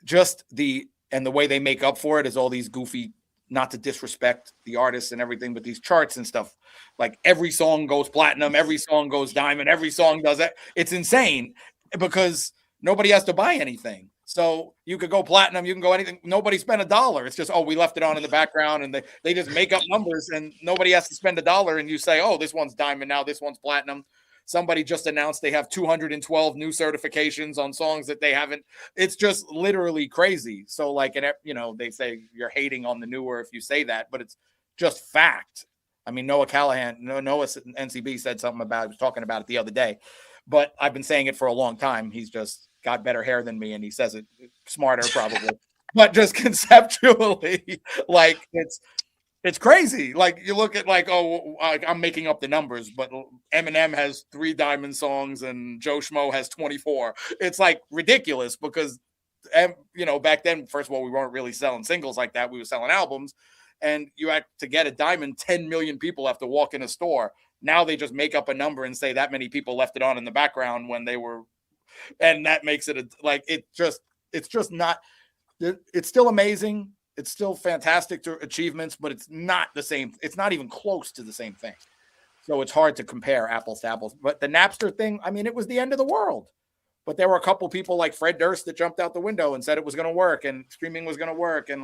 just the way they make up for it is all these goofy, not to disrespect the artists and everything, but these charts and stuff. Like every song goes platinum, every song goes diamond, every song does it. It's insane because nobody has to buy anything. So you could go platinum, you can go anything. Nobody spent $1. It's just, we left it on in the background and they just make up numbers and nobody has to spend $1. And you say, this one's diamond now, this one's platinum. Somebody just announced they have 212 new certifications on songs that they haven't. It's just literally crazy. So they say you're hating on the newer if you say that, but it's just fact. I mean, Noah NCB said something about it. He was talking about it the other day, but I've been saying it for a long time. He's just got better hair than me and he says it smarter probably, but just conceptually, like it's crazy. Like you look at I'm making up the numbers, but Eminem has 3 diamond songs and Joe Schmo has 24. It's like ridiculous because back then, first of all, we weren't really selling singles like that. We were selling albums, and you had to get a diamond, 10 million people have to walk in a store. Now they just make up a number and say that many people left it on in the background when they were. And that makes it it's just not, it's still amazing. It's still fantastic achievements, but it's not the same. It's not even close to the same thing. So it's hard to compare apples to apples. But the Napster thing, I mean, it was the end of the world. But there were a couple people like Fred Durst that jumped out the window and said it was going to work and streaming was going to work and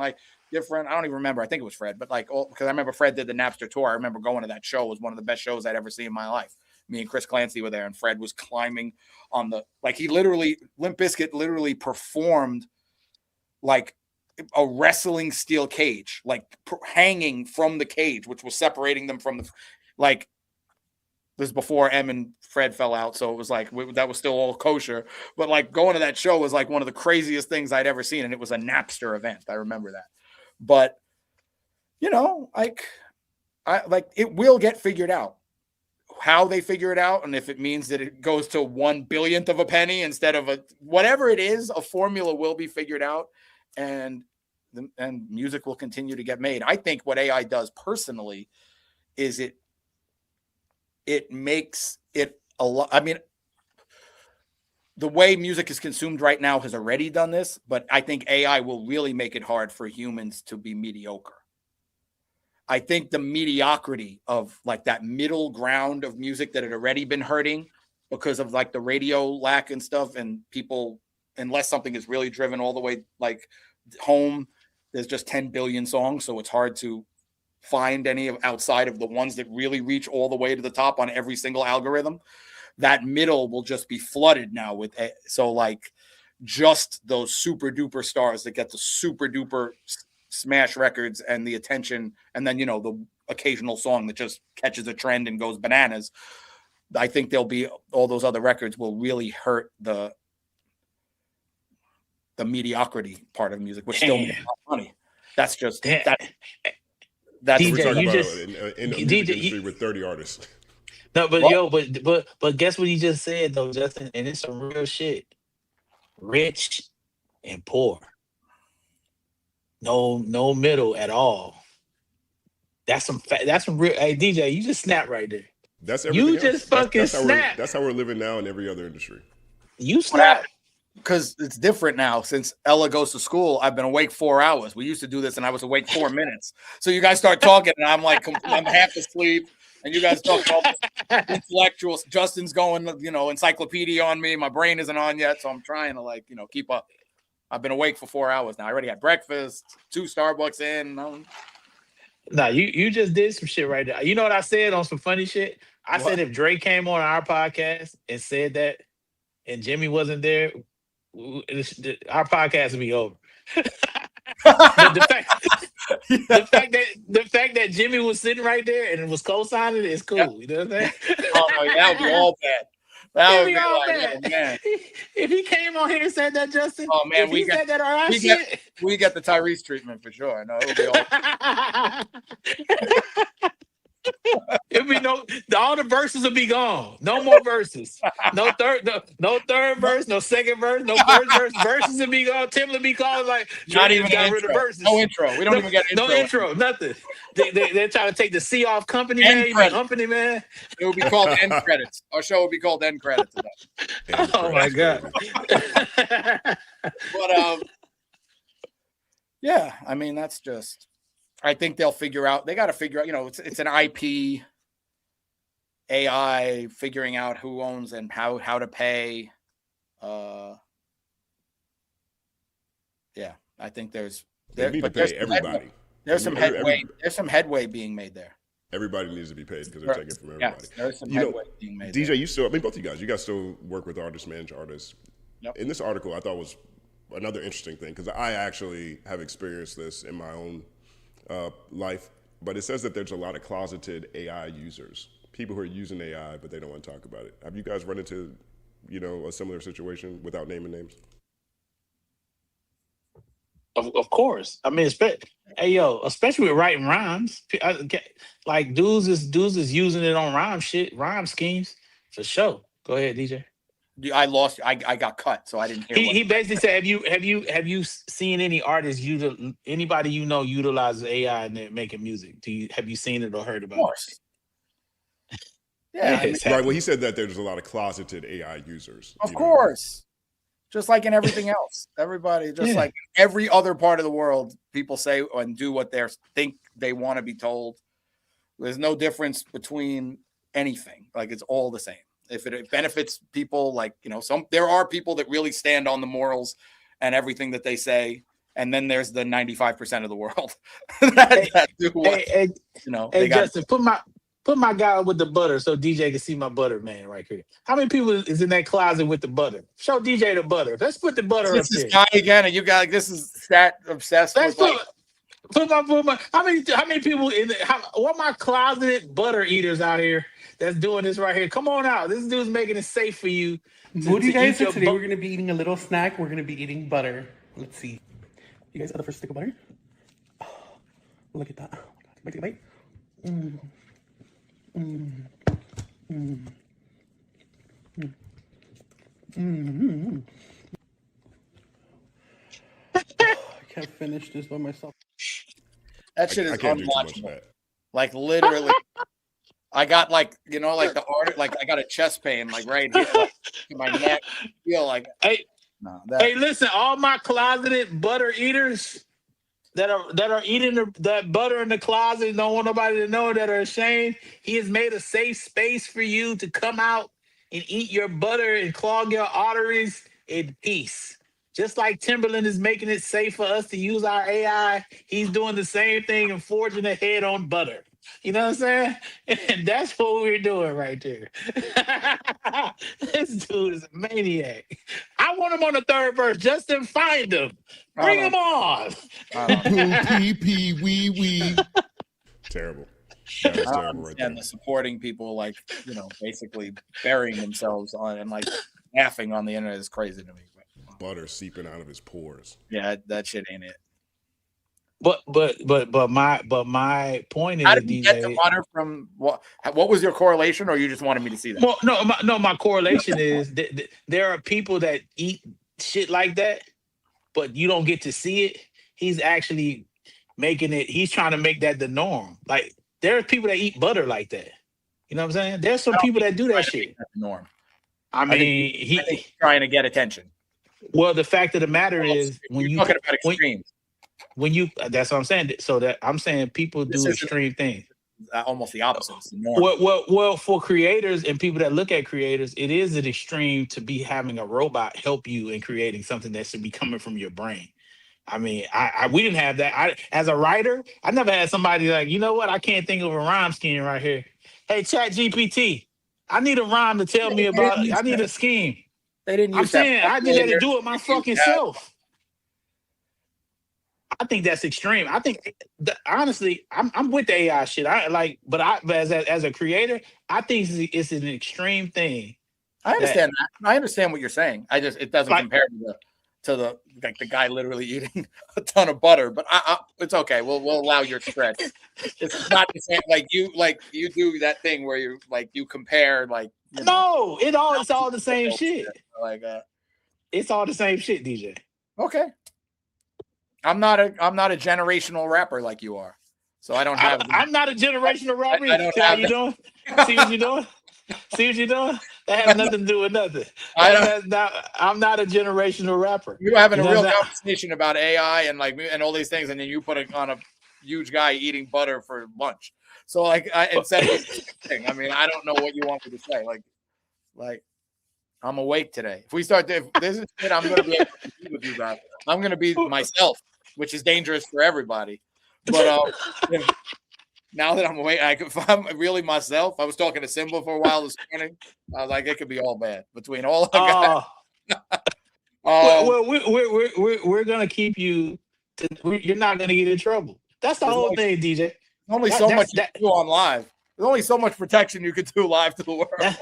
different. I don't even remember. I think it was Fred, but because I remember Fred did the Napster tour. I remember going to that show. It was one of the best shows I'd ever seen in my life. Me and Chris Clancy were there and Fred was climbing on Limp Bizkit literally performed like a wrestling steel cage, hanging from the cage, which was separating them from this was before M and Fred fell out. So it was that was still all kosher, but going to that show was one of the craziest things I'd ever seen. And it was a Napster event. I remember that, but it will get figured out. How they figure it out, and if it means that it goes to 1/1000th of a penny instead of whatever it is, a formula will be figured out, and music will continue to get made. I think what AI does personally is it makes it a lot. I mean, the way music is consumed right now has already done this, but I think AI will really make it hard for humans to be mediocre. I think the mediocrity of that middle ground of music that had already been hurting because of the radio lack and stuff, and people, unless something is really driven all the way home, there's just 10 billion songs. So it's hard to find any outside of the ones that really reach all the way to the top on every single algorithm. That middle will just be flooded now with, just those super duper stars that get the super duper smash records and the attention, and then the occasional song that just catches a trend and goes bananas. I think there'll be all those other records will really hurt the mediocrity part of music, which still makes money. That's just that's DJ, you just in the music industry with 30 artists. No, but but guess what you just said though, Justin, and it's some real shit. Rich and poor. no middle at all. That's some real. Hey DJ, you just snap right there. That's everything You else. just fucking That's snap. That's how we're living now in every other industry. You snap. Because it's different now. Since Ella goes to school, I've been awake 4 hours. We used to do this, and I was awake 4 minutes. So you guys start talking, and I'm like, I'm half asleep, and you guys talk about intellectuals. Justin's going, encyclopedia on me. My brain isn't on yet, so I'm trying to keep up. I've been awake for 4 hours now. I already had breakfast, 2 Starbucks in. Nah, you just did some shit right there. You know what I said on some funny shit? I said if Drake came on our podcast and said that, and Jimmy wasn't there, our podcast would be over. But the fact that Jimmy was sitting right there and was co-signing it is cool. Yep. You know what I'm saying? Oh no, that would be all bad. That would be all bad. Oh, man. If he came on here and said that, Justin, oh man, we get the Tyrese treatment for sure. No, it would be all. It'd be all the verses will be gone. No more verses. No third verse, no second verse, no first verse. Verses will be gone. Tim will be calling like not even got intro. Rid of verses. No intro. We don't even get intro. No intro, nothing. They're trying to take the C off company man. Company man. It would be called end credits. Our show would be called end credits. Oh my god. But yeah, I mean that's just. I think they'll figure out. They got to figure out. It's an IP, AI figuring out who owns and how to pay. Yeah, I think there's. They need to pay everybody. There's some headway. There's some headway being made there. Everybody needs to be paid because they're taking from everybody. Yes, there's some headway being made. DJ, there. both of you guys still work with artists, manage artists. Yep. In this article, I thought was another interesting thing because I actually have experienced this in my own life, but it says that there's a lot of closeted AI users, people who are using AI, but they don't want to talk about it. Have you guys run into, a similar situation without naming names? Of course. I mean, especially with writing rhymes, like dudes is using it on rhyme schemes for sure. Go ahead, DJ. I lost. I got cut, so I didn't hear. He basically said, "Have you seen any artists anybody utilizes AI in making music? Have you seen it or heard about it?" Yeah, right. Well, he said that there's a lot of closeted AI users. Of course, just like in everything else, everybody, like every other part of the world, people say and do what they think they want to be told. There's no difference between anything. Like it's all the same. If it benefits people, there are people that really stand on the morals and everything that they say, and then there's the 95% of the world that do what, Hey, Justin, put my guy with the butter so DJ can see my butter man right here. How many people is in that closet with the butter? Show DJ the butter. Let's put the butter up there. This guy again, and you got this is stat obsessed. Let's put my. How many people what my closeted butter eaters out here that's doing this right here? Come on out. This dude's making it safe for you. What do you guys do today? We're going to be eating a little snack. We're going to be eating butter. Let's see. You guys have the first stick of butter? Oh, look at that. Oh my God. Bite. I can't finish this by myself. That shit is unwatchable. Like literally. I got the art, I got a chest pain, right here, in my neck. I feel like, hey, listen, all my closeted butter eaters that are eating that butter in the closet, don't want nobody to know, that are ashamed. He has made a safe space for you to come out and eat your butter and clog your arteries in peace. Just like Timberland is making it safe for us to use our AI, he's doing the same thing and forging ahead on butter. You know what I'm saying? And that's what we're doing right there. This dude is a maniac. I want him on the third verse. Justin, find him. Bring him on. Pee, wee. Terrible. That is terrible right there. And the supporting people, basically burying themselves on and laughing on the internet is crazy to me. Butter seeping out of his pores. Yeah, that shit ain't it. But my point is, how did you get the butter from what was your correlation, or you just wanted me to see that? Well, my correlation is there are people that eat shit like that, but you don't get to see it. he's actually making it. He's trying to make that the norm. Like there are people that eat butter like that. You know what I'm saying? There's some people that do that shit. That's the norm. I mean, I think he's trying to get attention. Well, the fact of the matter is, when you're talking about extremes, that's what I'm saying. So that I'm saying people do extreme things. Almost the opposite. It's the norm. Well, for creators and people that look at creators, it is an extreme to be having a robot help you in creating something that should be coming from your brain. I mean, we didn't have that. As a writer, I never had somebody like, you know what? I can't think of a rhyme scheme right here. Hey, Chat GPT, I need a rhyme to tell me about. I need a scheme. They didn't. I'm saying I just had to do it my fucking self. I think that's extreme. I think honestly, I'm with the AI shit. But as a creator, I think it's an extreme thing. I understand that. I understand what you're saying. It doesn't compare to the guy literally eating a ton of butter. But it's okay. We'll allow your stretch. It's not the same. Like you do that thing where you compare it's all the same shit. It's all the same shit, DJ. Okay. I'm not a generational rapper like you are, so I don't have. I'm not a generational rapper. See how you doing? See what you're doing? See what you're doing? That has nothing to do with nothing. I'm not a generational rapper. You're having a real conversation about AI and all these things, and then you put it on a huge guy eating butter for lunch. So instead of thing, I mean, I don't know what you want me to say. Like I'm awake today. If this is it, I'm going to be able to compete with you guys. I'm going to be myself, which is dangerous for everybody. But now that I'm awake, if I'm really myself, I was talking to Simba for a while this morning. I was like, it could be all bad between all the guys. Well, we're going to keep you. You're not going to get in trouble. That's the whole thing, DJ. There's only so much you can do on live. There's only so much protection you could do live to the world.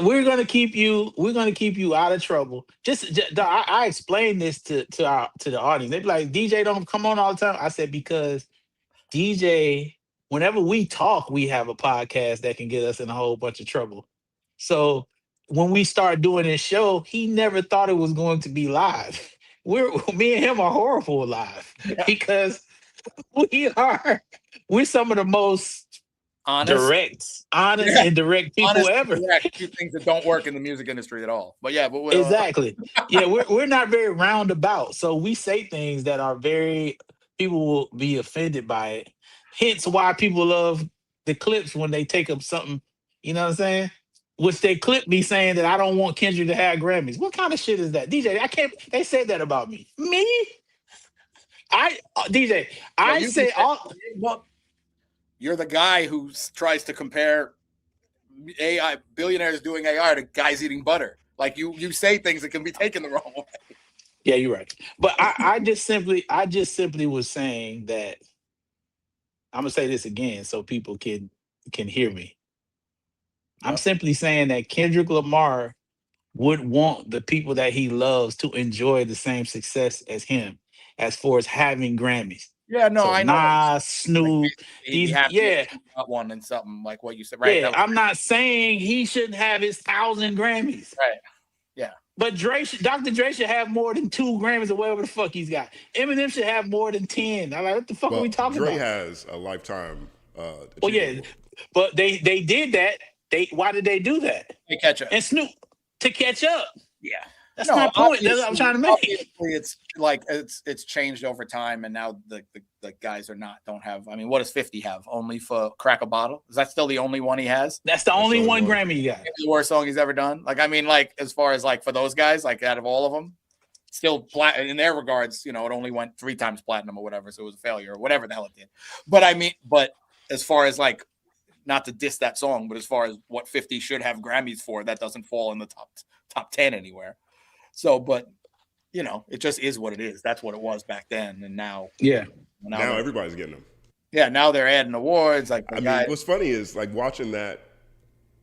We're gonna keep you out of trouble. I explained this to the audience. They be like, DJ don't come on all the time. I said, because DJ, whenever we talk, we have a podcast that can get us in a whole bunch of trouble. So when we start doing this show, he never thought it was going to be live. Me and him are horrible live because we're some of the most honest and direct people ever. Two things that don't work in the music industry at all. But exactly. Yeah, we're not very roundabout. So we say things that are people will be offended by it. Hence why people love the clips when they take up something, you know what I'm saying? Which they clip me saying that I don't want Kendrick to have Grammys. What kind of shit is that? DJ, they said that about me. Me? You're the guy who tries to compare AI billionaires doing AI to guys eating butter. Like you say things that can be taken the wrong way. Yeah, you're right. But I just simply was saying that I'm gonna say this again so people can hear me. I'm simply saying that Kendrick Lamar would want the people that he loves to enjoy the same success as him, as far as having Grammys. Yeah, no, I know. Nas, Snoop, one and something like what you said, right? Yeah, I'm not saying he shouldn't have his 1,000 Grammys. Right. Yeah. But Dr. Dre should have more than 2 Grammys or whatever the fuck he's got. Eminem should have more than 10. I'm like, what the fuck are we talking Dre about? Dre has a lifetime. Well, yeah, but they did that. Why did they do that? To catch up. And Snoop to catch up. Yeah. That's my point. That's what I'm trying to make. It's like it's changed over time, and now the guys don't have. I mean, what does 50 have? Only for Crack a Bottle? Is that still the only one he has? That's the only one Grammy he got. The worst song he's ever done. Like, I mean, like as far as like for those guys, like out of all of them, still in their regards, it only went 3 times platinum or whatever, so it was a failure or whatever the hell it did. But I mean, as far as like, not to diss that song, but as far as what 50 should have Grammys for, that doesn't fall in the top 10 anywhere. So, but it just is what it is. That's what it was back then, and now, now everybody's getting them. Yeah, now they're adding awards. Like, I mean, what's funny is like watching that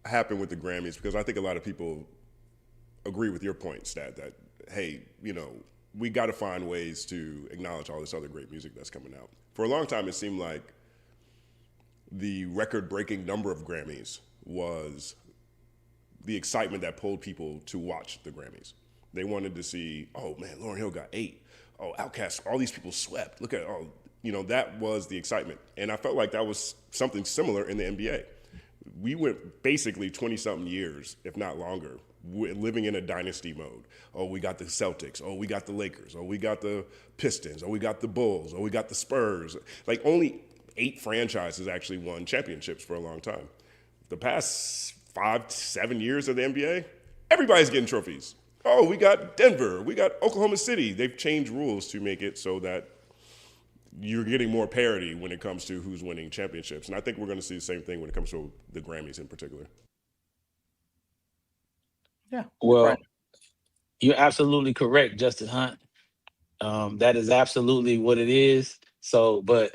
happen with the Grammys, because I think a lot of people agree with your point, Stat, that hey, we got to find ways to acknowledge all this other great music that's coming out. For a long time, it seemed like the record-breaking number of Grammys was the excitement that pulled people to watch the Grammys. They wanted to see, oh man, Lauryn Hill got 8. Oh, Outkast, all these people swept. Look at that was the excitement. And I felt like that was something similar in the NBA. We went basically 20-something years, if not longer, living in a dynasty mode. Oh, we got the Celtics. Oh, we got the Lakers. Oh, we got the Pistons. Oh, we got the Bulls. Oh, we got the Spurs. Like only 8 franchises actually won championships for a long time. The past 5-7 years of the NBA, everybody's getting trophies. Oh, we got Denver. We got Oklahoma City. They've changed rules to make it so that you're getting more parity when it comes to who's winning championships. And I think we're going to see the same thing when it comes to the Grammys in particular. Yeah. Well, you're absolutely correct, Justin Hunt. That is absolutely what it is. So, but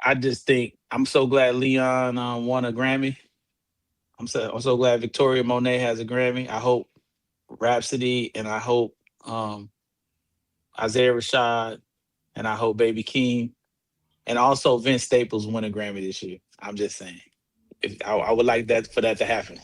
I just think I'm so glad Leon won a Grammy. I'm so glad Victoria Monet has a Grammy. I hope Rhapsody and I hope Isaiah Rashad and I hope Baby Keem and also Vince Staples win a Grammy this year. I'm just saying, I would like that for that to happen.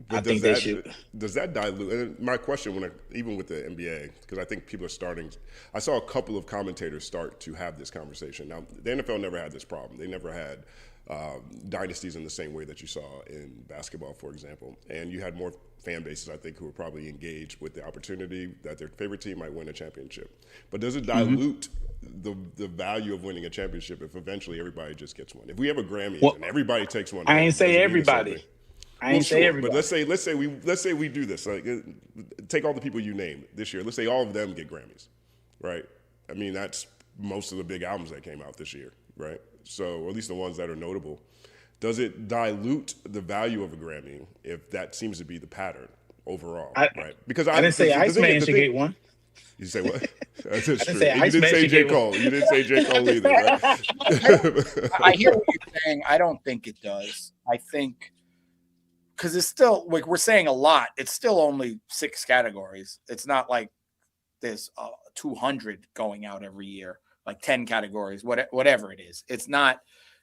But I think they should. Does that dilute? And my question, even with the NBA, because I think people are starting. I saw a couple of commentators start to have this conversation. Now, the NFL never had this problem. They never had dynasties in the same way that you saw in basketball, for example. And you had more fan bases, I think, who were probably engaged with the opportunity that their favorite team might win a championship. But does it dilute the value of winning a championship if eventually everybody just gets one? If we have a Grammy and everybody takes one, I ain't say everybody. I ain't say everybody. But let's say we do this. Like, take all the people you named this year. Let's say all of them get Grammys, right? I mean, that's most of the big albums that came out this year, right? So, or at least the ones that are notable. Does it dilute the value of a Grammy if that seems to be the pattern overall, right? Because I didn't say Iceman should get one. You say what? That's true. You didn't say J. Cole. You didn't say J. Cole either, right? I hear what you're saying. I don't think it does. I think because it's still like we're saying a lot. It's still only 6 categories. It's not like there's 200 going out every year, like 10 categories, whatever it is. It's not.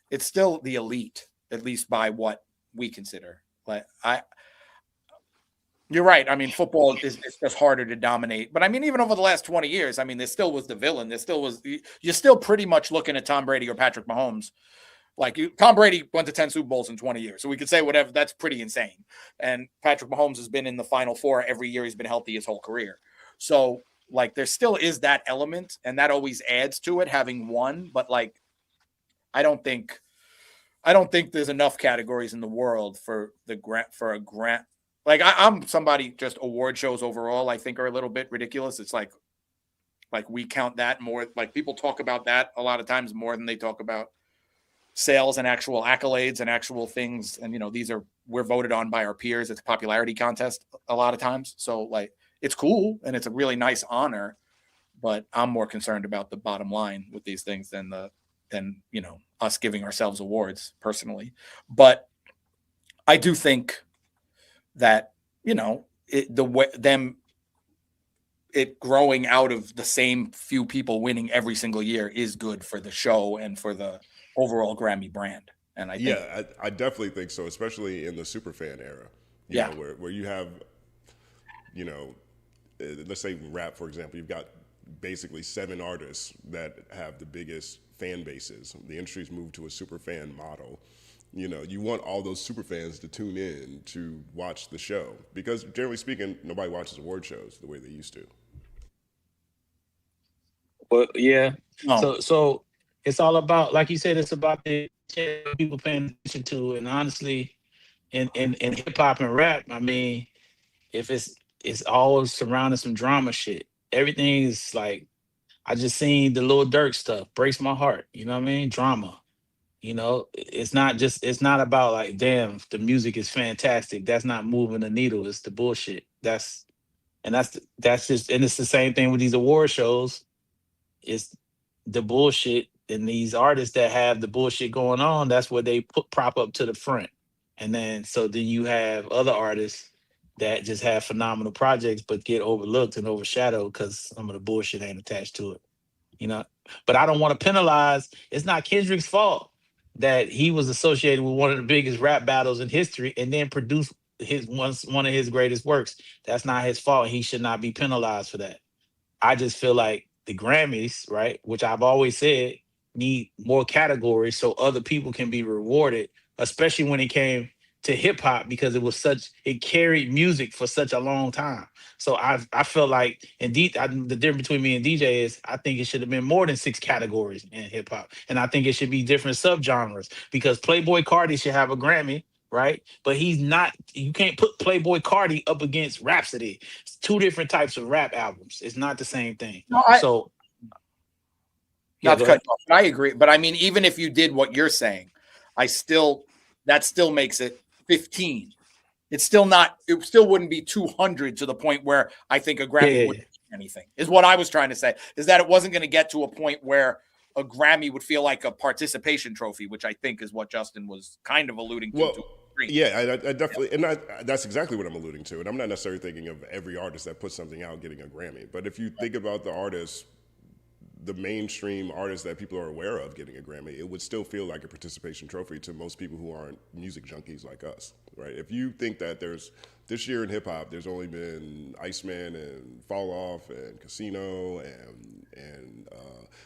It's still the elite, at least by what we consider. Like you're right. I mean, football is just harder to dominate. But I mean, even over the last 20 years, I mean, there still was the villain. There still was. You're still pretty much looking at Tom Brady or Patrick Mahomes. Like Tom Brady went to 10 Super Bowls in 20 years. So we could say whatever. That's pretty insane. And Patrick Mahomes has been in the Final Four every year. He's been healthy his whole career. So like there still is that element. And that always adds to it having won. But like, I don't think there's enough categories in the world for a grant. Like I'm somebody just award shows overall, I think are a little bit ridiculous. It's like we count that more. Like people talk about that a lot of times more than they talk about sales and actual accolades and actual things. And, you know, we're voted on by our peers. It's a popularity contest a lot of times. So like, it's cool. And it's a really nice honor, but I'm more concerned about the bottom line with these things than you know, us giving ourselves awards personally. But I do think that, you know, it growing out of the same few people winning every single year is good for the show and for the overall Grammy brand. And I think, I definitely think so, especially in the superfan era. You know, where you have, you know, let's say rap, for example, you've got basically 7 artists that have the biggest fan bases. The industry's moved to a super fan model. You know, you want all those super fans to tune in to watch the show because generally speaking, nobody watches award shows the way they used to. Well, yeah. So it's all about, like you said, it's about the people paying attention to. And honestly, in hip hop and rap, I mean, if it's always surrounding some drama shit. Everything is like, I just seen the Lil Durk stuff, breaks my heart. You know what I mean? Drama. You know, it's not about like, damn, the music is fantastic. That's not moving the needle. It's the bullshit. That's just, and it's the same thing with these award shows. It's the bullshit, and these artists that have the bullshit going on, that's what they prop up to the front. And then you have other artists that just have phenomenal projects but get overlooked and overshadowed because some of the bullshit ain't attached to it. You know, but I don't want to penalize. It's not Kendrick's fault that he was associated with one of the biggest rap battles in history and then produced one of his greatest works. That's not his fault. He should not be penalized for that. I just feel like the Grammys, right, which I've always said, need more categories so other people can be rewarded, especially when it came to hip hop, because it carried music for such a long time. So I feel like indeed the difference between me and DJ is I think it should have been more than 6 categories in hip hop, and I think it should be different subgenres, because Playboy Cardi should have a Grammy, right? But he's not. You can't put Playboy Cardi up against Rhapsody. It's 2 different types of rap albums. It's not the same thing. No, not to cut you off, but I agree. But I mean, even if you did what you're saying, that still makes it 15. It's still not. It still wouldn't be 200 to the point where I think a Grammy wouldn't be anything. Is what I was trying to say. Is that it wasn't going to get to a point where a Grammy would feel like a participation trophy, which I think is what Justin was kind of alluding to. Well, yeah, I definitely, and that's exactly what I'm alluding to. And I'm not necessarily thinking of every artist that puts something out getting a Grammy. But if you think about the artists, the mainstream artists that people are aware of getting a Grammy, it would still feel like a participation trophy to most people who aren't music junkies like us, right? If you think that this year in hip hop, there's only been Iceman and Fall Off and Casino and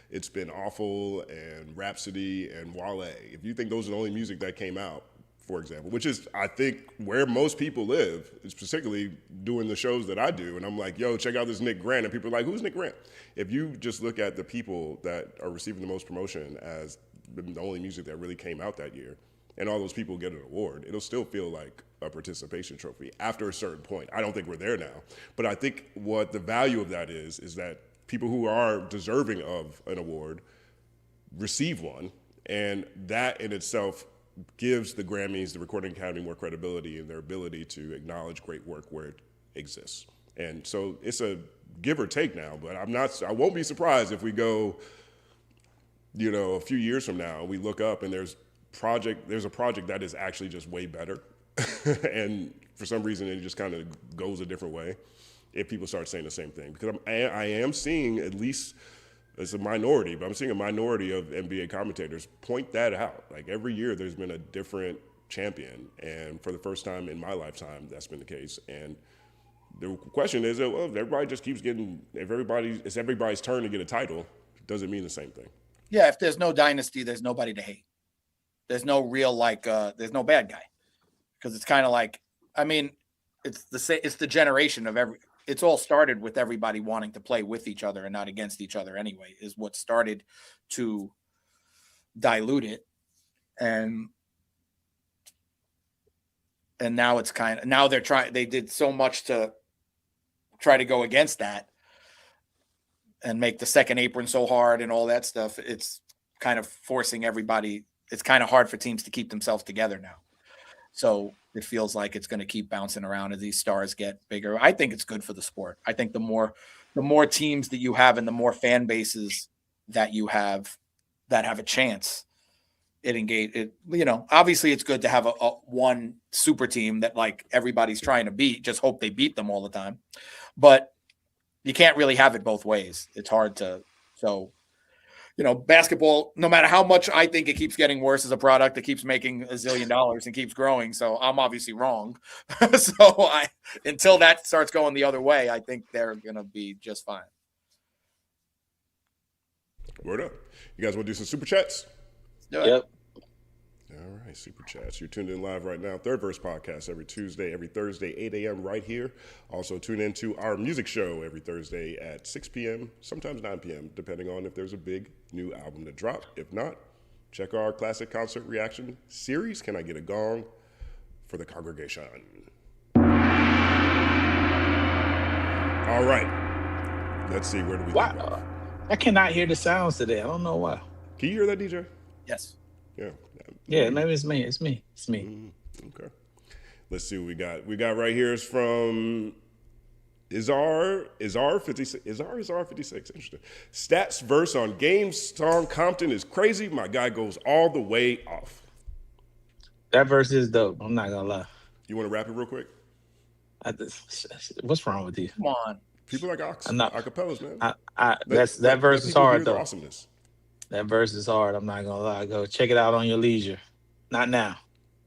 It's Been Awful and Rhapsody and Wale. If you think those are the only music that came out, for example, which is, I think, where most people live, is particularly doing the shows that I do. And I'm like, yo, check out this Nick Grant. And people are like, who's Nick Grant? If you just look at the people that are receiving the most promotion as the only music that really came out that year, and all those people get an award, it'll still feel like a participation trophy after a certain point. I don't think we're there now. But I think what the value of that is that people who are deserving of an award receive one. And that in itself gives the Grammys, the Recording Academy, more credibility in their ability to acknowledge great work where it exists. And so it's a give or take now, but I won't be surprised if we go, a few years from now, we look up and there's a project that is actually just way better. And for some reason, it just kind of goes a different way if people start saying the same thing. Because I am seeing, at least, it's a minority, but I'm seeing a minority of NBA commentators point that out. Like every year there's been a different champion. And for the first time in my lifetime, that's been the case. And the question is, well, if everybody just keeps getting, it's everybody's turn to get a title, does it mean the same thing? Yeah, if there's no dynasty, there's nobody to hate. There's no real, there's no bad guy. Because it's kind of like, I mean, it's the generation of it's all started with everybody wanting to play with each other and not against each other anyway, is what started to dilute it. And now it's now they did so much to try to go against that and make the second apron so hard and all that stuff. It's kind of forcing everybody. It's kind of hard for teams to keep themselves together now. So it feels like it's going to keep bouncing around as these stars get bigger. I think it's good for the sport. I think the more teams that you have and the more fan bases that you have that have a chance, obviously it's good to have a one super team that like everybody's trying to beat. Just hope they beat them all the time. But you can't really have it both ways. It's hard to, basketball, no matter how much I think it keeps getting worse as a product, it keeps making $1 zillion and keeps growing. So I'm obviously wrong. Until that starts going the other way, I think they're going to be just fine. Word up. You guys want to do some super chats? Yep. All right, super chats. You're tuned in live right now. Third Verse Podcast every Tuesday, every Thursday, 8 a.m. right here. Also tune into our music show every Thursday at 6 p.m., sometimes 9 p.m., depending on if there's a big new album to drop. If not, check our classic concert reaction series, Can I Get a Gong, for the congregation. All right. Let's see, where do we go? I cannot hear the sounds today. I don't know why. Can you hear that, DJ? Yes. Yeah. Yeah, maybe it's me. It's me. Okay. Let's see what we got. We got right here is from Izar 56. Izar 56. Interesting. Stats verse on game song Compton is crazy. My guy goes all the way off. That verse is dope. I'm not gonna lie. You want to rap it real quick? What's wrong with you? Come on. People like acapellas, man. That verse is hard though. Awesomeness. That verse is hard. I'm not gonna lie. Go check it out on your leisure. Not now.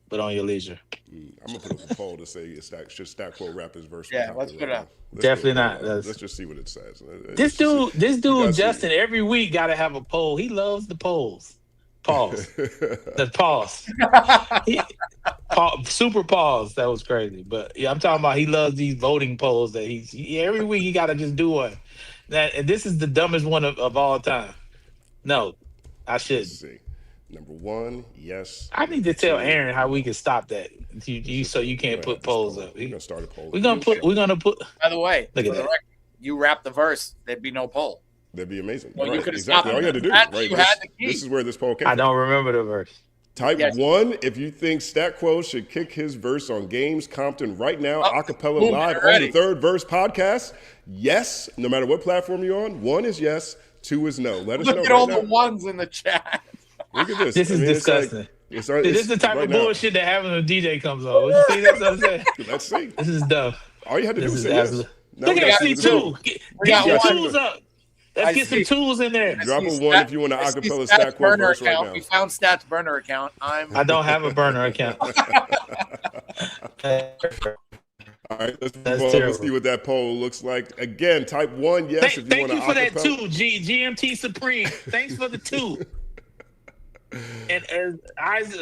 but on your leisure. I'm gonna put up a poll to say should Stat Quo rap his verse. Yeah, let's put it up. Definitely not. Let's just see what it says. This dude, Justin, every week got to have a poll. He loves the polls. Pause. The pause. Super pause. That was crazy. But yeah, I'm talking about he loves these voting polls that every week he got to just do one. And this is the dumbest one of all time. No, I shouldn't. Let's see. Number one, yes. I need to tell Aaron how we can stop that. So you can't put polls up. We're gonna start a poll. We're gonna put. By the way, look at that. You rap the verse, there'd be no poll. That'd be amazing. Well, right. you could have exactly. stopped. All you had to do. Right. This is where this poll came from. I don't remember the verse. Type 1 if you think Stat Quo should kick his verse on Games Compton right now, acapella live on the Third Verse podcast. Yes, no matter what platform you're on. 1 is yes, 2 is no. Let us know. Look at all the ones in the chat. Look at this. This is disgusting. This is the type of bullshit that happens when DJ comes on. See, that's what I'm saying. Let's see. This is dumb. All you had to do was say yes. Look at C2. Get your tools up. Let's get some tools in there. Drop a 1 if you want to acapella Stat Quo verse right now. We found Stat's burner account. I don't have a burner account. All right, let's move on. Let's see what that poll looks like. Again, type 1 yes if you want to acapella. Thank you for that 2, GMT Supreme. Thanks for the 2. And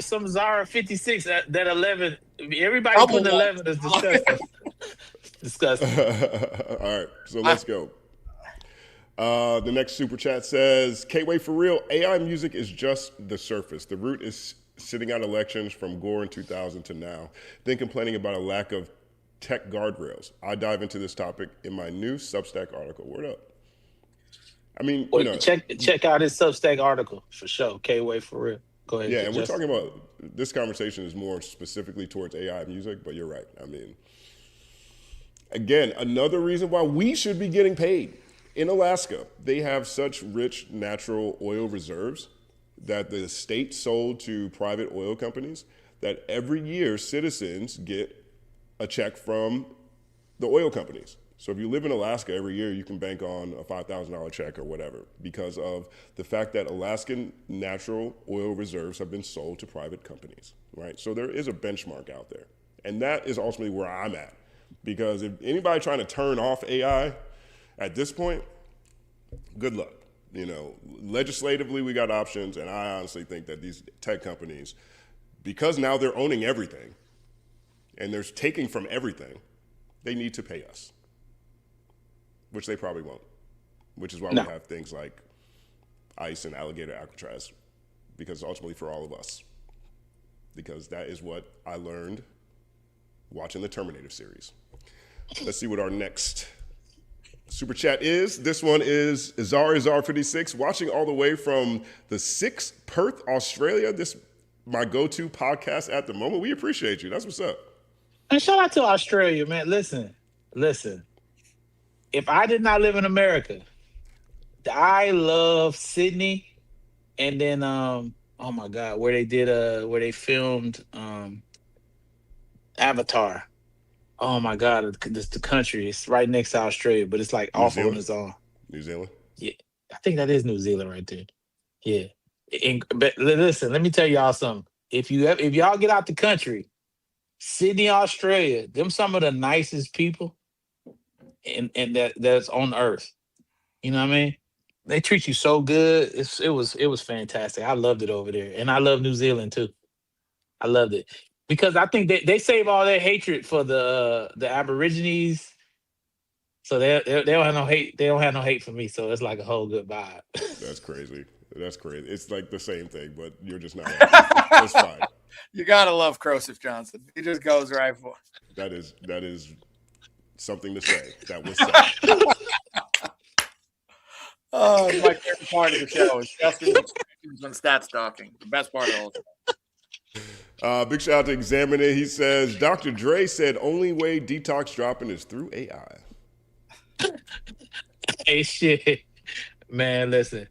some Zara 56 that 11. Everybody putting 11 is disgusting. Disgusting. All right, so let's go. The next super chat says, K-Way for real, AI music is just the surface. The root is sitting out elections from Gore in 2000 to now, then complaining about a lack of tech guardrails. I dive into this topic in my new Substack article. Word up. I mean, check out his Substack article for sure. K-Way for real. Go ahead. Yeah, and we're talking about, this conversation is more specifically towards AI music, but you're right. I mean, again, another reason why we should be getting paid. In Alaska, they have such rich natural oil reserves that the state sold to private oil companies that every year citizens get a check from the oil companies. So if you live in Alaska every year, you can bank on a $5,000 check or whatever because of the fact that Alaskan natural oil reserves have been sold to private companies, right? So there is a benchmark out there. And that is ultimately where I'm at. Because if anybody trying to turn off AI, at this point, good luck. You know, legislatively, we got options, and I honestly think that these tech companies, because now they're owning everything, and they're taking from everything, they need to pay us, which they probably won't, which is why we have things like ICE and alligator Alcatraz, because ultimately for all of us, because that is what I learned watching the Terminator series. Let's see what our next super chat is. This one is Izar56, watching all the way from the 6th Perth, Australia. This my go-to podcast at the moment. We appreciate you. That's what's up. And shout out to Australia, man. Listen. If I did not live in America, I love Sydney, and then oh my God, where they filmed Avatar. Oh my God, it's the country. It's right next to Australia, but it's like off on its own. New Zealand? Yeah, I think that is New Zealand right there. Yeah. But listen, let me tell y'all something. If y'all get out the country, Sydney, Australia, them some of the nicest people and that's on earth. You know what I mean? They treat you so good. It was fantastic. I loved it over there. And I love New Zealand too. I loved it. Because I think they save all their hatred for the Aborigines, so they don't have no hate. They don't have no hate for me, so it's like a whole good vibe. That's crazy. It's like the same thing, but you're just not. It's fine. You gotta love Crosif Johnson. He just goes right for it. That is something to say. That was said. Oh, my favorite part of the show is Justin when Stats talking. The best part of all. Big shout out to Examine It. He says, Dr. Dre said only way detox dropping is through AI. Hey, shit. Man, listen.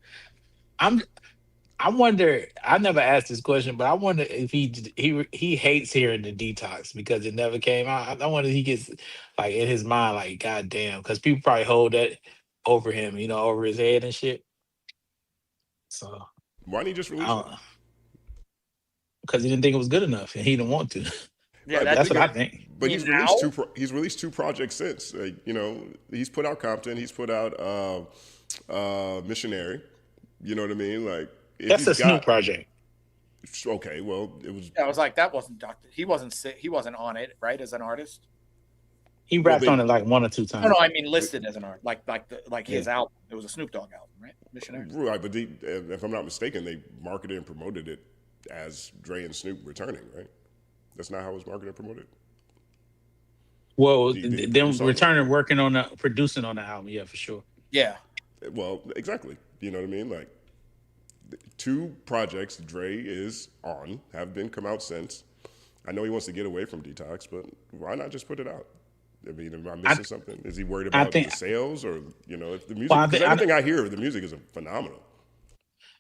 I wonder, I never asked this question, but I wonder if he hates hearing the detox because it never came out. I wonder if he gets, like, in his mind, like, God damn, because people probably hold that over him, you know, over his head and shit. So. Why didn't he just release it? because he didn't think it was good enough and he didn't want to. Yeah, That's what I think. But he's released two projects since. You know, he's put out Compton. He's put out Missionary. You know what I mean? Like that's a Snoop project. Okay, well, it was. Yeah, I was like, that wasn't Dr. He wasn't on it, right? As an artist. He rapped on it like 1 or 2 times. No, I mean listed as an art, like his album. It was a Snoop Dogg album, right? Missionary. Right, but if I'm not mistaken, they marketed and promoted it as Dre and Snoop returning, right? That's not how it was marketed and promoted. Well, them returning, working on producing on the album, yeah, for sure. Yeah. Well, exactly. You know what I mean? Like 2 projects Dre is on have come out since. I know he wants to get away from Detox, but why not just put it out? I mean, am I missing something? Is he worried about the sales, or if the music? Everything I hear of the music is phenomenal.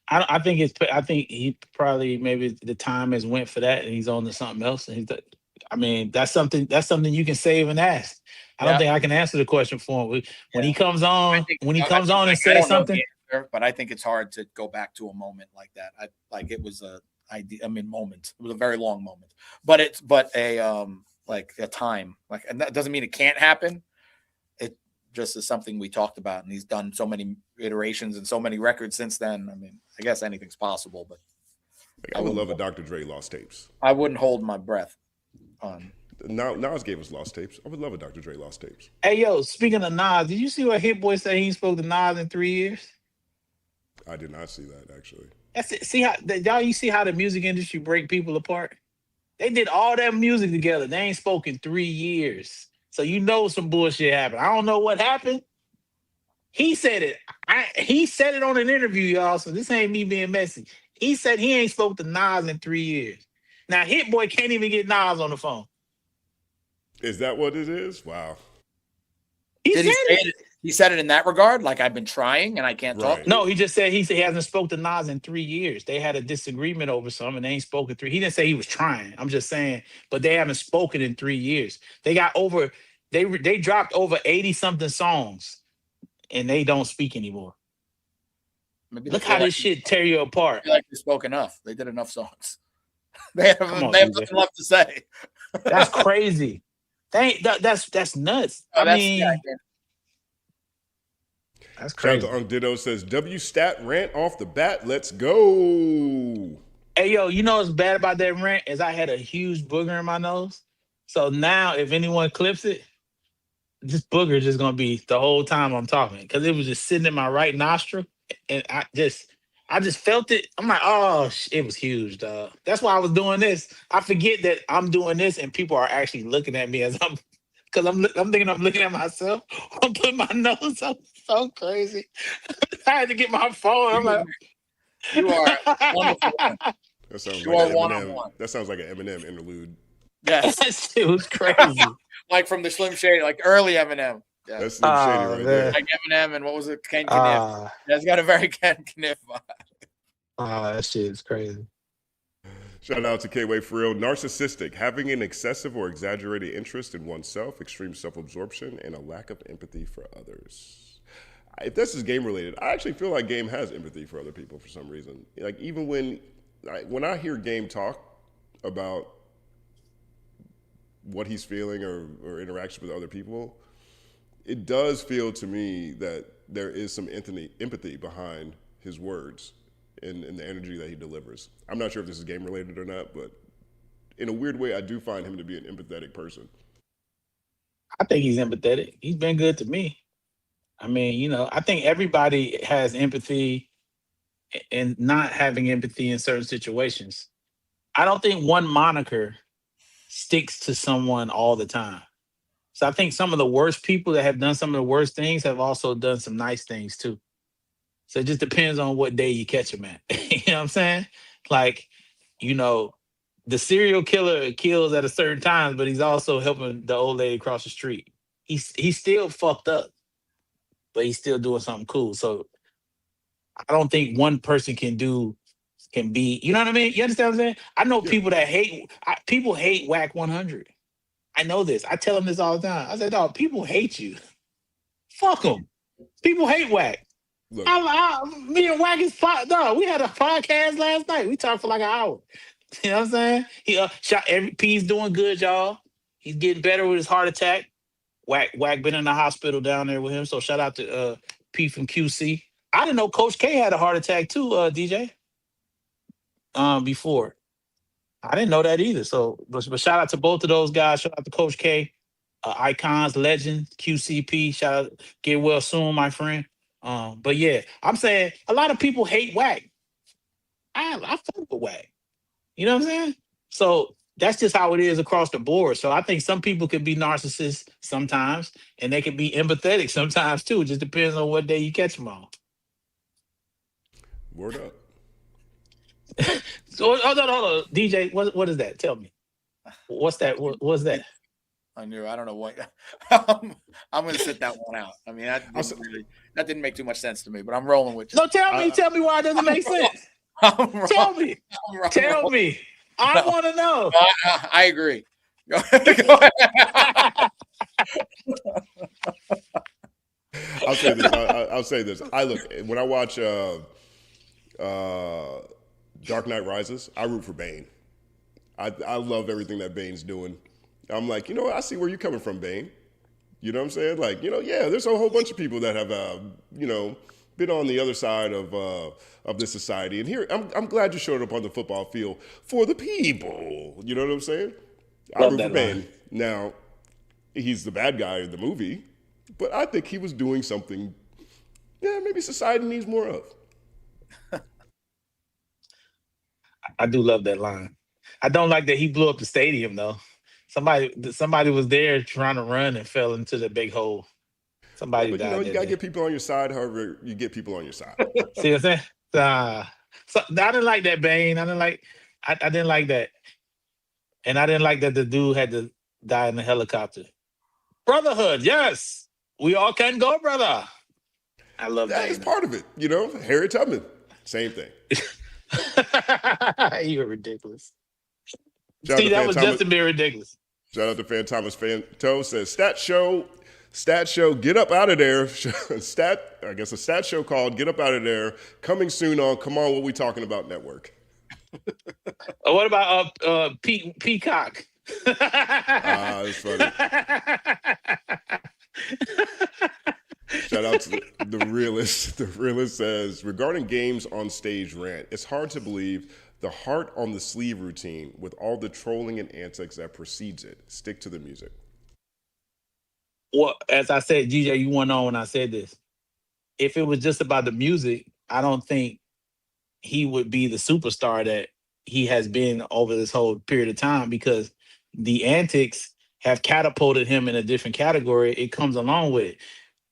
I think he probably maybe the time has went for that, and he's on to something else. And that's something you can save and ask. I don't think I can answer the question for him when he comes on. And says something. But I think it's hard to go back to a moment like that. It was moment. It was a very long moment, but a time, and that doesn't mean it can't happen. It just is something we talked about, and he's done so many iterations and so many records since then. I mean, I guess anything's possible, but I would love a Dr. Dre Lost Tapes. I wouldn't hold my breath on. Nas gave us Lost Tapes. I would love a Dr. Dre Lost Tapes. Hey, yo, speaking of Nas, did you see what Hit Boy said he spoke to Nas in 3 years? I did not see that, actually. That's it. See you see how the music industry break people apart? They did all that music together. They ain't spoken 3 years. So some bullshit happened. I don't know what happened. He said it. He said it on an interview, y'all. So this ain't me being messy. He said he ain't spoke to Nas in 3 years. Now Hit Boy can't even get Nas on the phone. Is that what it is? Wow. He said it in that regard, like I've been trying and I can't talk. No, he just said he hasn't spoke to Nas in 3 years. They had a disagreement over something and they ain't spoken 3. He didn't say he was trying. I'm just saying, but they haven't spoken in 3 years. They dropped over 80 something songs and they don't speak anymore. Look how this shit tear you apart. I feel like they spoke enough. They did enough songs. They have nothing left to say. That's crazy. That's nuts. That's crazy. Shout out to Unc Ditto says, W stat rant off the bat. Let's go. Hey, yo, what's bad about that rant is I had a huge booger in my nose. So now if anyone clips it, this booger is just going to be the whole time I'm talking because it was just sitting in my right nostril. And I just felt it. I'm like, oh, it was huge, dog. That's why I was doing this. I forget that I'm doing this and people are actually looking at me as because I'm thinking I'm looking at myself. I'm putting my nose up. So crazy. I had to get my phone. I'm like, you are wonderful. That sounds like Eminem. That sounds like an Eminem interlude. Yes. That shit was crazy. Like from the Slim Shady, like early Eminem. Yeah. That's Slim Shady right there. Like Eminem and what was it? Ken Kniff. That's got a very Ken Kniff vibe. That shit is crazy. Shout out to K-Way for real. Narcissistic, having an excessive or exaggerated interest in oneself, extreme self-absorption, and a lack of empathy for others. If this is game related, I actually feel like Game has empathy for other people for some reason. Like even when I hear Game talk about what he's feeling or interaction with other people, it does feel to me that there is some empathy behind his words and the energy that he delivers. I'm not sure if this is game related or not, but in a weird way, I do find him to be an empathetic person. I think he's empathetic. He's been good to me. I mean, I think everybody has empathy and not having empathy in certain situations. I don't think one moniker sticks to someone all the time. So I think some of the worst people that have done some of the worst things have also done some nice things too. So it just depends on what day you catch them at. You know what I'm saying? Like, the serial killer kills at a certain time, but he's also helping the old lady across the street. He's still fucked up, but he's still doing something cool. So I don't think one person can be, you know what I mean? You understand what I'm saying? I know people that people hate Whack 100. I know this. I tell them this all the time. I said, dog, people hate you. Fuck them. People hate Whack. Me and Whack is dog. We had a podcast last night. We talked for like an hour. You know what I'm saying? He P's doing good, y'all. He's getting better with his heart attack. Wack been in the hospital down there with him. So shout out to P from QC. I didn't know Coach K had a heart attack too, DJ. Before. I didn't know that either. So but shout out to both of those guys. Shout out to Coach K. Icons, legend, QCP. Shout out, get well soon, my friend. But yeah, I'm saying a lot of people hate Wack. I fuck with Wack. You know what I'm saying? So that's just how it is across the board. So I think some people could be narcissists sometimes, and they can be empathetic sometimes too. It just depends on what day you catch them on. Word up. So hold on, DJ. What is that? Tell me. What's that? What's that? I don't know what. I'm going to sit that one out. I mean, that didn't make too much sense to me, but I'm rolling with you. No, tell me why it doesn't make sense. Tell me. Tell me. I want to know. I agree. Go ahead. I'll say this. I look when I watch Dark Knight Rises. I root for Bane. I love everything that Bane's doing. I'm like, you know what? I see where you're coming from, Bane. You know what I'm saying? Like, yeah, there's a whole bunch of people that have, been on the other side of this society. And here, I'm glad you showed up on the football field for the people. You know what I'm saying? I root for Bane. Now, he's the bad guy in the movie, but I think he was doing something, maybe society needs more of. I do love that line. I don't like that he blew up the stadium, though. Somebody was there trying to run and fell into the big hole. Somebody but died. You got to get people on your side. However, you get people on your side. See what I'm saying? So I didn't like that, Bane. I didn't like that, and I didn't like that the dude had to die in the helicopter. Brotherhood, yes, we all can go, brother. I love that. That is part of it. Harriet Tubman, same thing. You're ridiculous. See, that was just a bit ridiculous. Shout out to Fan Thomas Fanto says stat show, get up out of there. A stat show called Get Up Out of There, coming soon on Come On, What We Talking About Network. What about Peacock? That's funny. Shout out to the realist. The realist says, regarding games on stage rant, it's hard to believe the heart on the sleeve routine with all the trolling and antics that precedes it. Stick to the music. Well, as I said, DJ, you weren't on when I said this. If it was just about the music, I don't think he would be the superstar that he has been over this whole period of time, because the antics have catapulted him in a different category. It comes along with it.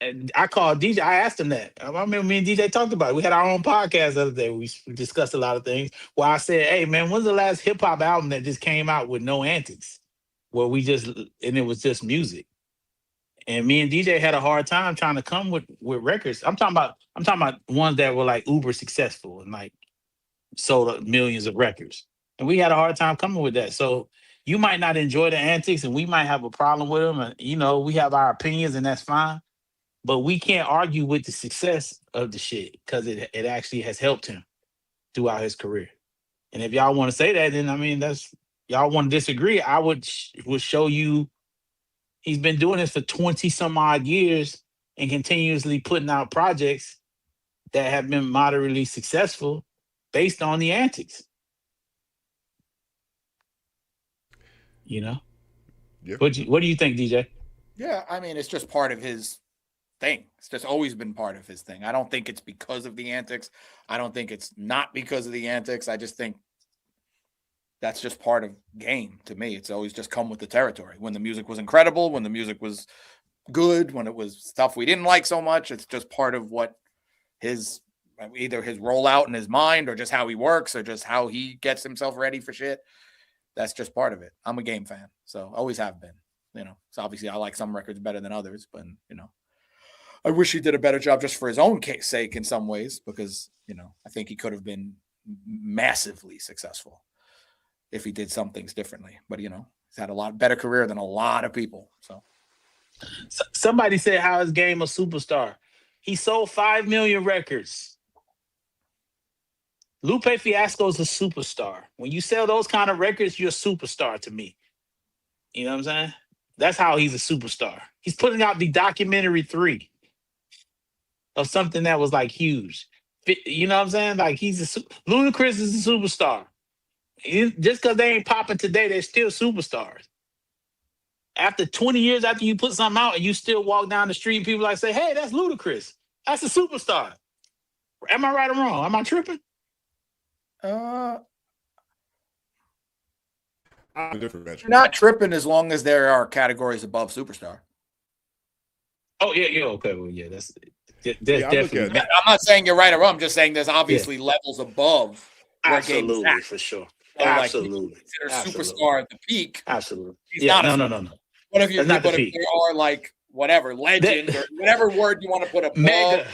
And I called DJ. I asked him that. I remember me and DJ talked about it. We had our own podcast the other day. We discussed a lot of things. Where I said, "Hey, man, when's the last hip hop album that just came out with no antics, where it was just music?" And me and DJ had a hard time trying to come with records. I'm talking about ones that were like uber successful and like sold millions of records. And we had a hard time coming with that. So you might not enjoy the antics, and we might have a problem with them. And we have our opinions, and that's fine. But we can't argue with the success of the shit, because it actually has helped him throughout his career. And if y'all want to say that, then I mean, that's y'all want to disagree. I would show you he's been doing this for 20 some odd years and continuously putting out projects that have been moderately successful based on the antics. Yeah. What do you think, DJ? Yeah, I mean, it's just part of his thing. It's just always been part of his thing. I don't think it's because of the antics. I don't think it's not because of the antics. I just think that's just part of game to me. It's always just come with the territory. When the music was incredible, when the music was good, when it was stuff we didn't like so much, it's just part of what either his rollout in his mind, or just how he works, or just how he gets himself ready for shit. That's just part of it. I'm a game fan, so always have been. So obviously I like some records better than others, but I wish he did a better job just for his own sake in some ways, because, I think he could have been massively successful if he did some things differently. But, he's had a lot better career than a lot of people. So somebody said, how is Game a superstar? He sold 5 million records. Lupe Fiasco's a superstar. When you sell those kind of records, you're a superstar to me. You know what I'm saying? That's how he's a superstar. He's putting out the documentary 3 of something that was like huge. You know what I'm saying? Like Ludacris is a superstar. Just because they ain't popping today, they're still superstars. After 20 years after you put something out and you still walk down the street and people like say, hey, that's Ludacris. That's a superstar. Am I right or wrong? Am I tripping? Not tripping as long as there are categories above superstar. Oh yeah, okay. Well, yeah, that's definitely. I'm not saying you're right or wrong. I'm just saying there's obviously levels above. Absolutely, for sure. So Absolutely. Like, consider superstar at the peak. Absolutely. He's not no. What if you? But if there are like whatever legend or whatever word you want to put above. Mega.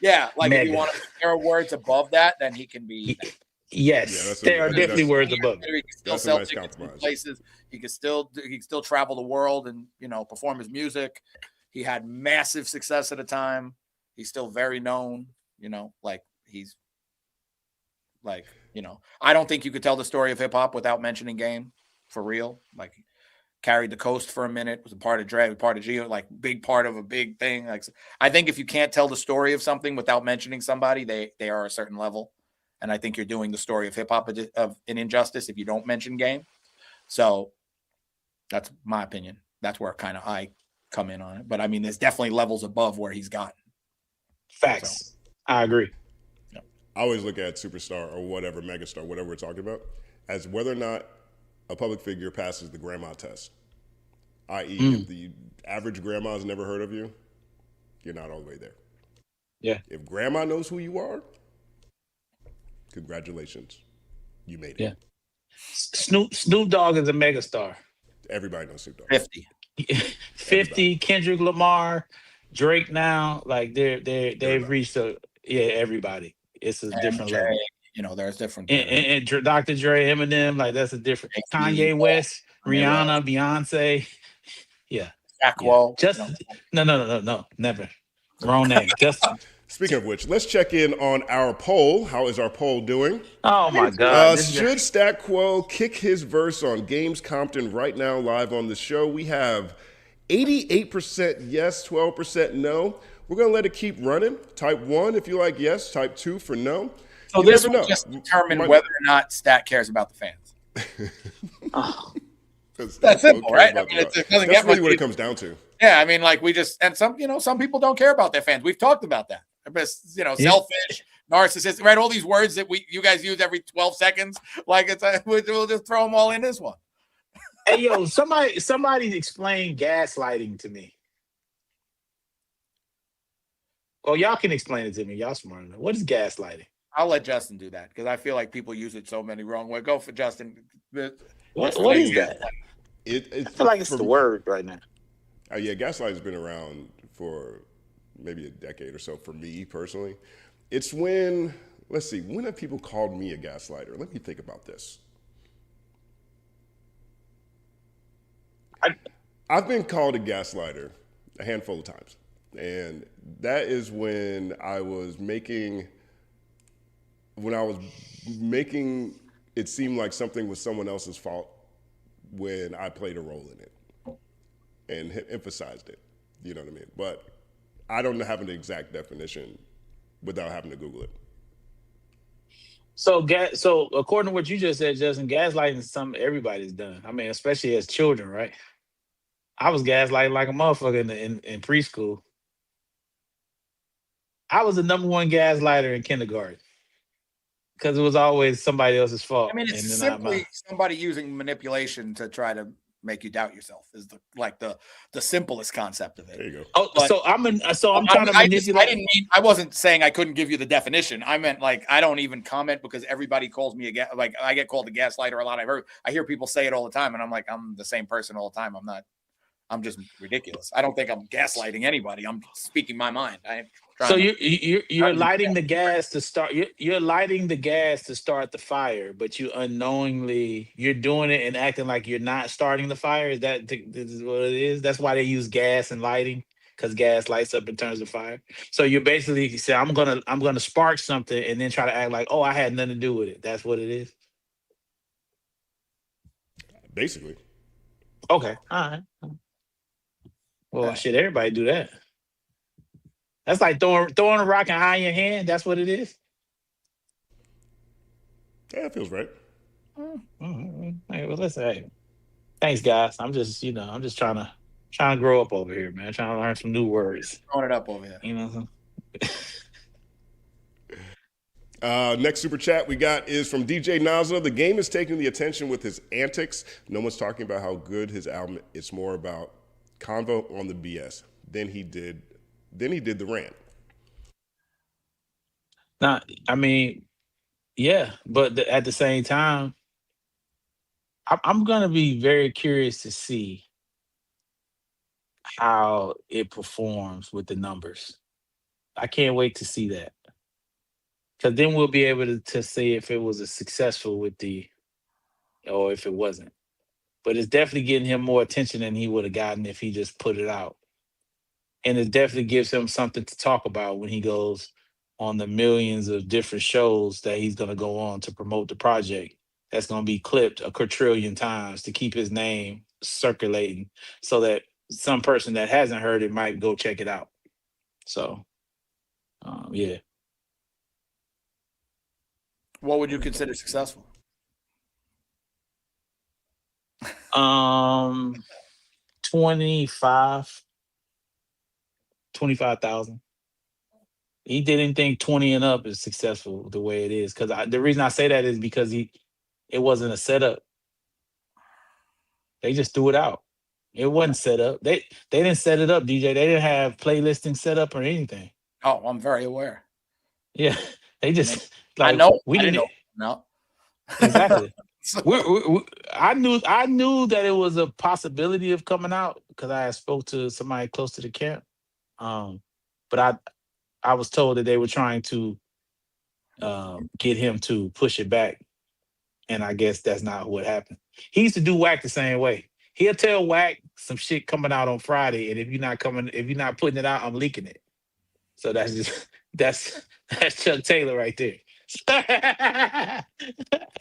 Yeah, like Mega. if you want to, if there are words above that, then he can be. Yes, there are definitely words above. He can still sell tickets to places. He can still travel the world and perform his music. He had massive success at a time. He's still very known. He's I don't think you could tell the story of hip hop without mentioning Game, for real. Like, carried the coast for a minute, was a part of Dre, part of Gio, like big part of a big thing. Like, I think if you can't tell the story of something without mentioning somebody, they are a certain level. And I think you're doing the story of hip hop of an injustice if you don't mention Game. So that's my opinion. That's where kind of I come in on it. But I mean, there's definitely levels above where he's gotten. Facts. So. I agree. I always look at superstar or whatever, megastar, whatever we're talking about, as whether or not a public figure passes the grandma test. I.e., if the average grandma's never heard of you, you're not all the way there. Yeah. If grandma knows who you are, congratulations. You made it. Yeah. Snoop Dogg is a megastar. Everybody knows Snoop Dogg. 50. 50, Kendrick Lamar, Drake now, like they've reached everybody. It's a different level. There's different. And Dr. Dre, Eminem, like that's a different. Kanye West, Rihanna, Beyonce. Yeah. Aquo. Just no, never. Wrong name. Justin. Speaking of which, let's check in on our poll. How is our poll doing? Oh my God! Should Stat Quo kick his verse on Games Compton right now live on the show? We have 88% yes, 12% no. We're going to let it keep running. Type 1 if you like yes, type 2 for no. So this will just determine whether or not Stat cares about the fans. That's simple, right? I mean, that's really what it comes down to. Yeah, I mean, like some people don't care about their fans. We've talked about that. Selfish, narcissist, right? All these words that you guys use every 12 seconds. Like we'll just throw them all in this one. Hey, yo, somebody explain gaslighting to me. Well, y'all can explain it to me. Y'all smart enough. What is gaslighting? I'll let Justin do that because I feel like people use it so many wrong ways. Go for Justin. What is that? I feel like it's the word right now. Yeah, gaslighting's been around for maybe a decade or so for me personally. It's when have people called me a gaslighter? Let me think about this. I've been called a gaslighter a handful of times. And that is when I was making it seem like something was someone else's fault when I played a role in it and emphasized it. You know what I mean? But I don't have an exact definition without having to Google it. So according to what you just said, Justin, gaslighting is something everybody's done. I mean, especially as children, right? I was gaslighting like a motherfucker in preschool. I was the number one gaslighter in kindergarten because it was always somebody else's fault. I mean, it's simply somebody using manipulation to try to make you doubt yourself is the simplest concept of it. There you go. Oh, but, I'm trying to manipulate. I wasn't saying I couldn't give you the definition. I meant like I don't even comment because everybody calls me I get called a gaslighter a lot. I hear people say it all the time, and I'm like, I'm the same person all the time. I'm just ridiculous. I don't think I'm gaslighting anybody. I'm speaking my mind. So you're lighting the gas to start. You're lighting the gas to start the fire, but you're doing it and acting like you're not starting the fire. Is what it is? That's why they use gas and lighting because gas lights up and turns to fire. So you basically say, I'm gonna spark something and then try to act like, oh, I had nothing to do with it. That's what it is. Basically. Okay. All right. Well, shit, everybody do that. That's like throwing a rock and high in your hand. That's what it is. Yeah, that feels right. Hey, well, listen, hey, thanks, guys. I'm just trying to grow up over here, man. Trying to learn some new words. Throwing it up over here. You know. Next super chat we got is from DJ Naza. The game is taking the attention with his antics. No one's talking about how good his album. It's more about convo on the BS. Then he did the rant. Now, I mean, yeah, but at the same time, I'm gonna be very curious to see how it performs with the numbers. I can't wait to see that, because then we'll be able to say if it was a successful or if it wasn't. But it's definitely getting him more attention than he would have gotten if he just put it out. And it definitely gives him something to talk about when he goes on the millions of different shows that he's going to go on to promote the project. That's going to be clipped a quadrillion times to keep his name circulating, so that some person that hasn't heard it might go check it out. So, yeah. What would you consider successful? 25,000. He didn't think 20 and up is successful the way it is. Because the reason I say that is because it wasn't a setup. They just threw it out. It wasn't set up. They didn't set it up, DJ. They didn't have playlisting set up or anything. Oh, I'm very aware. Yeah, they just I know. We I didn't know. No. Exactly. I knew that it was a possibility of coming out because I had spoke to somebody close to the camp. But I was told that they were trying to get him to push it back, and I guess that's not what happened. He used to do Whack the same way. He'll tell Whack some shit coming out on Friday, and if you're not putting it out, I'm leaking it. So that's Chuck Taylor right there.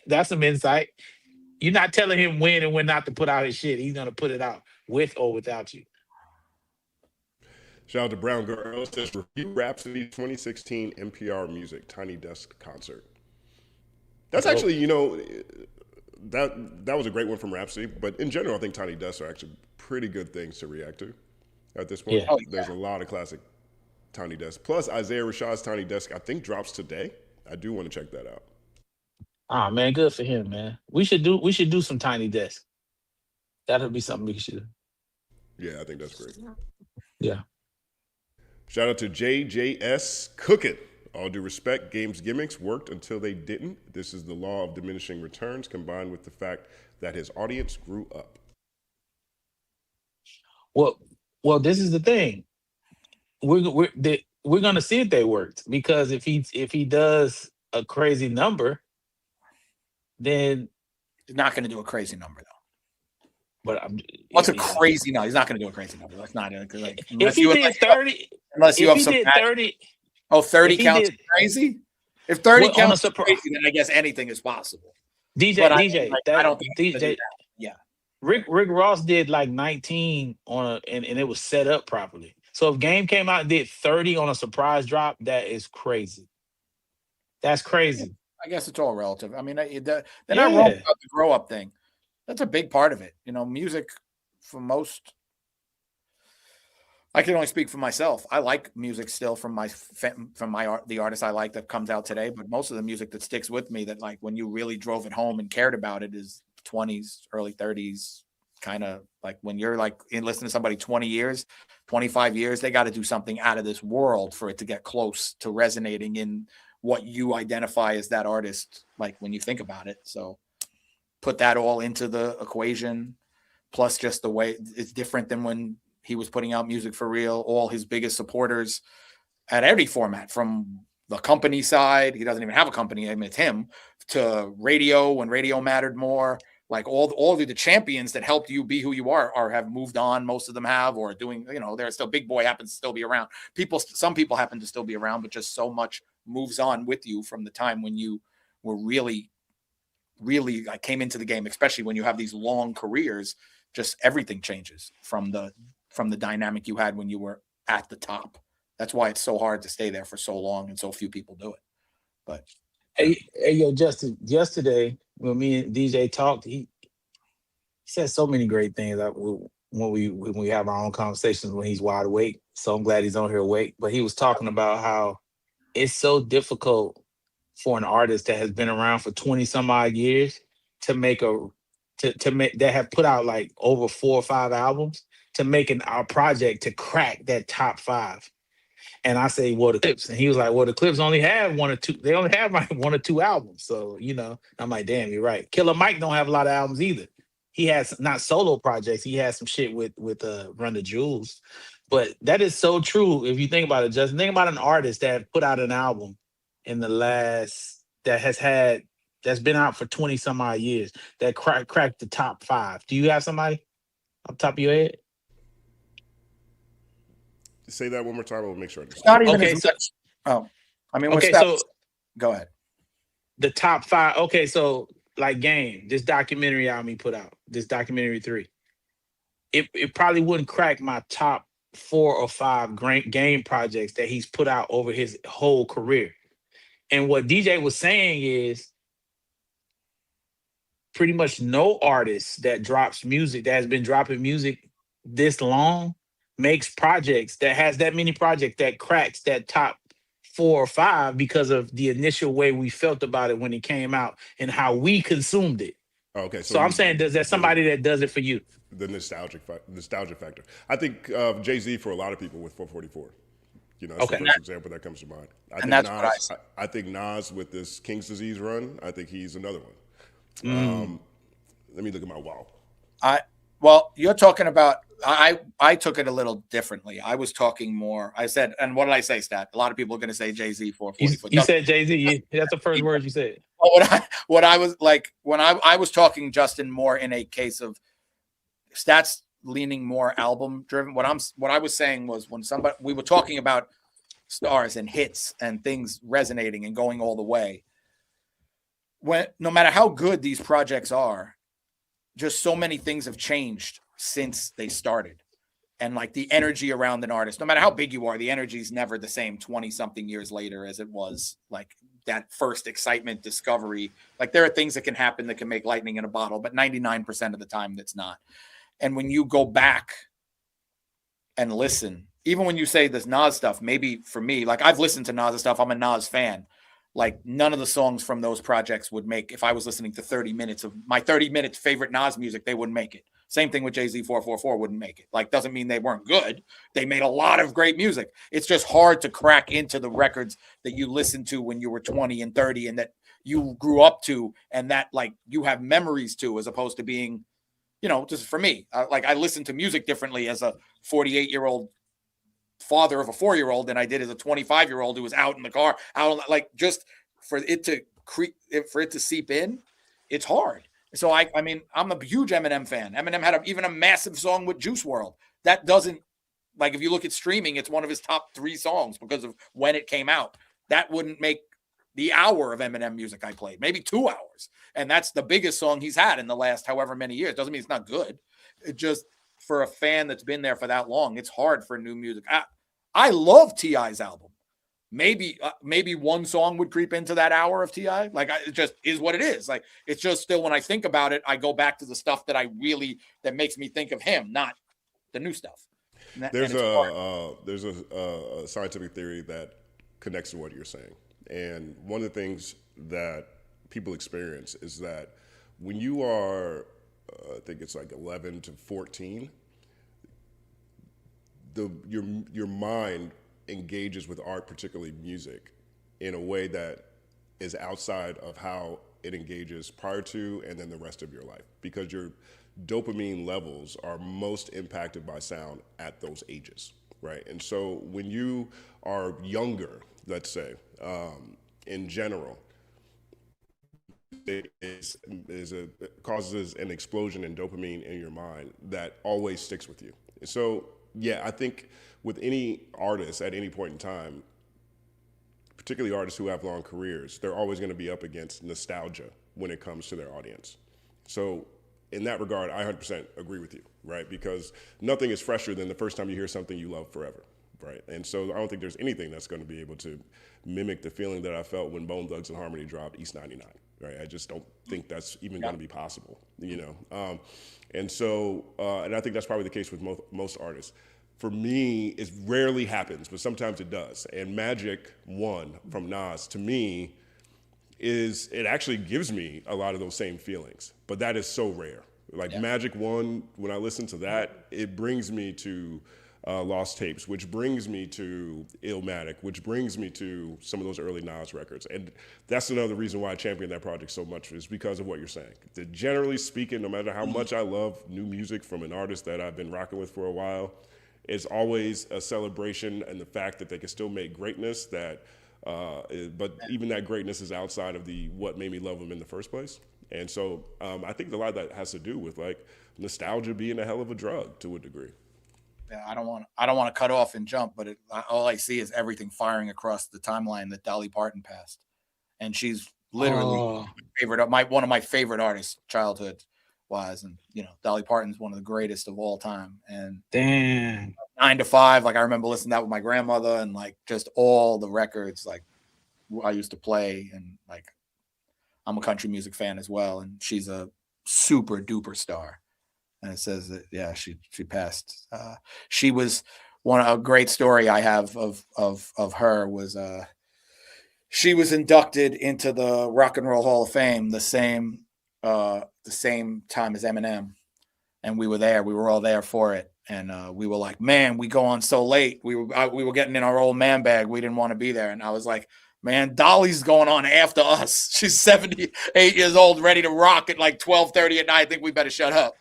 That's some insight. You're not telling him when and when not to put out his shit. He's gonna put it out with or without you. Shout out to Brown Girl. It says review Rhapsody 2016 NPR Music Tiny Desk concert. That's actually, that was a great one from Rhapsody. But in general, I think Tiny Desks are actually pretty good things to react to at this point. Yeah. There's a lot of classic Tiny Desks. Plus, Isaiah Rashad's Tiny Desk, I think, drops today. I do want to check that out. Ah, man, good for him, man. We should do some Tiny Desks. That'll be something we should do. Yeah, I think that's great. Yeah. Shout out to JJS Cookin'. All due respect, games gimmicks worked until they didn't. This is the law of diminishing returns combined with the fact that his audience grew up. Well, this is the thing. We're gonna see if they worked, because if he does a crazy number, then he's not going to do a crazy number though. But what's a crazy number? He's not going to do a crazy number. That's not like if he did 30. Unless you have some 30. Oh, 30 counts crazy? If 30 counts crazy, then I guess anything is possible. DJ, but I don't think DJ. Yeah. Rick Ross did like 19 and it was set up properly. So if Game came out and did 30 on a surprise drop, that is crazy. That's crazy. I guess it's all relative. I mean, they're not wrong about the grow up thing. That's a big part of it. Music for most. I can only speak for myself. I like music still from the artist I like that comes out today. But most of the music that sticks with me, that like when you really drove it home and cared about it, is 20s, early 30s, kind of like when you're like listening to somebody 20 years, 25 years, they got to do something out of this world for it to get close to resonating in what you identify as that artist, like when you think about it. So put that all into the equation, plus just the way it's different than when he was putting out music for real. All his biggest supporters at every format, from the company side, he doesn't even have a company, I mean, it's him, to radio when radio mattered more, Like all of the champions that helped you be who you are have moved on. Most of them have, or doing, there's still Big Boy happens to still be around. Some people happen to still be around, but just so much moves on with you from the time when you were really came into the game, especially when you have these long careers. Just everything changes from the dynamic you had when you were at the top. That's why it's so hard to stay there for so long and so few people do it. But hey yo, Justin, yesterday when me and DJ talked, he said so many great things when we have our own conversations when he's wide awake. So I'm glad he's on here awake. But he was talking about how it's so difficult for an artist that has been around for 20 some odd years to make that have put out like over 4 or 5 albums to make a project to crack that top 5. And I say, well, the Clips. And he was like, well, the Clips only have 1 or 2. They only have like 1 or 2 albums. So, I'm like, damn, you're right. Killer Mike don't have a lot of albums either. He has not solo projects. He has some shit with Run the Jewels. But that is so true. If you think about it, just think about an artist that put out an album in the last, that's been out for 20 some odd years, that cracked the top 5. Do you have somebody off the top of your head? Say that one more time. I'll make sure I understand. Not even as much. Oh, I mean, go ahead. The top 5. Okay, so like Game, this documentary album he put out, this documentary 3, it probably wouldn't crack my top 4 or 5 Game projects that he's put out over his whole career. And what DJ was saying is pretty much no artist that drops music, that has been dropping music this long, makes projects that has that many projects that cracks that top 4 or 5 because of the initial way we felt about it when it came out and how we consumed it. Okay, so I'm saying, does there somebody that does it for you? The nostalgia factor. I think Jay-Z for a lot of people with 444. That's the first example that comes to mind. I think Nas with this King's Disease run, I think he's another one. Let me look at my wall. Well, you're talking about, I took it a little differently. I was talking more, I said, and what did I say, Stat? A lot of people are going to say Jay-Z 444. You said Jay-Z. That's the first word you said. What I was like, when I was talking, Justin, more in a case of Stats leaning more album driven. What I was saying was when we were talking about stars and hits and things resonating and going all the way, no matter how good these projects are, just so many things have changed since they started. And like the energy around an artist, no matter how big you are, the energy is never the same 20 something years later as it was like that first excitement discovery. Like there are things that can happen that can make lightning in a bottle, but 99% of the time that's not. And when you go back and listen, even when you say this Nas stuff, maybe for me, like I've listened to Nas stuff, I'm a Nas fan. Like none of the songs from those projects would make, if I was listening to 30 minutes of my 30 minutes favorite Nas music, they wouldn't make it. Same thing with Jay-Z 444 wouldn't make it. Like, doesn't mean they weren't good. They made a lot of great music. It's just hard to crack into the records that you listened to when you were 20 and 30 and that you grew up to and that like you have memories to, as opposed to being, just for me, like I listen to music differently as a 48-year-old father of a 4-year-old than I did as a 25-year-old who was out in the car, like just for it to seep in, it's hard. So I mean, I'm a huge Eminem fan. Eminem had even a massive song with Juice WRLD. That doesn't, like, if you look at streaming, it's one of his top 3 songs because of when it came out. That wouldn't make the hour of Eminem music I played, maybe 2 hours. And that's the biggest song he's had in the last however many years. Doesn't mean it's not good. It just, for a fan that's been there for that long, it's hard for new music. I love T.I.'s album. Maybe one song would creep into that hour of T.I. Like it just is what it is. Like it's just still when I think about it, I go back to the stuff that that makes me think of him, not the new stuff. There's a scientific theory that connects to what you're saying, and one of the things that people experience is that when you are, I think it's like 11 to 14, your mind engages with art, particularly music, in a way that is outside of how it engages prior to and then the rest of your life, because your dopamine levels are most impacted by sound at those ages, right? And so when you are younger, let's say, in general, causes an explosion in dopamine in your mind that always sticks with you. So yeah, I think with any artist at any point in time, particularly artists who have long careers, they're always going to be up against nostalgia when it comes to their audience. So in that regard, I 100% agree with you, right? Because nothing is fresher than the first time you hear something you love forever, right? And so I don't think there's anything that's going to be able to mimic the feeling that I felt when Bone Thugs and Harmony dropped East 99, right? I just don't think that's even going to be possible, you know? And so, and I think that's probably the case with most artists. For me, it rarely happens, but sometimes it does. And Magic 1 from Nas, to me, it actually gives me a lot of those same feelings, but that is so rare. Like Magic 1, when I listen to that, it brings me to Lost Tapes, which brings me to Illmatic, which brings me to some of those early Nas records. And that's another reason why I champion that project so much, is because of what you're saying. That generally speaking, no matter how much I love new music from an artist that I've been rocking with for a while, it's always a celebration and the fact that they can still make greatness but even that greatness is outside of what made me love them in the first place. And so I think a lot of that has to do with like nostalgia being a hell of a drug to a degree. Yeah, I don't want to cut off and jump, but all I see is everything firing across the timeline that Dolly Parton passed, and she's literally one of my favorite artists, childhood wise, and you know, Dolly Parton's one of the greatest of all time. And damn, 9 to 5, like I remember listening to that with my grandmother, and like just all the records like I used to play, and like I'm a country music fan as well, and she's a super duper star. And it says that she passed. She was a great story I have of her was she was inducted into the Rock and Roll Hall of Fame the same time as Eminem, and we were there. We were all there for it, and we were like, "Man, we go on so late. We were getting in our old man bag. We didn't want to be there." And I was like, "Man, Dolly's going on after us. She's 78 years old, ready to rock at like 12:30 at night. I think we better shut up."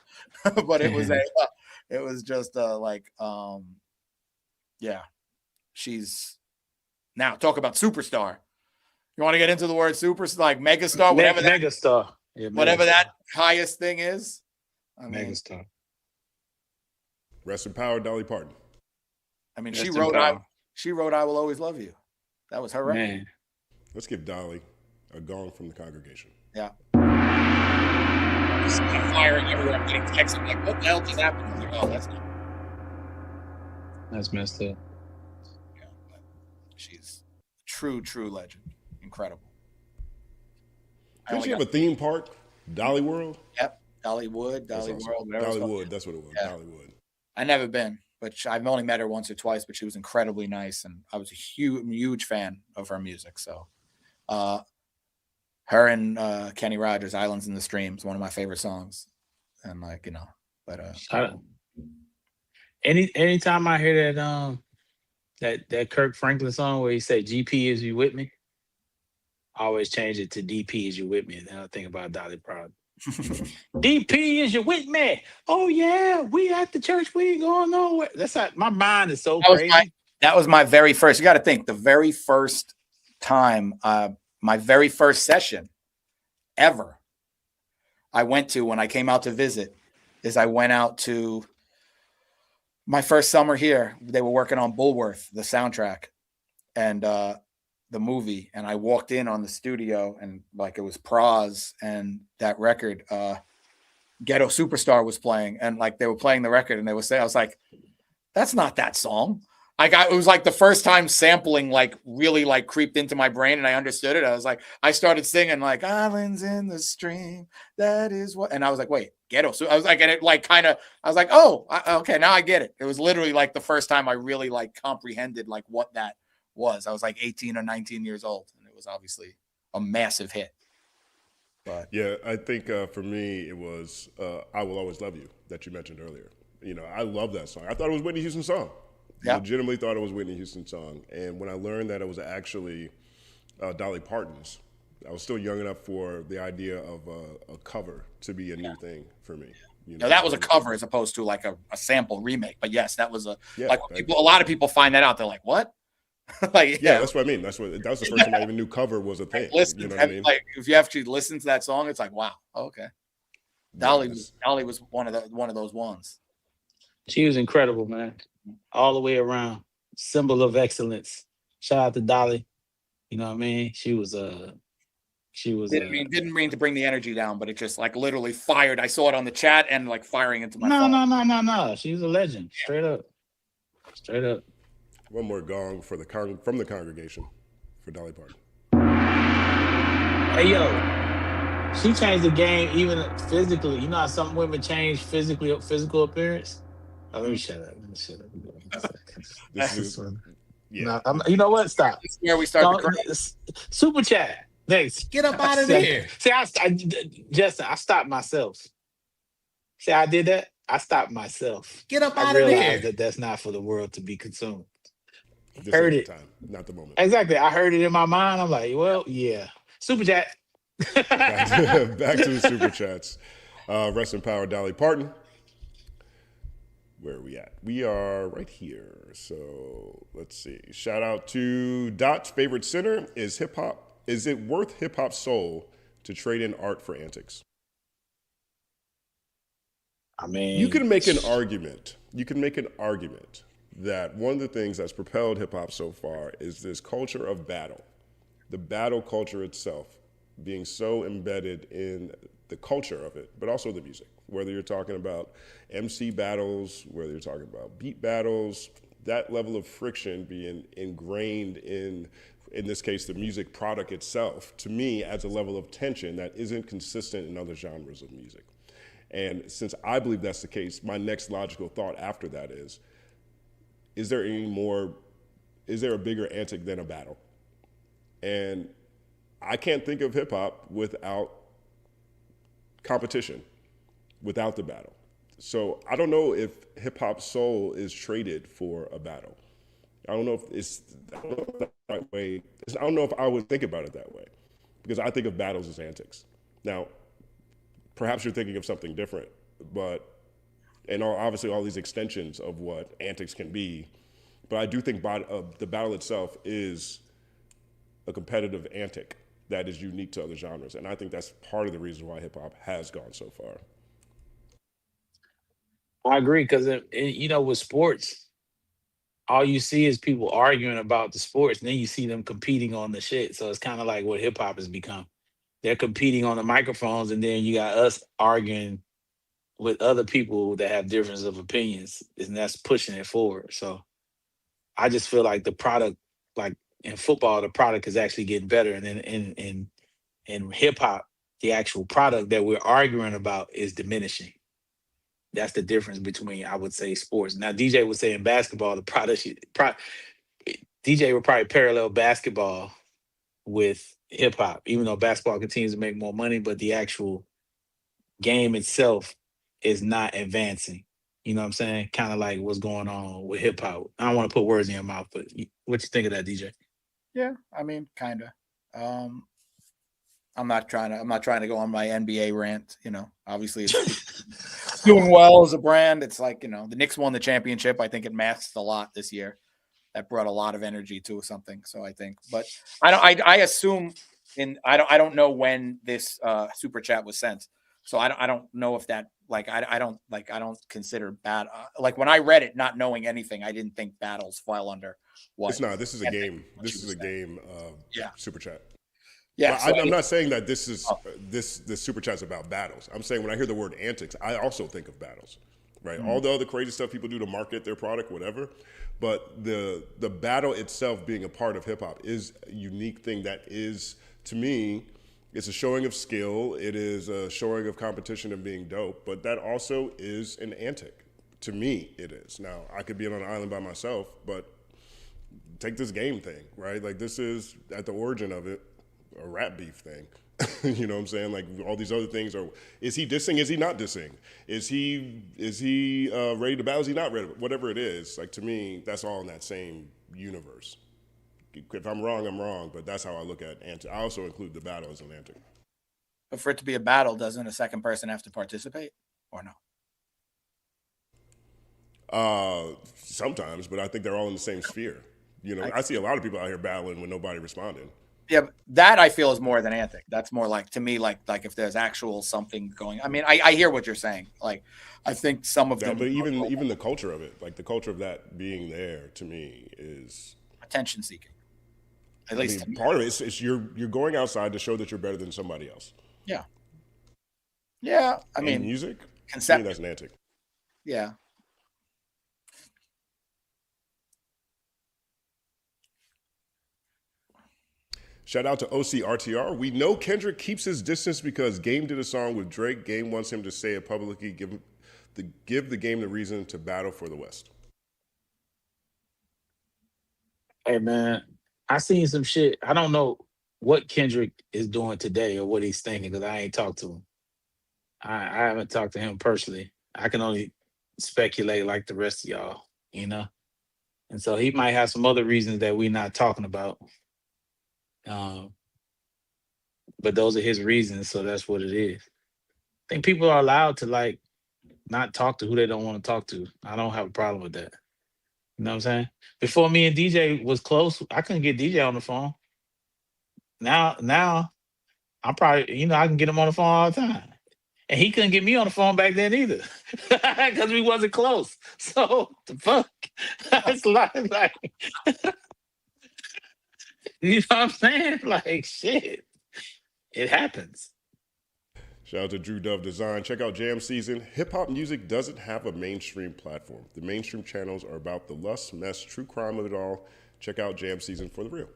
But it was just she's now talk about superstar. You want to get into the word super, like megastar, whatever megastar, whatever that highest thing is. I mean, megastar. Rest in power, Dolly Parton. I mean, she wrote "I Will Always Love You." That was her record. Man. Let's give Dolly a gong from the congregation. Yeah. Firing everywhere. I'm getting texts. I'm like, what the hell just happened? I'm like, oh, that's messed up. Yeah, she's true legend. Incredible. Don't you have a theme park? Dolly World? Yep. Dollywood, Dolly World, whatever. Dollywood, that's what it was. Yeah. Dollywood. I've never been, but I've only met her once or twice, but she was incredibly nice, and I was a huge fan of her music. So her and Kenny Rogers, "Islands in the Stream" is one of my favorite songs. And like, you know, but anytime I hear that Kirk Franklin song where he said "GP, is you with me?" I always change it to "DP, is you with me?" And then I think about Dolly Parton. "DP, is you with me? Oh yeah, we at the church. We ain't going nowhere." That's how my mind is so crazy. That was my very first. You got to think the very first time, my very first session ever I went to when I came out to visit is I went out to my first summer here. They were working on Bulworth, the soundtrack, and the movie, and I walked in on the studio, and like it was Praz, and that record, Ghetto Superstar, was playing, and like they were playing the record, and they were saying, I was like, that's not that song. It was like the first time sampling like really like creeped into my brain, and I understood it. I was like, I started singing like "Islands in the Stream," that is what, and I was like, wait, Ghetto. So I was like, and it like kind of, I was like, oh, okay, now I get it. It was literally like the first time I really like comprehended like what that was. I was like 18 or 19 years old, and it was obviously a massive hit. But yeah, I think for me it was "I Will Always Love You" that you mentioned earlier. You know, I love that song. I thought it was Whitney Houston's song. Yeah. Legitimately thought it was Whitney Houston's song. And when I learned that it was actually Dolly Parton's, I was still young enough for the idea of a cover to be a new thing for me. You know, that was a cover as opposed to like a sample remake. But yes, that was a lot of people find that out. They're like, what? Like, yeah, that's what I mean. That was the first time I even knew cover was a thing. Listen, you know what I mean? Like if you actually listen to that song, it's like, wow, okay. Dolly was one of those ones. She was incredible, man. All the way around. Symbol of excellence. Shout out to Dolly. You know what I mean? She was didn't mean to bring the energy down, but it just like literally fired. I saw it on the chat and like firing into my phone. No. She's a legend. Straight up. Straight up. One more gong for from the congregation for Dolly Parton. Hey yo, she changed the game even physically. You know how some women change physical appearance? Oh, let me shut up. This is yeah. No, you know what? Stop. This is where we start. Super chat. Thanks. Get up out of here. See, Justin, I stopped myself. See, I did that. I stopped myself. Get up out I of realized here. that that's not for the world to be consumed. This Heard is it. the time, not the moment. Exactly. I heard it in my mind. I'm like, well, yeah. Super chat. Back to the super chats. Rest in power, Dolly Parton. Where are we at? We are right here. So let's see. Shout out to Dot's favorite center is hip hop. Is it worth hip hop's soul to trade in art for antics? I mean, you can make an argument. You can make an argument that one of the things that's propelled hip hop so far is this culture of battle. The battle culture itself being so embedded in the culture of it, but also the music. Whether you're talking about MC battles, whether you're talking about beat battles, that level of friction being ingrained in this case, the music product itself, to me adds a level of tension that isn't consistent in other genres of music. And since I believe that's the case, my next logical thought after that is there a bigger antic than a battle? And I can't think of hip hop without competition, without the battle. So I don't know if hip hop soul is traded for a battle. I don't know if it's the right way. I don't know if I would think about it that way, because I think of battles as antics. Now, perhaps you're thinking of something different, and obviously all these extensions of what antics can be, but I do think the battle itself is a competitive antic that is unique to other genres, and I think that's part of the reason why hip hop has gone so far. I agree, because with sports, all you see is people arguing about the sports, and then you see them competing on the shit. So it's kind of like what hip hop has become. They're competing on the microphones, and then you got us arguing with other people that have difference of opinions, and that's pushing it forward. So I just feel like the product, like in football, the product is actually getting better, and then in hip hop, the actual product that we're arguing about is diminishing. That's the difference between, I would say, sports. Now, DJ was saying basketball, the product, DJ would probably parallel basketball with hip hop, even though basketball continues to make more money, but the actual game itself is not advancing. You know what I'm saying? Kind of like what's going on with hip hop. I don't want to put words in your mouth, but what you think of that, DJ? Yeah, I mean, kind of. I'm not trying to go on my NBA rant. Obviously it's doing well as a brand. It's like, the Knicks won the championship. I think it masked a lot this year. That brought a lot of energy to something. So I think, but I assume I don't know when this super chat was sent. So I don't know if that, I don't consider bad. Like when I read it, not knowing anything, I didn't think battles file under what. It's not. This is a game. This is a game. Super chat. Yeah, so I'm not saying that this is this super chat's about battles. I'm saying when I hear the word antics, I also think of battles, right? Mm-hmm. All the other crazy stuff people do to market their product, whatever. But the battle itself being a part of hip hop is a unique thing that is, to me, it's a showing of skill. It is a showing of competition and being dope. But that also is an antic. To me, it is. Now, I could be on an island by myself, but take this game thing, right? Like this is at the origin of it. A rap beef thing. You know what I'm saying? Like all these other things are, is he dissing? Is he not dissing? Is he ready to battle? Is he not ready? Whatever it is, like to me, that's all in that same universe. If I'm wrong, I'm wrong, but that's how I look at antic. I also include the battle as an antic. But for it to be a battle, doesn't a second person have to participate or no? Sometimes, but I think they're all in the same sphere. You know, I see a lot of people out here battling with nobody responding. Yeah, that I feel is more than Antic. That's more like, to me, like if there's actual something going. I mean, I hear what you're saying. Like, I think some of them, but even the culture of it, like the culture of that being there, to me is attention seeking. At least part of it is you're going outside to show that you're better than somebody else. Yeah. Yeah, I mean, music. Concept. That's an Antic. Yeah. Shout out to OCRTR. We know Kendrick keeps his distance because Game did a song with Drake. Game wants him to say it publicly, give the Game the reason to battle for the West. Hey man, I seen some shit. I don't know what Kendrick is doing today or what he's thinking because I ain't talked to him. I haven't talked to him personally. I can only speculate like the rest of y'all, you know? And so he might have some other reasons that we're not talking about. But those are his reasons, so that's what it is. I think people are allowed to like not talk to who they don't want to talk to. I don't have a problem with that. You know what I'm saying? Before me and DJ was close, I couldn't get DJ on the phone. Now I'm probably, I can get him on the phone all the time. And he couldn't get me on the phone back then either. Because we wasn't close. So the fuck? It's like you know what I'm saying? Like shit. It happens. Shout out to Drew Dove Design. Check out Jam Season. Hip hop music doesn't have a mainstream platform. The mainstream channels are about the lust, mess, true crime of it all. Check out Jam Season for the real.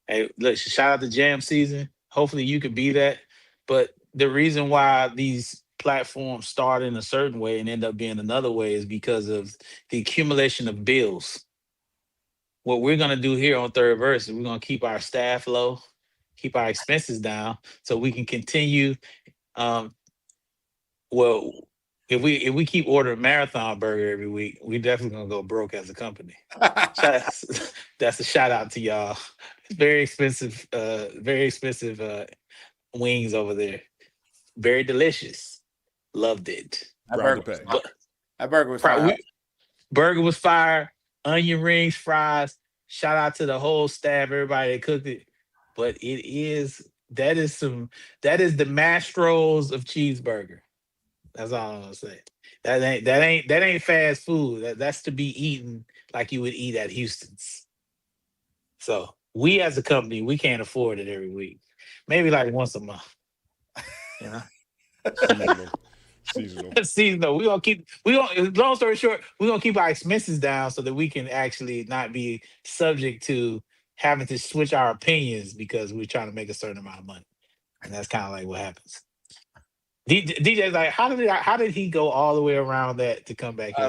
Hey, look, shout out to Jam Season. Hopefully you could be that. But the reason why these platforms start in a certain way and end up being another way is because of the accumulation of bills. What we're going to do here on Third Verse is we're going to keep our staff low, keep our expenses down so we can continue. Well, if we keep ordering Marathon Burger every week, we definitely going to go broke as a company. That's a shout out to y'all. It's very expensive wings over there. Very delicious. Loved it. That burger was fire. Burger was fire. Onion rings, fries. Shout out to the whole staff, everybody that cooked it. But that is the Mastro's of cheeseburger. That's all I'm gonna say. That ain't fast food. That's to be eaten like you would eat at Houston's. So we as a company, we can't afford it every week. Maybe like once a month. You know? Seasonal. Long story short, we're gonna keep our expenses down so that we can actually not be subject to having to switch our opinions because we're trying to make a certain amount of money. And that's kind of like what happens. DJ's like, how did he go all the way around that to come back here?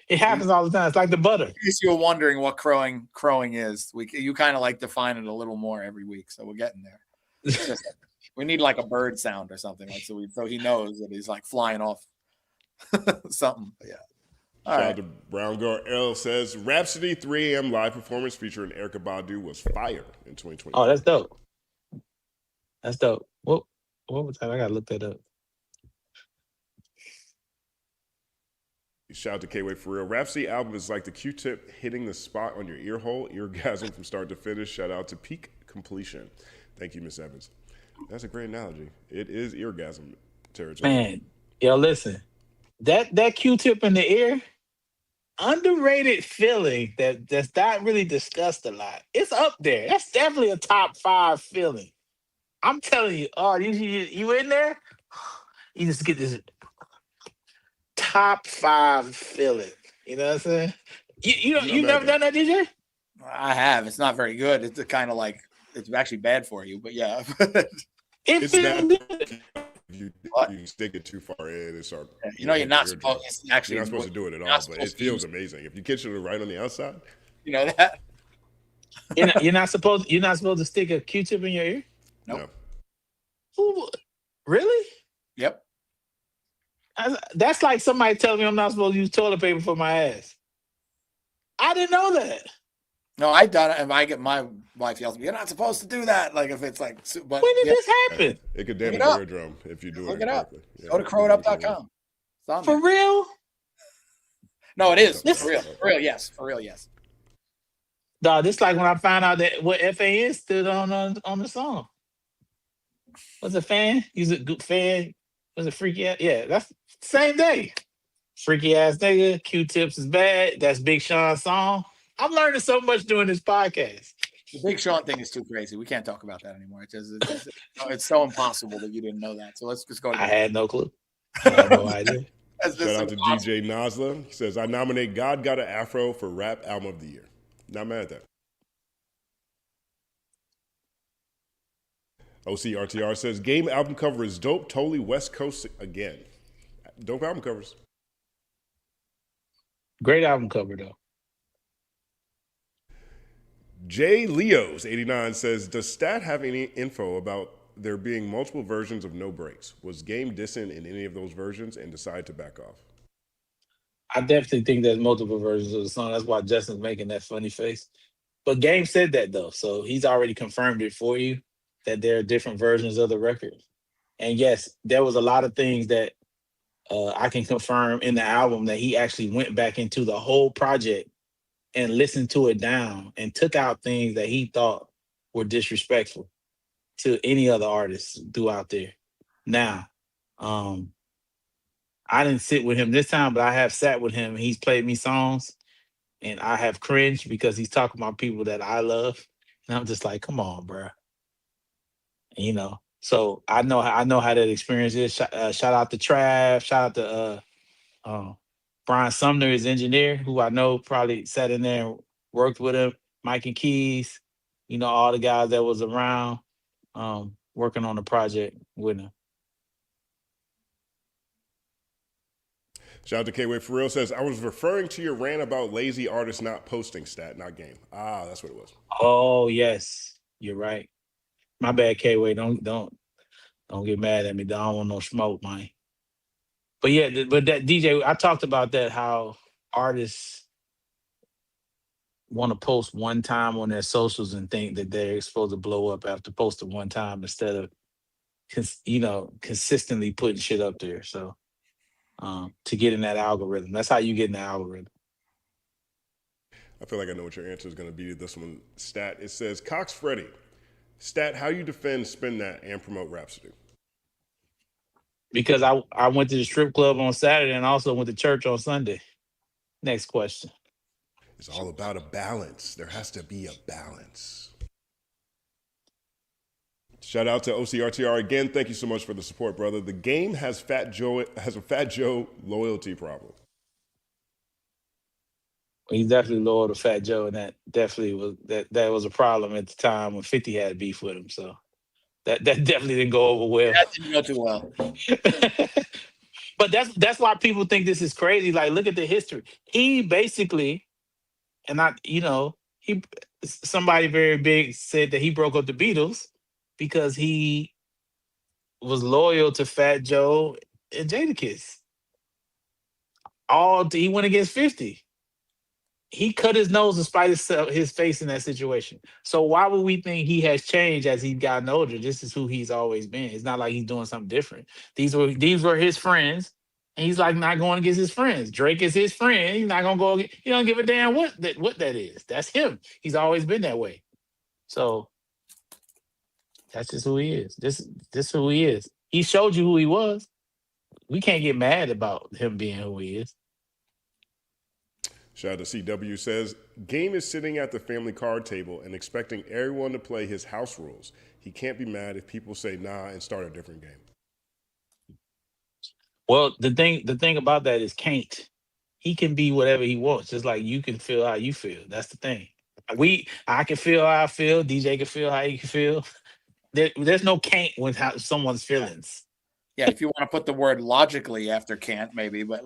It happens all the time. It's like the butter. In case you're wondering what crowing is, you kind of like define it a little more every week, so we're getting there. We need like a bird sound or something, like so he knows that he's like flying off something. But yeah. Shout out to Brown Girl L says Rhapsody 3 a.m. live performance featuring Erykah Badu was fire in 2020. Oh, that's dope. That's dope. What was that? I gotta look that up. Shout out to K-Way for real. Rhapsody album is like the Q-tip hitting the spot on your ear hole, eargasm from start to finish. Shout out to peak completion. Thank you, Miss Evans. That's a great analogy. It is eargasm territory. Man, yo, listen. That Q-tip in the ear, underrated feeling that's not really discussed a lot. It's up there. That's definitely a top 5 feeling. I'm telling you, you in there? You just get this top 5 feeling. You know what I'm saying? You never done that, DJ? I have. It's not very good. It's kind of like it's actually bad for you, but yeah. It's bad. You stick it too far in and start. You're not supposed. You're not supposed to do it at all, but it feels amazing. If you catch it right on the outside, you know that. You're not supposed to stick a Q-tip in your ear. Nope. No. Ooh, really? Yep. That's like somebody telling me I'm not supposed to use toilet paper for my ass. I didn't know that. No, I done it, and my wife yells at me, "You're not supposed to do that." Like if it's like, but when did this happen? It could damage your eardrum if you do it incorrectly. Yeah, go to crowitup.com. For real? No, it is for real. For real, yes. Dog, this like when I found out that what FAN stood on the song. Was a fan? He's a good fan. Was it freaky ass? Yeah, that's same day. Freaky ass nigga. Q-Tips is bad. That's Big Sean's song. I'm learning so much doing this podcast. The Big Sean thing is too crazy. We can't talk about that anymore. It's so impossible that you didn't know that. So let's just go. I had no clue. I had no idea. Shout out to DJ Nasla. He says, I nominate God Got an Afro for Rap Album of the Year. Not mad at that. OCRTR says, Game album cover is dope. Totally West Coast again. Dope album covers. Great album cover, though. Jay Leos 89 says, does Stat have any info about there being multiple versions of No Breaks? Was Game dissing in any of those versions and decided to back off? I definitely think there's multiple versions of the song. That's why Justin's making that funny face. But Game said that, though. So he's already confirmed it for you that there are different versions of the record. And yes, there was a lot of things that I can confirm in the album that he actually went back into the whole project and listened to it down and took out things that he thought were disrespectful to any other artists throughout there. Now, I didn't sit with him this time, but I have sat with him. He's played me songs, and I have cringed because he's talking about people that I love, and I'm just like, come on, bro. You know, so I know how that experience is. Shout out to Trav. Shout out to Brian Sumner, his engineer, who I know probably sat in there and worked with him. Mike and Keys, you know, all the guys that was around working on the project with him. Shout out to K-Way for real says, I was referring to your rant about lazy artists not posting, Stat, not Game. Ah, that's what it was. Oh, yes. You're right. My bad, K-Way. Don't get mad at me. I don't want no smoke, man. But yeah, but that DJ, I talked about that, how artists want to post one time on their socials and think that they're supposed to blow up after posting one time instead of, consistently putting shit up there. So to get in that algorithm, that's how you get in the algorithm. I feel like I know what your answer is going to be to this one, Stat. It says, Cox Freddy, Stat, how you defend Spin That and promote Rhapsody? Because I went to the strip club on Saturday and also went to church on Sunday. Next question. It's all about a balance. There has to be a balance. Shout out to OCRTR again. Thank you so much for the support, brother. The Game has a Fat Joe loyalty problem. He's definitely loyal to Fat Joe, and that definitely was that was a problem at the time when 50 had beef with him. So that definitely didn't go over well. That didn't go too well. But that's why people think this is crazy. Like, look at the history. He basically, somebody very big said that he broke up the Beatles because he was loyal to Fat Joe and Jadakiss. He went against 50. He cut his nose in spite of his face in that situation. So why would we think he has changed as he's gotten older? This is who he's always been. It's not like he's doing something different. These were his friends, and he's like not going against his friends. Drake is his friend. He's not gonna go. He don't give a damn what that is. That's him. He's always been that way. So that's just who he is. This is who he is. He showed you who he was. We can't get mad about him being who he is. Shout out to CW says, Game is sitting at the family card table and expecting everyone to play his house rules. He can't be mad if people say nah and start a different game. Well, the thing about that is can't. He can be whatever he wants, just like you can feel how you feel. That's the thing. I can feel how I feel. DJ can feel how he can feel. There's no can't with someone's feelings. Yeah, if you want to put the word logically after can't, maybe, but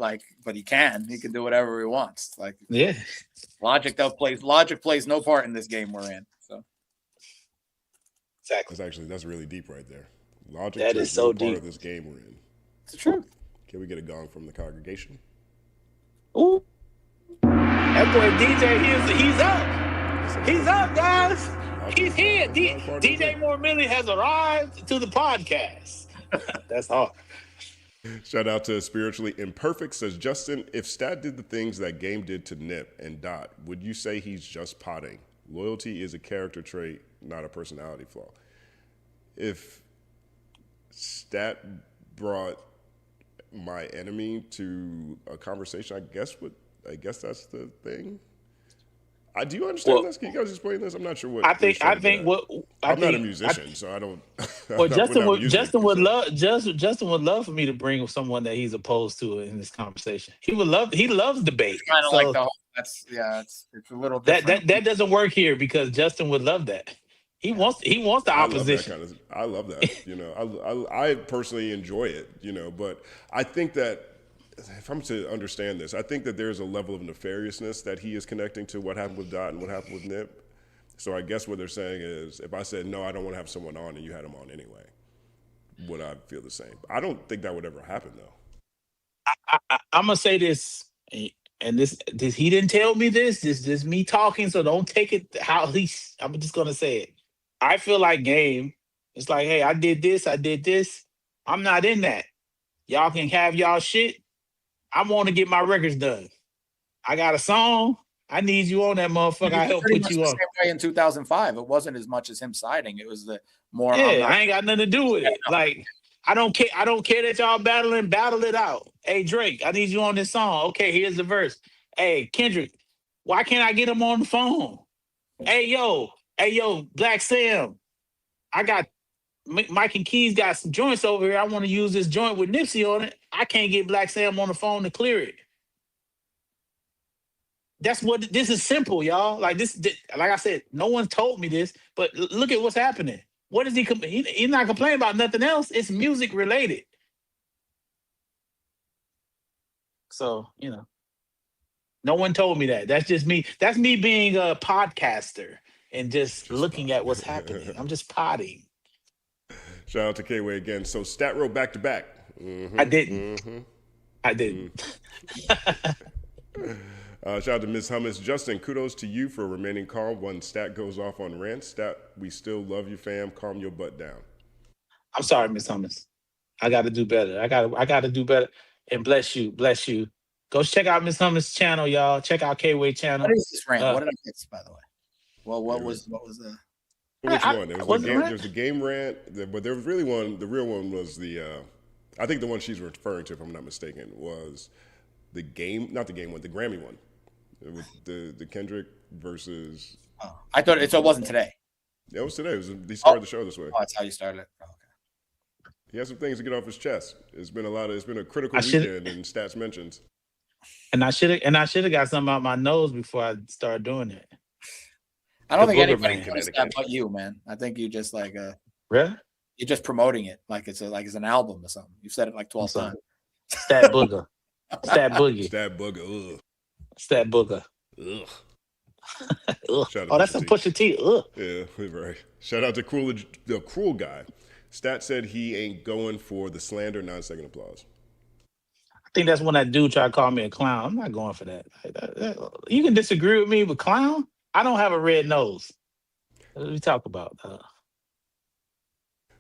he can do whatever he wants. Like, yeah, logic plays no part in this game we're in. So exactly, that's really deep right there. Logic that plays is so no deep. part of this game we're in. It's the truth. Can we get a gong from the congregation? Ooh, that boy DJ, he's up. He's up, guys. He's here. DJ Moore Millie has arrived to the podcast. That's hard. Shout out to Spiritually Imperfect, says, Justin, if Stat did the things that Game did to Nip and Dot, would you say he's just potting? Loyalty is a character trait, not a personality flaw. If Stat brought my enemy to a conversation, I guess that's the thing. Do you understand this? Can you guys explain this? I'm not sure what. I'm not a musician, so I don't. Well, Justin would love for me to bring someone that he's opposed to in this conversation. He loves debate. It's kind of like the whole. It's a little different. That doesn't work here because Justin would love that. He wants the opposition. I love that. You know, I personally enjoy it. You know, but I think that if I'm to understand this, I think that there's a level of nefariousness that he is connecting to what happened with Dot and what happened with Nip. So I guess what they're saying is, if I said no, I don't want to have someone on, and you had him on anyway, would I feel the same? I don't think that would ever happen though. I'm gonna say this. And this he didn't tell me this. This is me talking, so don't take it how he's. I'm just gonna say it. I feel like Game. It's like, hey, I did this. I'm not in that. Y'all can have y'all shit. I want to get my records done. I got a song. I need you on that motherfucker. I help put you on. Same way in 2005, it wasn't as much as him siding. It was the more. Yeah, I ain't got nothing to do with it. Like, I don't care. I don't care that y'all battle it out. Hey, Drake, I need you on this song. Okay, here's the verse. Hey, Kendrick, why can't I get him on the phone? Hey, yo, Black Sam, I got Mike and Keys got some joints over here. I want to use this joint with Nipsey on it. I can't get Black Sam on the phone to clear it. That's what this is. Simple, y'all. Like this, like I said, no one told me this, but look at what's happening. What is he? He's not complaining about nothing else. It's music related. So, you know, no one told me that. That's just me. That's me being a podcaster and just looking at what's happening. I'm just potting. Shout out to K-Way again. So Stat wrote back to back. I didn't. I didn't. Shout out to Ms. Hummus. Justin, kudos to you for remaining calm when Stat goes off on rant. Stat, we still love you, fam. Calm your butt down. I'm sorry, Ms. Hummus. I got to do better. I got to do better. And bless you. Go check out Ms. Hummus' channel, y'all. Check out K-Way channel. What is this rant? What did I miss, by the way? Well, what was the? Which one? There was the game rant, but there was really one. The real one was the. I think the one she's referring to, if I'm not mistaken, was the game, not the game one, the Grammy one, with the Kendrick versus. Oh, I thought it wasn't today. Yeah, it was today. He started the show this way. Oh, that's how you started it. Oh, okay. He has some things to get off his chest. It's been a critical weekend in Stats mentions. And I should have got something out my nose before I started doing it. I don't think anybody knows that but you, man. I think you just like really? You're just promoting it like it's an album or something. You've said it like 12 times. Stat Booger. Stat Boogie. Stat Booger. Ugh. Stat Booger. Ugh. Ugh. Oh, that's some Pusha T. Ugh. Yeah, right. Shout out to the Cruel Guy. Stat said he ain't going for the slander, 9-second applause. I think that's when that dude tried to call me a clown. I'm not going for that. You can disagree with me, but clown? I don't have a red nose. What do we talk about?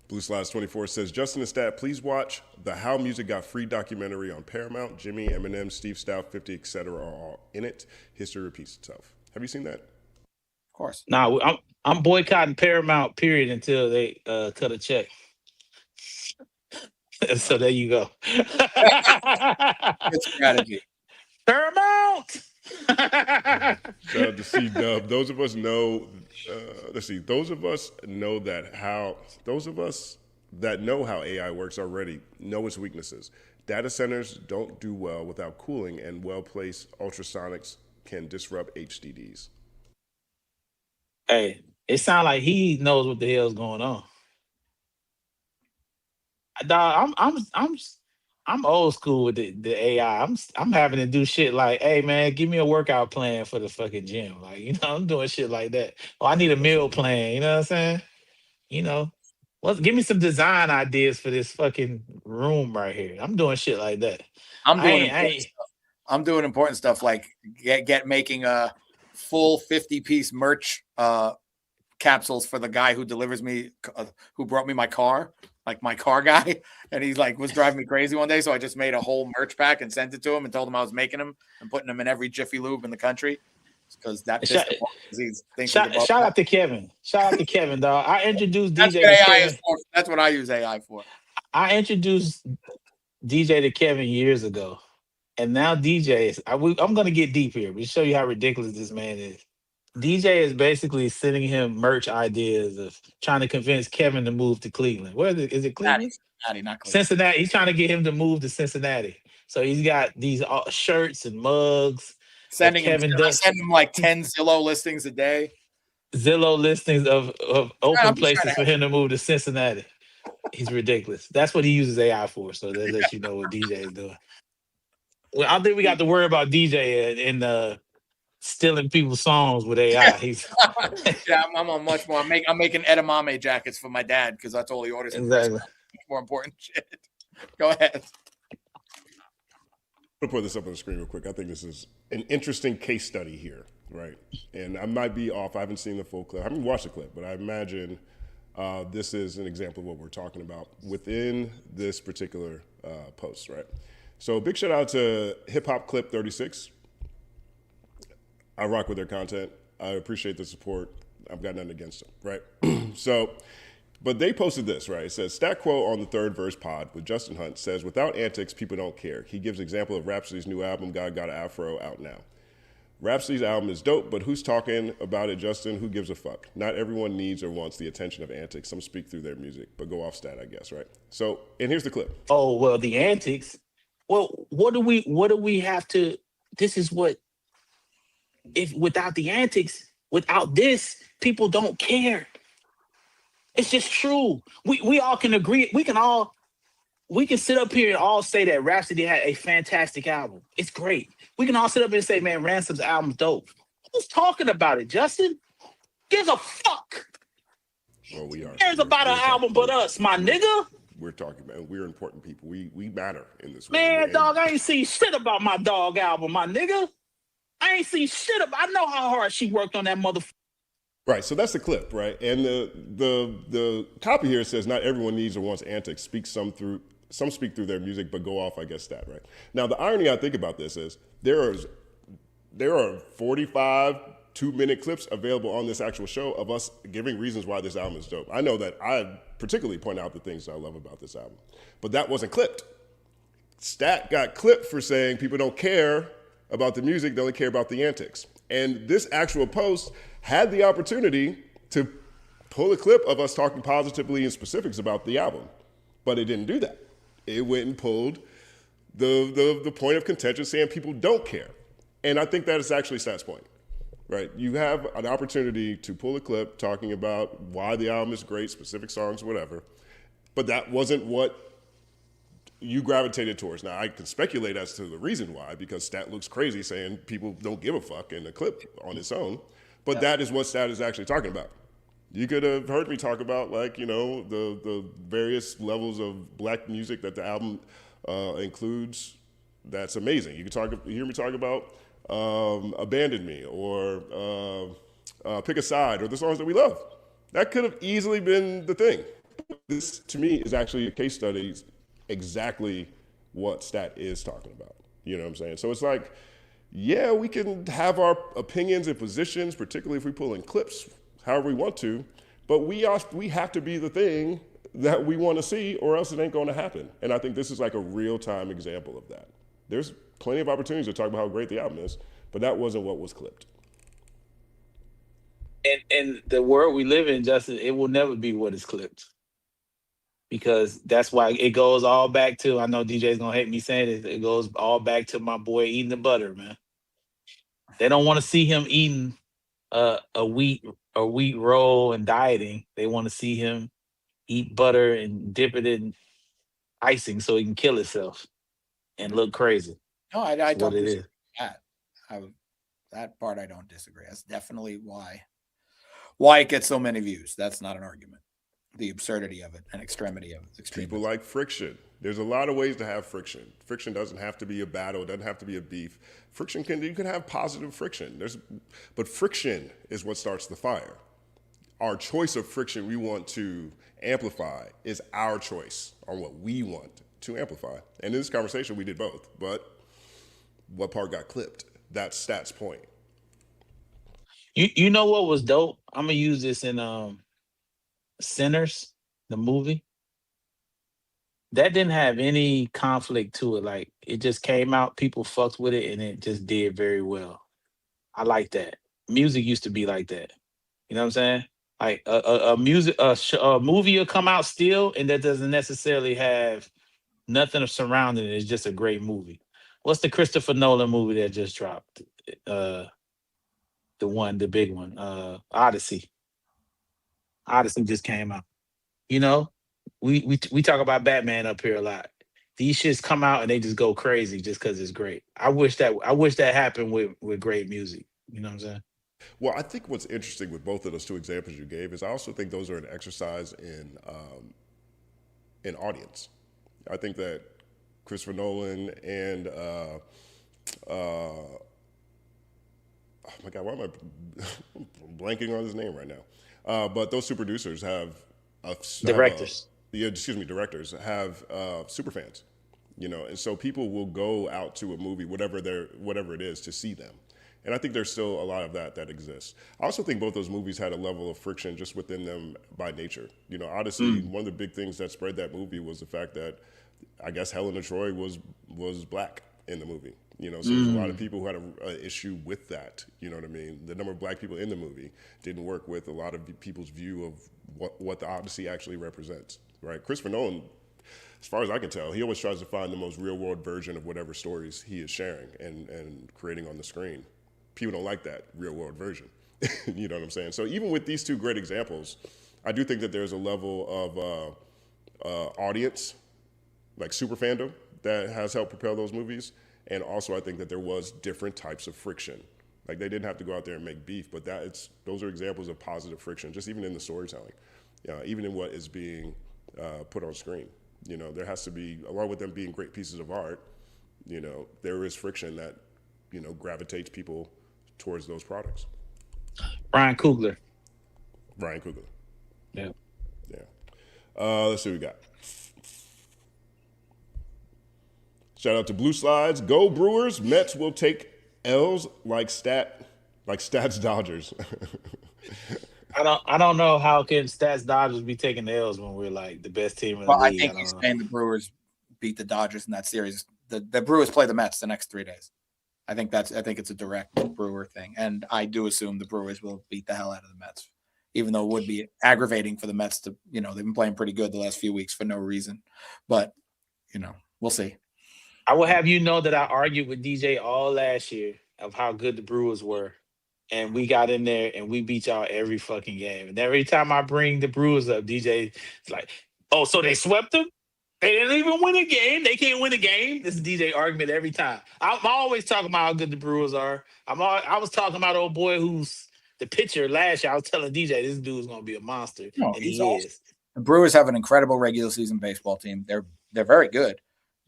Blue Slides 24 says, Justin and Stat, please watch the How Music Got Free documentary on Paramount. Jimmy, Eminem, Steve Stout, 50, etc. are all in it. History repeats itself. Have you seen that? Of course. No, I'm boycotting Paramount, period, until they cut a check. So there you go. Good strategy. Paramount. Shout out to C-Dub. Those of us know. Those of us that know how AI works already know its weaknesses. Data centers don't do well without cooling, and well-placed ultrasonics can disrupt HDDs. Hey, it sounds like he knows what the hell's going on. Dog, I'm old school with the AI. I'm having to do shit like, hey man, give me a workout plan for the fucking gym. Like, you know, I'm doing shit like that. Oh, I need a meal plan. You know what I'm saying? You know, give me some design ideas for this fucking room right here. I'm doing shit like that. I'm doing important stuff like making a full 50-piece merch capsules for the guy who delivers me, who brought me my car. Like my car guy, and he like was driving me crazy one day. So I just made a whole merch pack and sent it to him and told him I was making them and putting them in every Jiffy Lube in the country. because that Shout, pissed him off 'cause he thinks shout, he's above shout that. out to Kevin. Shout out to Kevin, dog. I introduced That's DJ what to AI Kevin. is for. That's what I use AI for. I introduced DJ to Kevin years ago, and now DJ is. I'm going to get deep here, but show you how ridiculous this man is. DJ is basically sending him merch ideas of trying to convince Kevin to move to Cleveland. Where is it? Cleveland? Cincinnati, not Cleveland. Cincinnati. He's trying to get him to move to Cincinnati. So he's got these shirts and mugs. Sending him, Kevin I does send him like 10 Zillow listings a day. Zillow listings of open I'm just places trying for to him to move to Cincinnati. He's ridiculous. That's what he uses AI for. So that lets you know what DJ is doing. Well, I think we got to worry about DJ and stealing people's songs with AI. He's yeah, I'm on much more. I'm making edamame jackets for my dad because that's all he orders. Exactly. More important shit. Go ahead. I'll put this up on the screen real quick. I think this is an interesting case study here, right? And I might be off. I haven't seen the full clip. I haven't watched the clip, but I imagine this is an example of what we're talking about within this particular post, right? So big shout out to Hip Hop Clip 36. I rock with their content. I appreciate the support. I've got nothing against them, right? But they posted this, right? It says, stat quote on the Third Verse pod with Justin Hunt says, without Antics, people don't care. He gives example of Rhapsody's new album, God Got an Afro, out now. Rhapsody's album is dope, but who's talking about it, Justin? Who gives a fuck? Not everyone needs or wants the attention of Antics. Some speak through their music, but go off stat, I guess, right? So, and here's the clip. Oh, well, the Antics. Well, what do we have to, this is what, if without the Antics, without this, people don't care. It's just true. We all can agree. We can sit up here and all say that Rhapsody had a fantastic album. It's great. We can all sit up here and say, man, Ransom's album's dope. Who's talking about it, Justin? Gives a fuck. Well, we are. Cares about an album but us, my nigga. We're talking about, we're important people. We matter in this Man, world. dog, I ain't seen shit about my dog album, my nigga. I ain't seen shit about. I know how hard she worked on that motherfucker. Right, so that's the clip, right? And the copy here says not everyone needs or wants Antics. Some speak through their music, but go off, I guess, stat, right? Now, the irony I think about this is there are 45 2-minute clips available on this actual show of us giving reasons why this album is dope. I know that I particularly point out the things I love about this album, but that wasn't clipped. Stat got clipped for saying people don't care about the music, they only care about the antics. And this actual post had the opportunity to pull a clip of us talking positively and specifics about the album, but it didn't do that. It went and pulled the point of contention saying people don't care. And I think that is actually Stat's point, right? You have an opportunity to pull a clip talking about why the album is great, specific songs, whatever, but that wasn't what you gravitated towards. Now, I can speculate as to the reason why, because Stat looks crazy saying people don't give a fuck in the clip on its own, but that is what Stat is actually talking about. You could have heard me talk about, like, you know, the various levels of black music that the album includes. That's amazing. You hear me talk about Abandon Me or Pick a Side or the songs that we love. That could have easily been the thing. This, to me, is actually a case study exactly what Stat is talking about. You know what I'm saying? So it's like, yeah, we can have our opinions and positions, particularly if we pull in clips, however we want to, but we have to be the thing that we want to see, or else it ain't going to happen. And I think this is like a real-time example of that. There's plenty of opportunities to talk about how great the album is, but that wasn't what was clipped. And the world we live in, Justin, it will never be what is clipped. Because that's why it goes all back to, I know DJ's gonna hate me saying it, it goes all back to my boy eating the butter, man. They don't want to see him eating a wheat roll and dieting. They want to see him eat butter and dip it in icing so he can kill himself and look crazy. No, I don't it disagree is. with that. That part I don't disagree. That's definitely why it gets so many views. That's not an argument. The absurdity of it and extremity of it. People like friction. There's a lot of ways to have friction. Friction doesn't have to be a battle. It doesn't have to be a beef. You can have positive friction. But friction is what starts the fire. Our choice of friction we want to amplify is our choice on what we want to amplify. And in this conversation, we did both. But what part got clipped? That's Stat's point. You know what was dope? I'm gonna use this in Sinners, the movie. That didn't have any conflict to it. Like it just came out, people fucked with it, and it just did very well. I like that. Music used to be like that. You know what I'm saying? Like a movie will come out still, and that doesn't necessarily have nothing surrounding it. It's just a great movie. What's the Christopher Nolan movie that just dropped? Uh, the big one, Odyssey. Odyssey just came out. You know, we talk about Batman up here a lot. These shits come out and they just go crazy just because it's great. I wish that happened with great music. You know what I'm saying? Well, I think what's interesting with both of those two examples you gave is I also think those are an exercise in audience. I think that Christopher Nolan and oh my God, why am I blanking on his name right now? But those two producers have Directors. directors have super fans, you know, and so people will go out to a movie, whatever it is, to see them. And I think there's still a lot of that exists. I also think both those movies had a level of friction just within them by nature. You know, Odyssey, one of the big things that spread that movie was the fact that I guess Helena Troy was black in the movie. You know, so there's a lot of people who had an issue with that. You know what I mean? The number of black people in the movie didn't work with a lot of people's view of what the Odyssey actually represents, right? Christopher Nolan, as far as I can tell, he always tries to find the most real world version of whatever stories he is sharing and creating on the screen. People don't like that real world version. You know what I'm saying? So even with these two great examples, I do think that there's a level of audience, like super fandom, that has helped propel those movies. And also I think that there was different types of friction. Like they didn't have to go out there and make beef, but those are examples of positive friction, just even in the storytelling, even in what is being put on screen. You know, there has to be, along with them being great pieces of art, you know, there is friction that, you know, gravitates people towards those products. Ryan Coogler. Yeah. Let's see what we got. Shout out to Blue Slides. Go Brewers. Mets will take L's like Stats Dodgers. I don't know how can Stats Dodgers be taking the L's when we're like the best team in the Well, I league. think he's saying the Brewers beat the Dodgers in that series. The Brewers play the Mets the next 3 days. I think it's a direct Brewer thing, and I do assume the Brewers will beat the hell out of the Mets, even though it would be aggravating for the Mets to, you know, they've been playing pretty good the last few weeks for no reason, but you know, we'll see. I will have you know that I argued with DJ all last year of how good the Brewers were. And we got in there and we beat y'all every fucking game. And every time I bring the Brewers up, DJ is like, oh, so they swept them? They didn't even win a game. They can't win a game. This is DJ argument every time. I'm always talking about how good the Brewers are. I was talking about old boy who's the pitcher last year. I was telling DJ this dude's gonna be a monster, and he's he awesome. is. The Brewers have an incredible regular season baseball team. They're very good.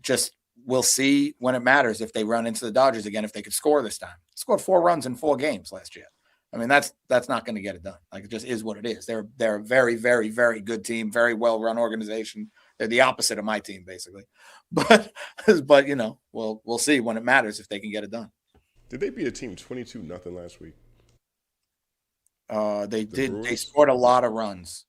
Just we'll see when it matters if they run into the Dodgers again, if they could score this time. They scored 4 runs in 4 games last year. I mean, that's not going to get it done. Like, it just is what it is. They're a very, very, very good team, very well-run organization. They're the opposite of my team, basically. But you know, we'll see when it matters if they can get it done. Did they beat a team 22-0 last week? They did. Brewers? They scored a lot of runs.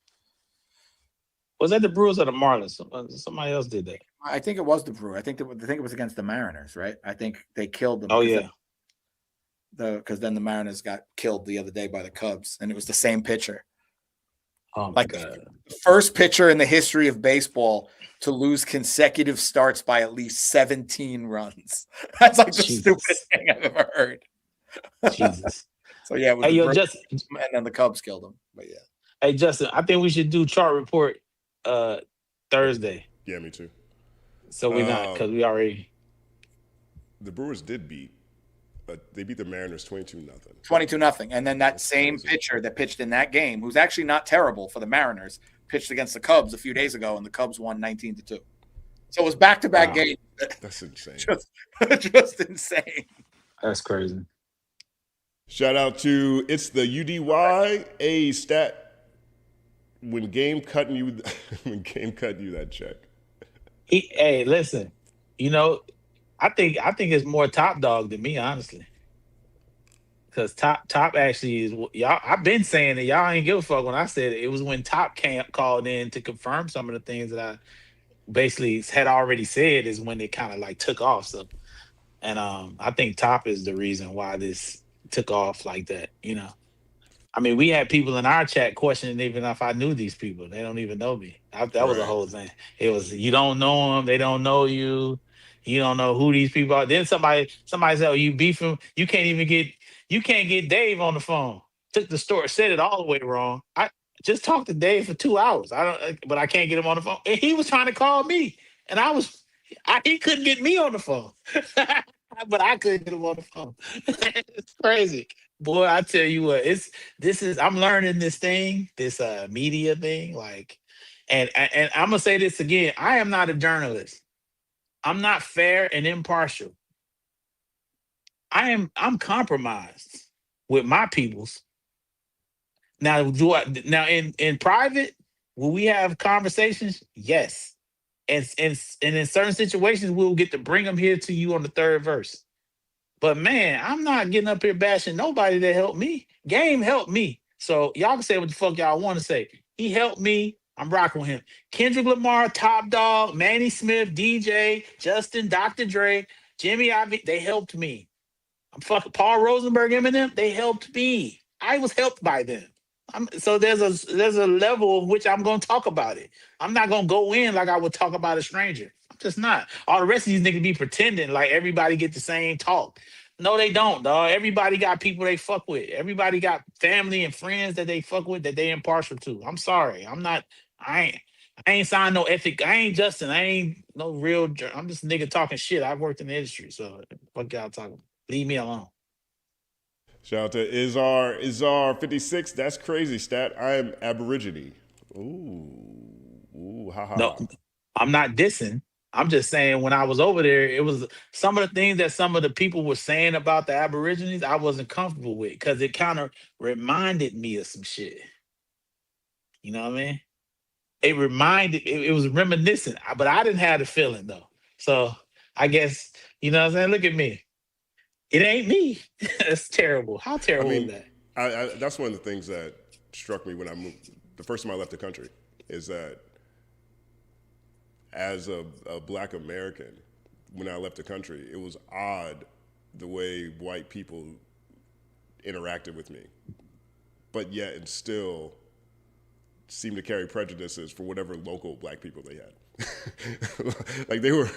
Was that the Brewers or the Marlins? Somebody else did that. I think it was the Brewers. I think it was against the Mariners, right? I think they killed them. Oh yeah. Because then the Mariners got killed the other day by the Cubs, and it was the same pitcher. Oh my God. The first pitcher in the history of baseball to lose consecutive starts by at least 17 runs. That's like the stupidest thing I've ever heard. Jesus. So yeah, it was and then the Cubs killed him. But yeah. Hey Justin, I think we should do chart report Thursday. Yeah, me too. So we're not, because we already. The Brewers did beat. They beat the Mariners 22-0. 22-0. And then that same pitcher that pitched in that game, who's actually not terrible for the Mariners, pitched against the Cubs a few days ago, and the Cubs won 19-2. So it was back-to-back games. That's insane. just insane. That's crazy. Shout out to It's the UDY, a stat when game cutting you that check. Hey, listen, you know, I think it's more Top Dog than me, honestly. Because Top actually is y'all. I've been saying that y'all ain't give a fuck when I said it. It was when Top called in to confirm some of the things that I basically had already said is when it kind of like took off. So, and I think Top is the reason why this took off like that. You know, I mean, we had people in our chat questioning even if I knew these people. They don't even know me. That was the Right. whole thing. It was you don't know them, they don't know you. You don't know who these people are. Then somebody said, "Oh, you beefing? You can't get Dave on the phone." Took the story, said it all the way wrong. I just talked to Dave for 2 hours. But I can't get him on the phone. And he was trying to call me, and he couldn't get me on the phone, but I couldn't get him on the phone. It's crazy, boy. I tell you what, I'm learning this thing, this media thing, like, and I'm gonna say this again. I am not a journalist. I'm not fair and impartial. I'm compromised with my peoples. Now, in private, will we have conversations? Yes. And in certain situations, we'll get to bring them here to you on the third verse. But man, I'm not getting up here bashing nobody that helped me. Game helped me. So y'all can say what the fuck y'all want to say. He helped me. I'm rocking with him. Kendrick Lamar, Top Dog, Manny Smith, DJ, Justin, Dr. Dre, Jimmy Iovine, they helped me. I'm fucking Paul Rosenberg, Eminem, they helped me. I was helped by them. So there's a level of which I'm going to talk about it. I'm not going to go in like I would talk about a stranger. I'm just not. All the rest of these niggas be pretending like everybody get the same talk. No, they don't, dog. Everybody got people they fuck with. Everybody got family and friends that they fuck with that they impartial to. I'm sorry. I ain't signed no ethic. I ain't Justin. I ain't no real. I'm just a nigga talking shit. I've worked in the industry, so fuck y'all talking. Leave me alone. Shout out to Izar 56. That's crazy stat. I am Aborigine. Ooh, haha. No, I'm not dissing. I'm just saying when I was over there, it was some of the things that some of the people were saying about the Aborigines I wasn't comfortable with because it kind of reminded me of some shit. You know what I mean? It was reminiscent, but I didn't have the feeling though. So I guess, you know what I'm saying? Look at me. It ain't me. It's terrible. How terrible is that? That's one of the things that struck me when I moved. The first time I left the country is that as a Black American, when I left the country, it was odd the way white people interacted with me, but yet and still seemed to carry prejudices for whatever local Black people they had. Like they were,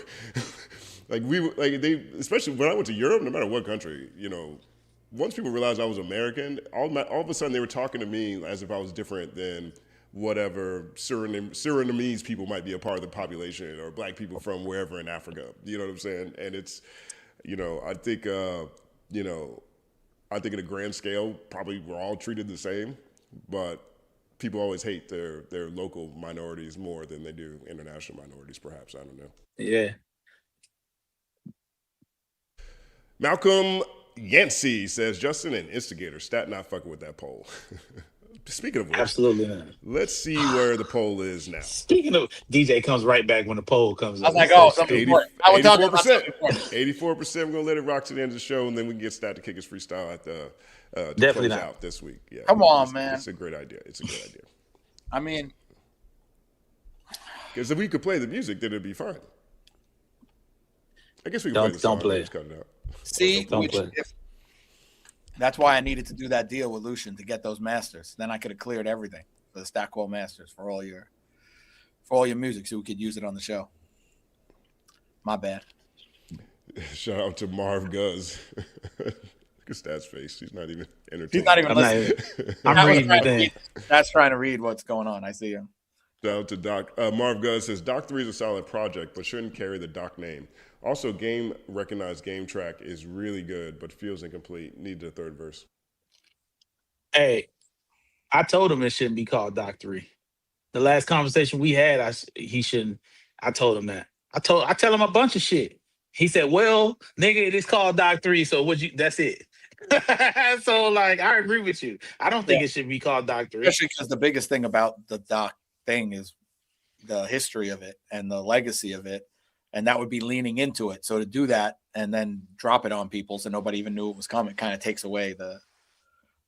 like we were, like they, especially when I went to Europe, no matter what country, you know, once people realized I was American, all of a sudden they were talking to me as if I was different than whatever Surinamese people might be a part of the population or Black people from wherever in Africa. You know what I'm saying? And it's, you know, I think in a grand scale, probably we're all treated the same, but people always hate their local minorities more than they do international minorities, perhaps. I don't know. Yeah. Malcolm Yancey says, Justin and Instigator, stat not fucking with that poll. Speaking of which, absolutely not. Let's see where the poll is now. Speaking of, DJ comes right back when the poll comes up. I was like, oh, something important. I would talk about something 84%. We're gonna let it rock to the end of the show, and then we can get Stat to kick his freestyle at the definitely close not out this week. Yeah, come on, man. It's a great idea. It's a good idea. I mean, because if we could play the music, then it'd be fine. I guess we can play the song. Don't play it. Cut it out. See, that's why I needed to do that deal with Lucian to get those masters. Then I could have cleared everything for the Stat Quo masters for all your music, so we could use it on the show. My bad. Shout out to Marv Guz. Look at Stat's face. He's not even entertained. He's not even listening. I'm reading the thing. That's trying to read what's going on. I see him. Shout out to Doc. Marv Guz says, Doc 3 is a solid project, but shouldn't carry the Doc name. Also, recognized game track is really good, but feels incomplete. Need the third verse. Hey, I told him it shouldn't be called Doc 3. The last conversation we had, he shouldn't. I told him that. I tell him a bunch of shit. He said, "Well, nigga, it is called Doc 3, so that's it." So, like, I agree with you. I don't think it should be called Doc 3. Especially because the biggest thing about the Doc thing is the history of it and the legacy of it. And that would be leaning into it. So to do that and then drop it on people so nobody even knew it was coming kind of takes away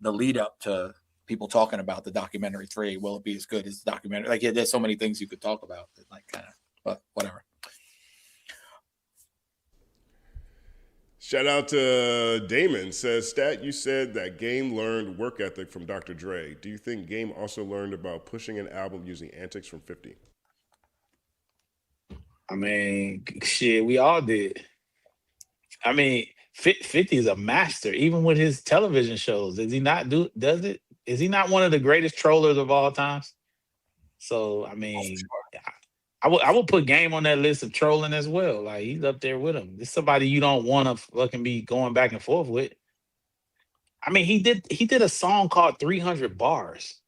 the lead up to people talking about the documentary 3. Will it be as good as the documentary? Like, yeah, there's so many things you could talk about, like, kind of, but whatever. Shout out to Damon. Says, Stat, you said that Game learned work ethic from Dr. Dre. Do you think Game also learned about pushing an album using Antics from 50? I mean, shit, we all did. I mean, 50 is a master, even with his television shows. Does he not does it? Is he not one of the greatest trollers of all times? So, I mean, I would put Game on that list of trolling as well. Like, he's up there with him. It's somebody you don't want to fucking be going back and forth with. I mean, he did a song called 300 Bars.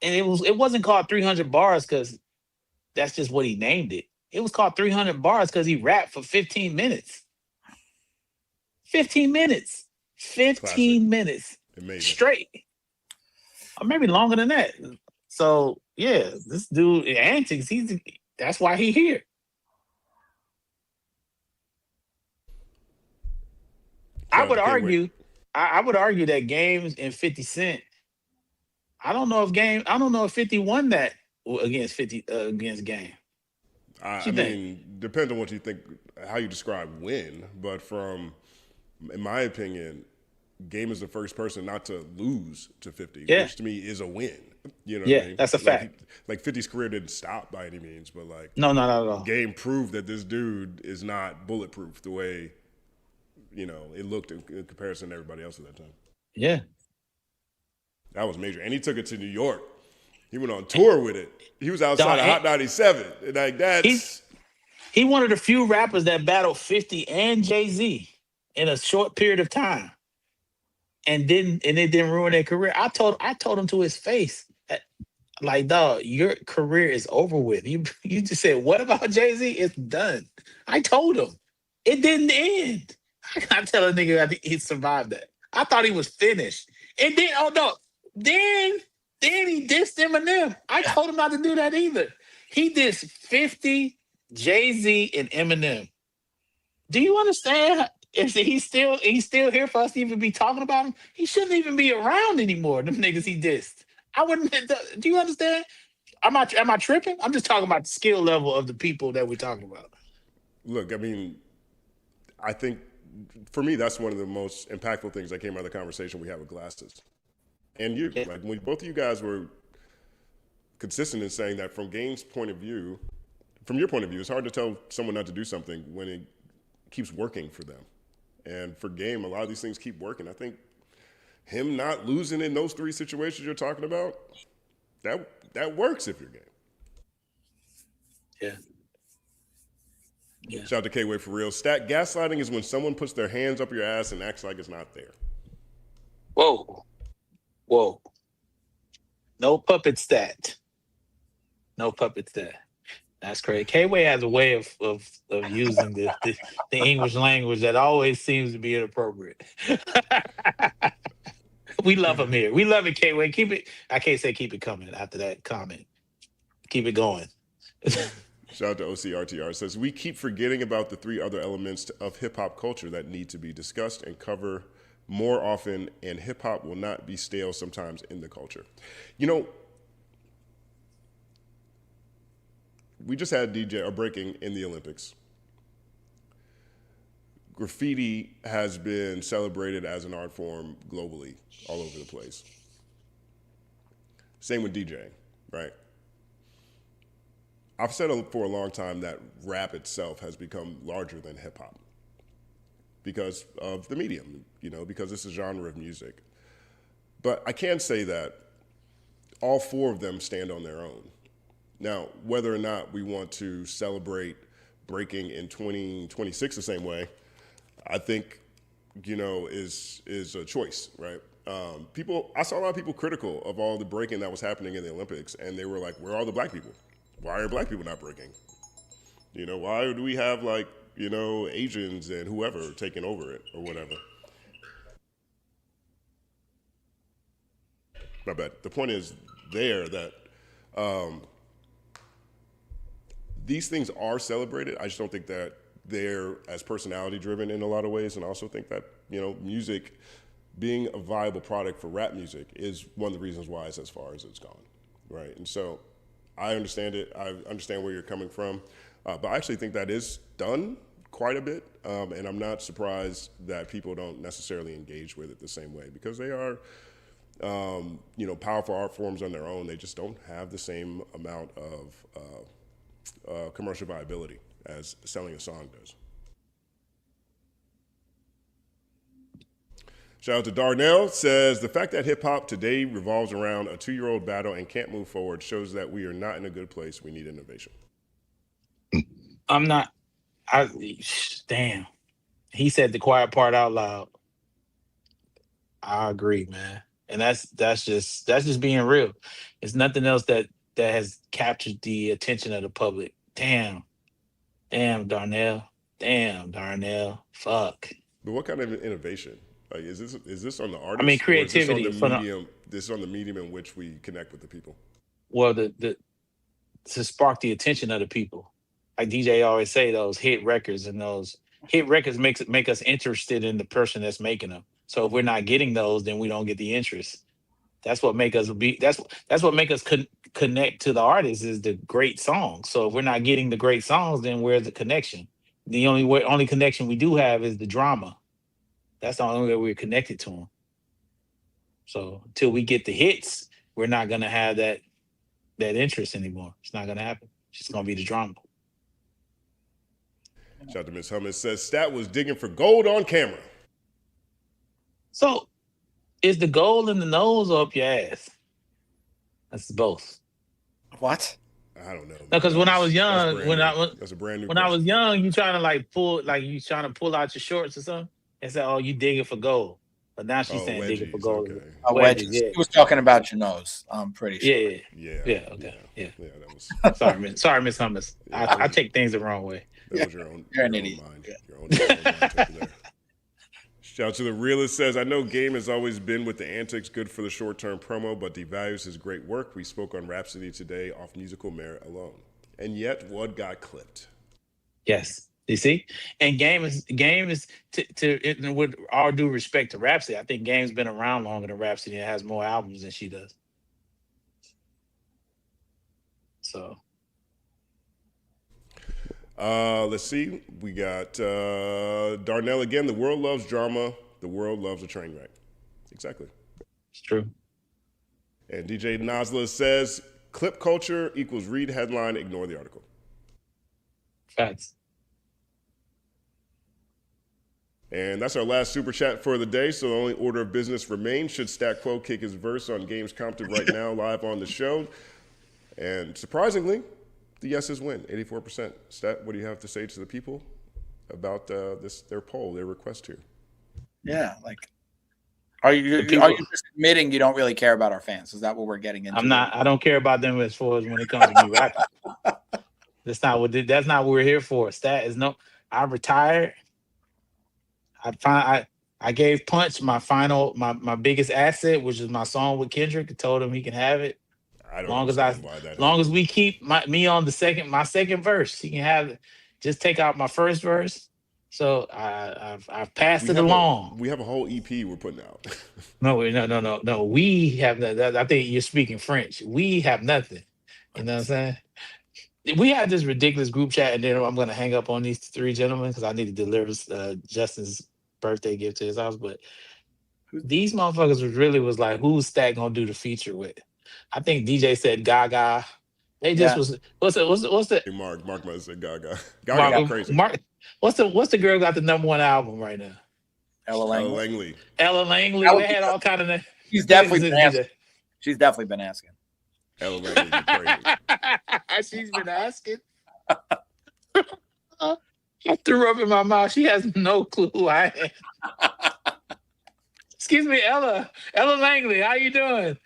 And it wasn't called 300 Bars because that's just what he named it. It was called 300 Bars because he rapped for 15 minutes. 15 minutes. 15 minutes. Amazing. Straight. Or maybe longer than that. So, yeah, this dude, Antics, that's why he here. I would argue that Games and 50 Cent, I don't know if 50 won that against Game. I mean, depends on what you think, how you describe win. But in my opinion, Game is the first person not to lose to 50, which to me is a win. You know what I mean? That's a fact. Like 50's career didn't stop by any means, but like no, not at all. Game proved that this dude is not bulletproof the way, you know, it looked in comparison to everybody else at that time. Yeah. That was major. And he took it to New York. He went on tour with it. He was outside of Hot 97. Like that's he one of the few rappers that battled 50 and Jay-Z in a short period of time. And it didn't ruin their career. I told him to his face, like, dog, your career is over with. You just said, what about Jay-Z? It's done. I told him. It didn't end. I tell a nigga I think he survived that. I thought he was finished. And then he dissed Eminem. I told him not to do that either. He dissed 50, Jay-Z, and Eminem. Do you understand? If he's still here for us to even be talking about him, he shouldn't even be around anymore. Them niggas he dissed. I wouldn't. Do you understand? Am I tripping? I'm just talking about the skill level of the people that we're talking about. Look, I mean, I think for me that's one of the most impactful things that came out of the conversation we had with Glasses. And you, like, when both of you guys were consistent in saying that from Game's point of view, from your point of view, it's hard to tell someone not to do something when it keeps working for them. And for Game, a lot of these things keep working. I think him not losing in those 3 situations you're talking about, that works if you're Game. Yeah. Shout out to K-Way for real. Stat, gaslighting is when someone puts their hands up your ass and acts like it's not there. Whoa. No puppet stat. That's crazy. K-Way has a way of using the English language that always seems to be inappropriate. We love him here. We love it, K-Way. Keep it. I can't say keep it coming after that comment. Keep it going. Shout out to OCRTR. Says, we keep forgetting about the 3 other elements of hip-hop culture that need to be discussed and cover more often, and hip-hop will not be stale sometimes in the culture. You know, we just had breaking in the Olympics. Graffiti has been celebrated as an art form globally, all over the place. Same with DJing, right? I've said for a long time that rap itself has become larger than hip hop because of the medium, you know, because it's a genre of music. But I can say that all 4 of them stand on their own. Now, whether or not we want to celebrate breaking in 2026 the same way, I think, you know, is a choice, right? I saw a lot of people critical of all the breaking that was happening in the Olympics, and they were like, where are all the black people? Why are black people not breaking? You know, why do we have, like, you know, Asians and whoever taking over it or whatever? My bad. The point is there that these things are celebrated. I just don't think that they're as personality driven in a lot of ways. And I also think that, you know, music being a viable product for rap music is one of the reasons why it's as far as it's gone, right? And so I understand it. I understand where you're coming from, but I actually think that is done quite a bit, and I'm not surprised that people don't necessarily engage with it the same way because they are, powerful art forms on their own. They just don't have the same amount of commercial viability as selling a song does. Shout out to Darnell, says, the fact that hip hop today revolves around a 2-year-old battle and can't move forward shows that we are not in a good place. We need innovation. Damn. He said the quiet part out loud. I agree, man. And that's just being real. It's nothing else that has captured the attention of the public. Damn, Darnell. Fuck. But what kind of innovation? Like, is this on the artist? I mean, creativity. This is on the medium in which we connect with the people. Well, to spark the attention of the people. Like DJ always say, those hit records make us interested in the person that's making them. So if we're not getting those, then we don't get the interest. That's what make us connect to the artist is the great songs. So if we're not getting the great songs, then where's the connection? The only connection we do have is the drama. That's the only way we're connected to them. So until we get the hits, we're not gonna have that interest anymore. It's not gonna happen. It's just gonna be the drama. Shout out to Miss Hummus, says Stat was digging for gold on camera. So is the gold in the nose or up your ass? That's both. What? I don't know. No, because when I was young, that's a brand new. When I was young, you trying to pull out your shorts or something, and say, "Oh, you digging for gold." But now she's saying digging for gold. Okay. Wedges. Yeah. He was talking about your nose. I'm pretty sure. Yeah. Okay. Yeah. That was sorry, Miss Hummus. I take things the wrong way. That was your own. You're an idiot. Your own mind. Shout out to the realist, says, I know Game has always been with the Antics, good for the short-term promo, but devalues his great work. We spoke on Rhapsody today off musical merit alone. And yet, what got clipped? Yes. You see? And Game is with all due respect to Rhapsody, I think Game's been around longer than Rhapsody and has more albums than she does. So. Let's see. We got Darnell again. The world loves drama. The world loves a train wreck. Exactly. It's true. And DJ Nazla says, clip culture equals read headline, ignore the article. Facts. And that's our last super chat for the day. So the only order of business remains. Should Stat Quo kick his verse on Games Compton right now live on the show? And surprisingly, the yeses win, 84%. Stat, what do you have to say to the people about their poll, their request here? Yeah, are you just admitting you don't really care about our fans? Is that what we're getting into? I don't care about them as far as when it comes to me rapping. That's not what we're here for. Stat is I retired. I gave Punch my biggest asset, which is my song with Kendrick. I told him he can have it. Long as we keep me on my second verse, he can have it. Just take out my first verse. So I've passed it along. We have a whole EP we're putting out. No. We have that. I think you're speaking French. We have nothing. You know what I'm saying? We had this ridiculous group chat, and then I'm going to hang up on these three gentlemen because I need to deliver Justin's birthday gift to his house. But these motherfuckers was like, who's Stat gonna do the feature with? I think DJ said Gaga. They just what's the Mark might have said Gaga. Gaga crazy. What's the girl got the #1 album right now? Ella Langley. They had all kind of names. She's definitely been asking. She's definitely been asking. Ella Langley crazy. She's been asking. I threw up in my mouth. She has no clue who I am. Excuse me, Ella Langley. How you doing?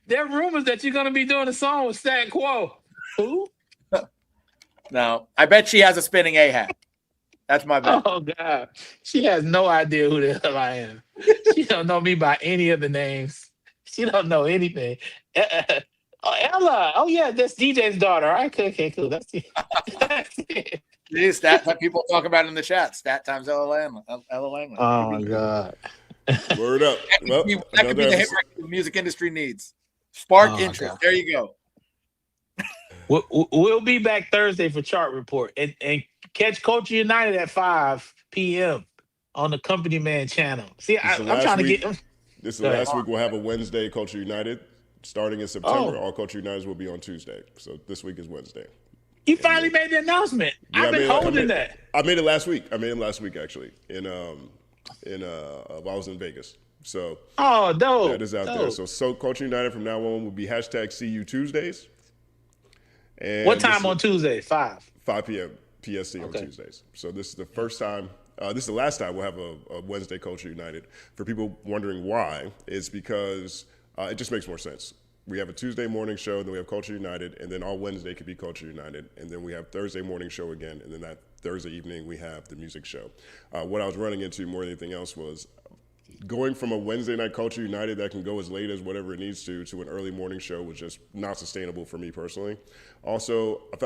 There are rumors that you're going to be doing a song with Stat Quo. Who? No, I bet she has a spinning A hat. That's my bet. Oh, God. She has no idea who the hell I am. She don't know me by any of the names. She don't know anything. Ella. Oh, yeah, that's DJ's daughter. All right, okay, cool. That's it. Stat that people talk about in the chat. Stat times Ella Langley. Oh, my God. Word up. Well, that could be the hit record the music industry needs. Spark interest. God. There you go. We'll be back Thursday for Chart Report and catch Culture United at 5 p.m. on the Company Man channel. See, I'm trying to get. This is the last week. We'll have a Wednesday Culture United starting in September. All Culture Uniteds will be on Tuesday. So this week is Wednesday. He finally made the announcement. Yeah, I've been holding that. I made it last week. I made it last week actually. While I was in Vegas. So dope. That is out there. So Culture United from now on will be hashtag CU Tuesdays. And what time on Tuesday? 5 p.m. PST on Tuesdays. So this is the first time. This is the last time we'll have a Wednesday Culture United. For people wondering why, it's because it just makes more sense. We have a Tuesday morning show, then we have Culture United, and then all Wednesday could be Culture United, and then we have Thursday morning show again, and then that Thursday evening we have the music show. What I was running into more than anything else was going from a Wednesday night Culture United that can go as late as whatever it needs to an early morning show was just not sustainable for me personally. Also, I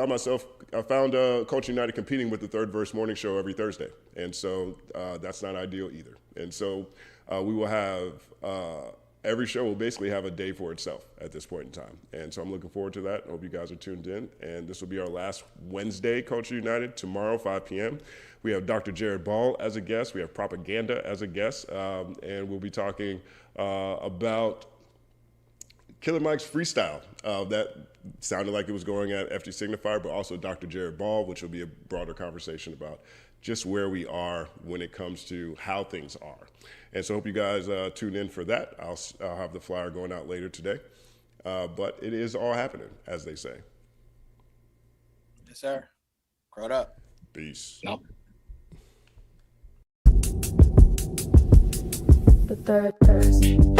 found Culture United competing with the Third Verse morning show every Thursday. And so that's not ideal either. And so we will have, every show will basically have a day for itself at this point in time. And so I'm looking forward to that. I hope you guys are tuned in. And this will be our last Wednesday Culture United, tomorrow, 5 p.m. We have Dr. Jared Ball as a guest. We have Propaganda as a guest. And we'll be talking about Killer Mike's freestyle. That sounded like it was going at FT Signifier, but also Dr. Jared Ball, which will be a broader conversation about just where we are when it comes to how things are. And so I hope you guys tune in for that. I'll have the flyer going out later today. But it is all happening, as they say. Yes, sir. Crowd up. Peace. Nope. The third person.